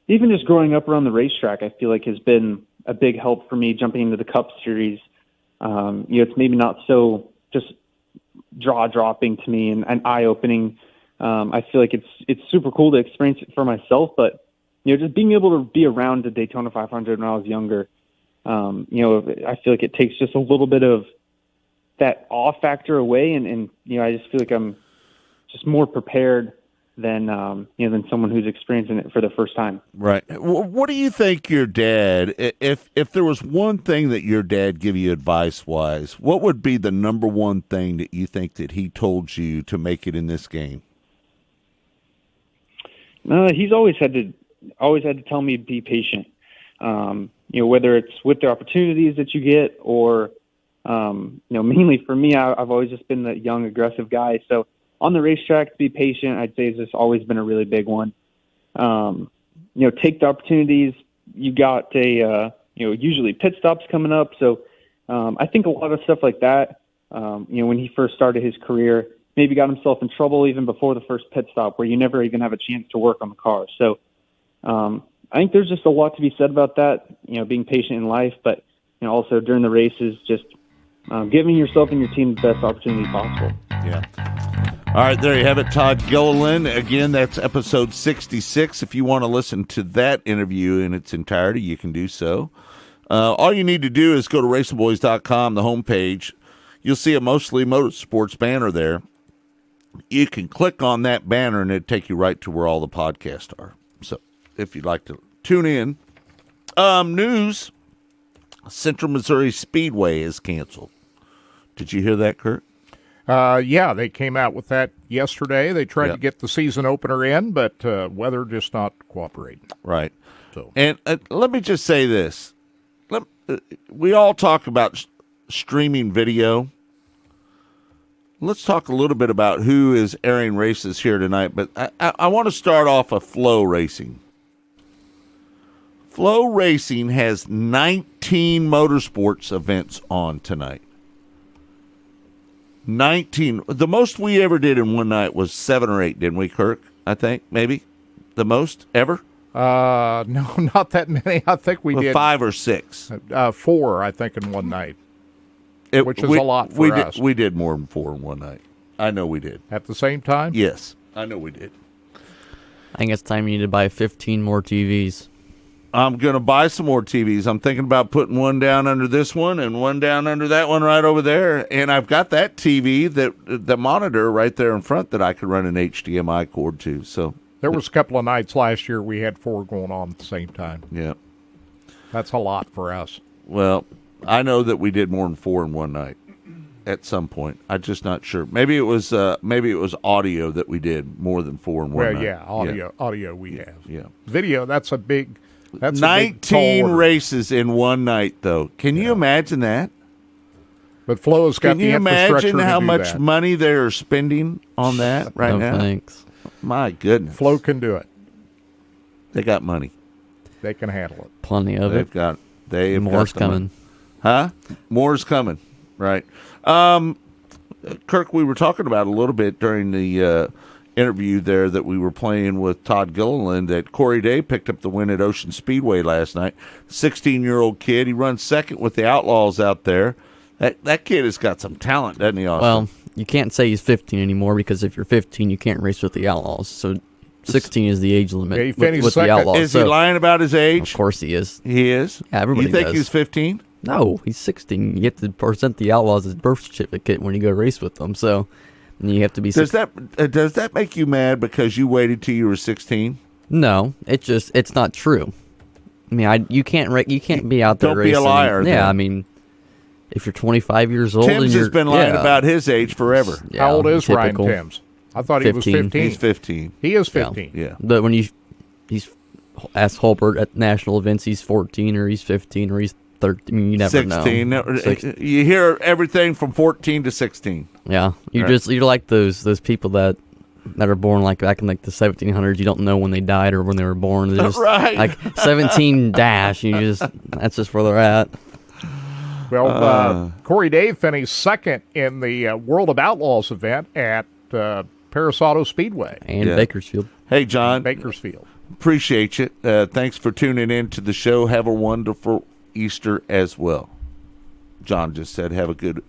Even just growing up around the racetrack, I feel like has been a big help for me jumping into the Cup Series. It's maybe not so just jaw-dropping to me and eye-opening. I feel like it's super cool to experience it for myself, but just being able to be around the Daytona 500 when I was younger, I feel like it takes just a little bit of that awe factor away, and I just feel like I'm just more prepared than someone who's experiencing it for the first time. Right. What do you think your dad, if there was one thing that your dad give you advice-wise, what would be the number one thing that you think that he told you to make it in this game? No, he's always had to tell me to be patient. Whether it's with the opportunities that you get or, mainly for me, I've always just been the young, aggressive guy. So on the racetrack, to be patient, I'd say, has just always been a really big one. Take the opportunities. You got usually pit stops coming up. So I think a lot of stuff like that, when he first started his career, maybe got himself in trouble even before the first pit stop where you never even have a chance to work on the car. So I think there's just a lot to be said about that, being patient in life, but also during the races, just giving yourself and your team the best opportunity possible. Yeah. All right, there you have it, Todd Gilliland. Again, that's episode 66. If you want to listen to that interview in its entirety, you can do so. All you need to do is go to racerboys.com, the homepage. You'll see a Mostly Motorsports banner there. You can click on that banner, and it'll take you right to where all the podcasts are. So if you'd like to tune in. News, Central Missouri Speedway is canceled. Did you hear that, Kurt? Yeah, they came out with that yesterday. They tried to get the season opener in, but weather just not cooperating. Right. So, and let me just say this. We all talk about streaming video. Let's talk a little bit about who is airing races here tonight, but I want to start off with Flow Racing. Flow Racing has 19 motorsports events on tonight. 19. The most we ever did in one night was 7 or 8, didn't we, Kirk? I think, maybe? The most ever? No, not that many. I think we did 5 or 6. 4, I think, in one night, which is a lot for us. We did more than 4 in one night. I know we did. At the same time? Yes, I know we did. I think it's time you need to buy 15 more TVs. I'm going to buy some more TVs. I'm thinking about putting one down under this one and one down under that one right over there. And I've got that TV, the monitor right there in front that I could run an HDMI cord to. So there was a couple of nights last year we had 4 going on at the same time. Yeah. That's a lot for us. Well, I know that we did more than 4 in one night at some point. I'm just not sure. Maybe it was audio that we did more than 4 in one night. Well, yeah, audio we have. Yeah. Video, that's 19 races in one night, though. Can you imagine that? But Flo's got the infrastructure to do that. Can you imagine how much money they're spending on that right now? No thanks. My goodness. Flo can do it. They got money. They can handle it. Plenty of it. They've More's got coming. Huh? More's coming. Right. Kirk, we were talking about a little bit during the interview there that we were playing with Todd Gilliland that Corey Day picked up the win at Ocean Speedway last night. 16-year-old kid. He runs second with the Outlaws out there. That kid has got some talent, doesn't he, Austin? Well, you can't say he's 15 anymore because if you're 15, you can't race with the Outlaws. So 16 is the age limit with the Outlaws. Is he lying about his age? Of course he is. He is? Yeah, everybody You think does. he's 15? No, he's 16. You have to present the Outlaws his birth certificate when you go race with them. So you have to be. Does that make you mad because you waited till you were 16? No, it's not true. I mean, you can't be out there Don't racing. be a liar. Yeah, then. I mean, if you're 25 years old, Tim's and has been lying about his age forever. Yeah, How old is typical. Ryan Timms? I thought he was 15. He's 15. He is 15. Yeah. But when he's asked Holbert at national events, he's 14 or he's 15 or he's 13. I mean, you never 16. know. You hear everything from 14 to 16. Yeah, you're like those people that are born like back in like the 1700s. You don't know when they died or when they were born. They're just Right. like 17 dash. That's just where they're at. Well, Corey Day finished second in the World of Outlaws event at Paris Auto Speedway. And Bakersfield. Hey, John. Bakersfield. Appreciate you. Thanks for tuning in to the show. Have a wonderful Easter as well. John just said have a good,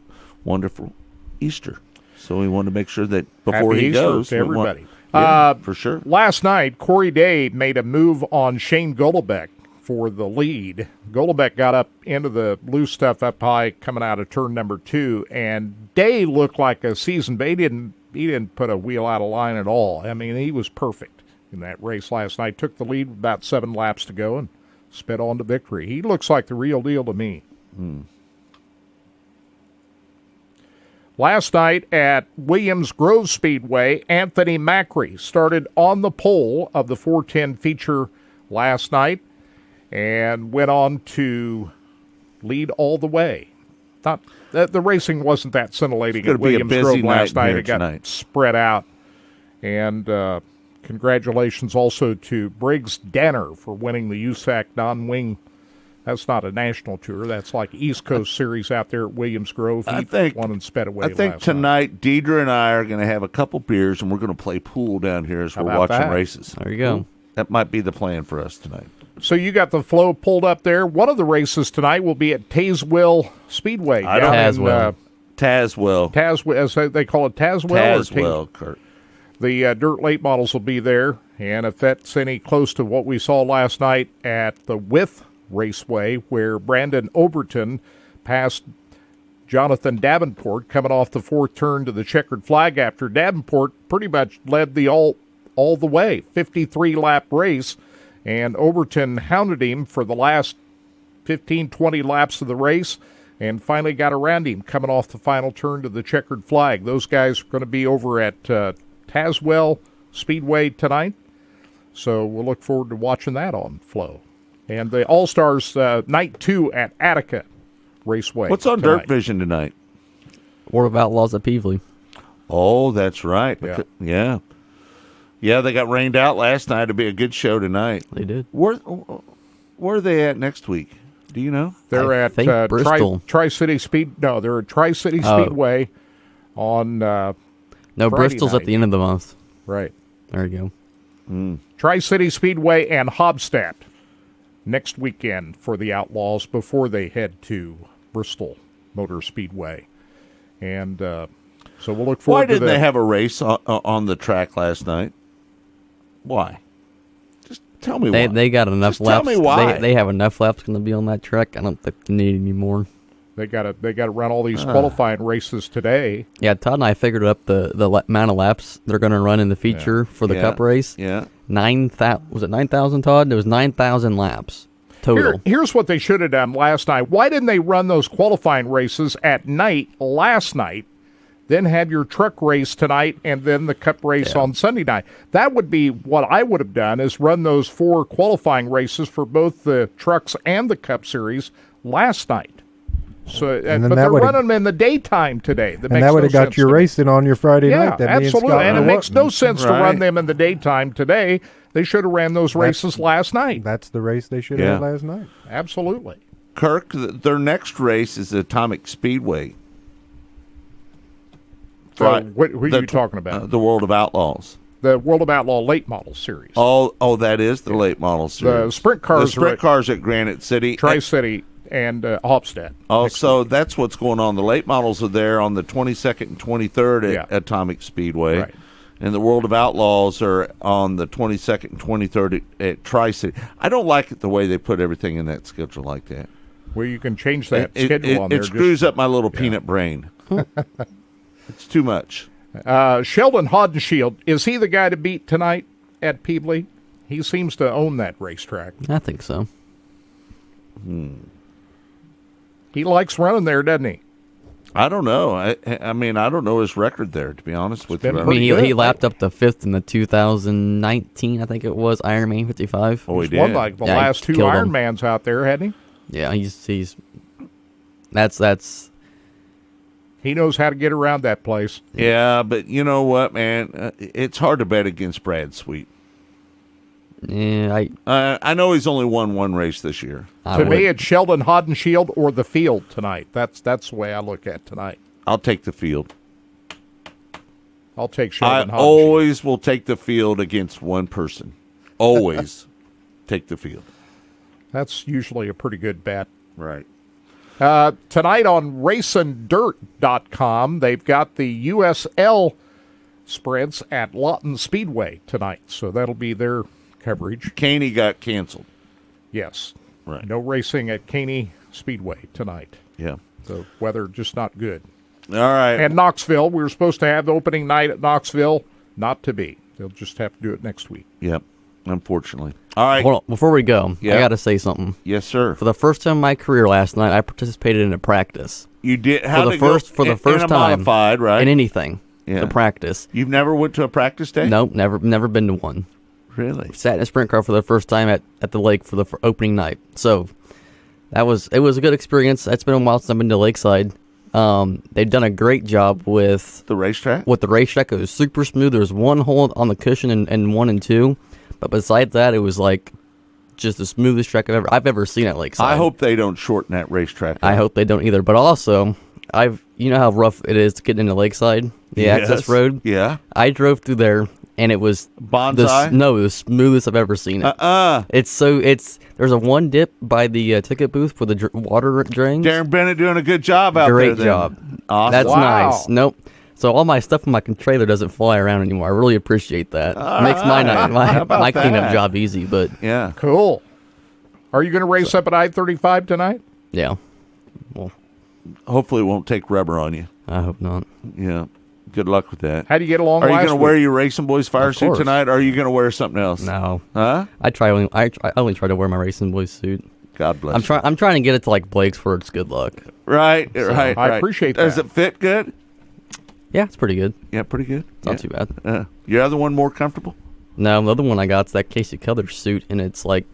wonderful Easter. So we want to make sure that before Happy he Easter goes. to everybody. For sure. Last night, Corey Day made a move on Shane Golobeck for the lead. Golobeck got up into the loose stuff up high coming out of turn number 2, and Day looked like a seasoned, but he didn't put a wheel out of line at all. I mean, he was perfect in that race last night. Took the lead with about 7 laps to go and sped on to victory. He looks like the real deal to me. Last night at Williams Grove Speedway, Anthony Macri started on the pole of the 410 feature last night and went on to lead all the way. The racing wasn't that scintillating at Williams Grove last night. It got spread out. And congratulations also to Briggs Danner for winning the USAC non-wing. That's not a national tour. That's like East Coast Series out there at Williams Grove. He won and sped away. I think tonight, Deidre and I are going to have a couple beers, and we're going to play pool down here as we're watching races. There you go. That might be the plan for us tonight. So you got the flow pulled up there. One of the races tonight will be at Tazewell Speedway. Tazewell. Tazewell, as they call it, Tazewell. Tazewell, Kurt. The dirt late models will be there, and if that's any close to what we saw last night at the Wythe Raceway, where Brandon Overton passed Jonathan Davenport coming off the fourth turn to the checkered flag after Davenport pretty much led the all the way, 53-lap race, and Overton hounded him for the last 15, 20 laps of the race and finally got around him coming off the final turn to the checkered flag. Those guys are going to be over at Tazewell Speedway tonight, so we'll look forward to watching that on Flow. And the All-Stars Night 2 at Attica Raceway. What's on tonight. Dirt Vision tonight? World of Outlaws at Peevely. Oh, that's right. Yeah. Yeah, they got rained out last night. It'll be a good show tonight. They did. Where are they at next week? Do you know? They're at Bristol. Tri-City Speed. No, they're at Tri-City Speedway on No, Friday Bristol's night. at the end of the month. Right. There you go. Tri-City Speedway and Hobstadt next weekend for the Outlaws before they head to Bristol Motor Speedway. And so we'll look forward to that. Why didn't they have a race on the track last night? Why? Just tell me why. They got enough Just laps. Tell me why. They have enough laps going to be on that track. I don't think they need any more. They got to run all these qualifying races today. Yeah, Todd and I figured up the amount of laps they're going to run in the feature for the Cup race. Yeah. 9,000. Was it 9,000, Todd? It was 9,000 laps total. Here's what they should have done last night. Why didn't they run those qualifying races at night last night, then have your truck race tonight, and then the Cup race on Sunday night? That would be what I would have done, is run those 4 qualifying races for both the trucks and the Cup Series last night. So, but they're running them in the daytime today. That would have got you racing on your Friday night. Yeah, absolutely. And it makes no sense to run them in the daytime today. They should have ran those races last night. That's the race they should have had last night. Absolutely. Kirk, their next race is Atomic Speedway. So who are you talking about? The World of Outlaws. The World of Outlaw Late Model Series. Oh, that is the Late Model Series. The sprint cars at Granite City. Tri-City and Hobstadt. Oh, so that's what's going on. The late models are there on the 22nd and 23rd at Atomic Speedway. Right. And the World of Outlaws are on the 22nd and 23rd at Tri-City. I don't like it the way they put everything in that schedule like that. Well, you can change that schedule on there. It screws up my little peanut brain. It's too much. Sheldon Hodenshield, is he the guy to beat tonight at Peevely? He seems to own that racetrack. I think so. He likes running there, doesn't he? I don't know. I mean, I don't know his record there, to be honest with you. I mean, he lapped up the 5th in the 2019, I think it was, Ironman 55. Oh, he did. Won like the last 2 Ironmans out there, hadn't he? Yeah, he's that's. He knows how to get around that place. Yeah, but you know what, man? It's hard to bet against Brad Sweet. Yeah, I know he's only won one race this year. To me, it's Sheldon Haudenschild or the field tonight. That's the way I look at tonight. I'll take the field. I'll take Sheldon I Haudenschild. always will take the field against one person. Always take the field. That's usually a pretty good bet. Right. Tonight on RacinDirt.com, they've got the USL sprints at Lawton Speedway tonight, so that'll be their coverage. Caney got canceled. Yes. Right. No racing at Caney Speedway tonight. Yeah. The weather just not good. All right. And Knoxville, we were supposed to have the opening night at Knoxville. Not to be. They'll just have to do it next week. Yep. Unfortunately. All right. Hold on. Before we go, I got to say something. Yes, sir. For the first time in my career last night, I participated in a practice. You did? For the first time. Modified, right? In anything. Yeah. To practice. You've never went to a practice day? Nope. Never been to one. Really? Sat in a sprint car for the first time at the lake for the opening night. So it was a good experience. It's been a while since I've been to Lakeside. They've done a great job with the racetrack. It was super smooth. There was one hole on the cushion in 1 and 2, but besides that, it was like just the smoothest track I've ever seen at Lakeside. I hope they don't shorten that racetrack. I hope they don't either. But also, you know how rough it is to get into Lakeside, the access road. Yeah, I drove through there. And it was Bonsai? the smoothest I've ever seen it. There's a one dip by the ticket booth for the water drains. Darren Bennett doing a good job out there. Great job. Awesome. That's nice. Nope. So all my stuff in my trailer doesn't fly around anymore. I really appreciate that. It makes my cleanup job easy. But yeah, cool. Are you going to race up at I-35 tonight? Yeah. Well, hopefully it won't take rubber on you. I hope not. Yeah. Good luck with that. How do you get along? Are you going to wear your Racing Boys fire suit tonight, or are you going to wear something else? No. Huh? I only try to wear my Racing Boys suit. God bless. I'm trying to get it to like Blake's where it's good luck. Right. I appreciate that. Does it fit good? Yeah, it's pretty good. Yeah, pretty good. It's not too bad. Your other one more comfortable? No, the other one I got's that Casey Cuthers suit, and it's like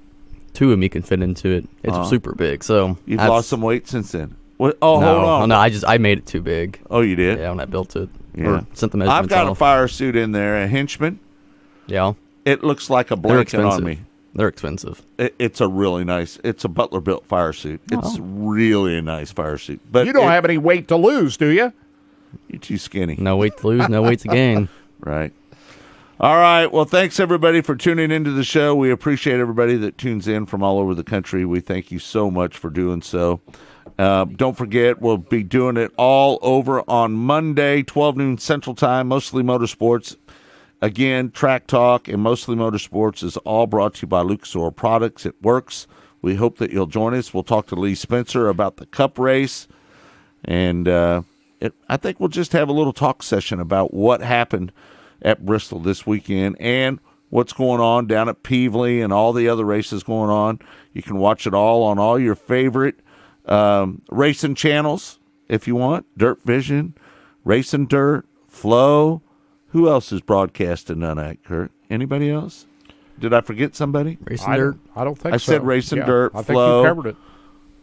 2 of me can fit into it. It's super big. So you've lost some weight since then. What? Oh, no, hold on. No, I made it too big. Oh, you did? Yeah, when I built it. Yeah. Or sent the measurements I've got off. a fire suit in there, a Henchman. Yeah. It looks like a blanket on me. They're expensive. It's a really nice. It's a Butler built fire suit. It's really a nice fire suit. But you don't have any weight to lose, do you? You're too skinny. No weight to lose, no weight to gain. Right. All right. Well, thanks everybody for tuning into the show. We appreciate everybody that tunes in from all over the country. We thank you so much for doing so. Don't forget, we'll be doing it all over on Monday, 12 noon Central Time, Mostly Motorsports. Again, Track Talk and Mostly Motorsports is all brought to you by Lucas Oil Products. It works. We hope that you'll join us. We'll talk to Lee Spencer about the Cup race. And I think we'll just have a little talk session about what happened at Bristol this weekend and what's going on down at Peevely and all the other races going on. You can watch it all on all your favorite racing channels if you want. Dirt Vision, Racing Dirt, Flow. Who else is broadcasting on that, Kurt? Anybody else? Did I forget somebody? Racing Dirt? I don't think so. I said Racing Dirt, I Flow. think you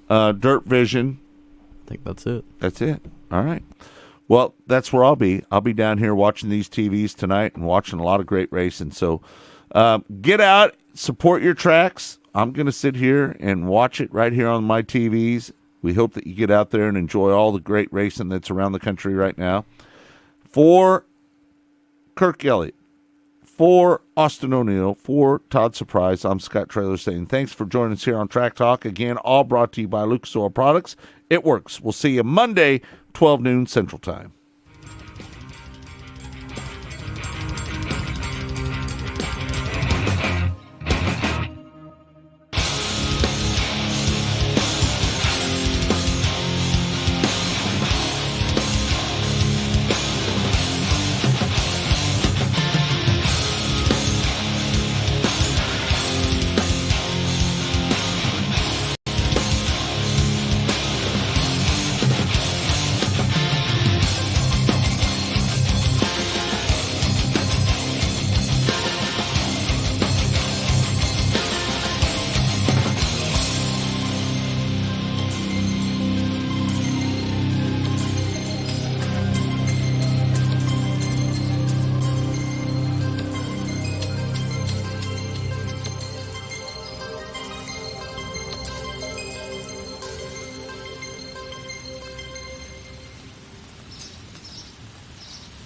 covered it. Dirt Vision. I think that's it. That's it. All right. Well, that's where I'll be. I'll be down here watching these TVs tonight and watching a lot of great racing. So get out, support your tracks. I'm going to sit here and watch it right here on my TVs. We hope that you get out there and enjoy all the great racing that's around the country right now. For Kirk Elliott, for Austin O'Neill, for Todd Surprise, I'm Scott Traylor saying thanks for joining us here on Track Talk. Again, all brought to you by Lucas Oil Products. It works. We'll see you Monday, 12 noon Central Time.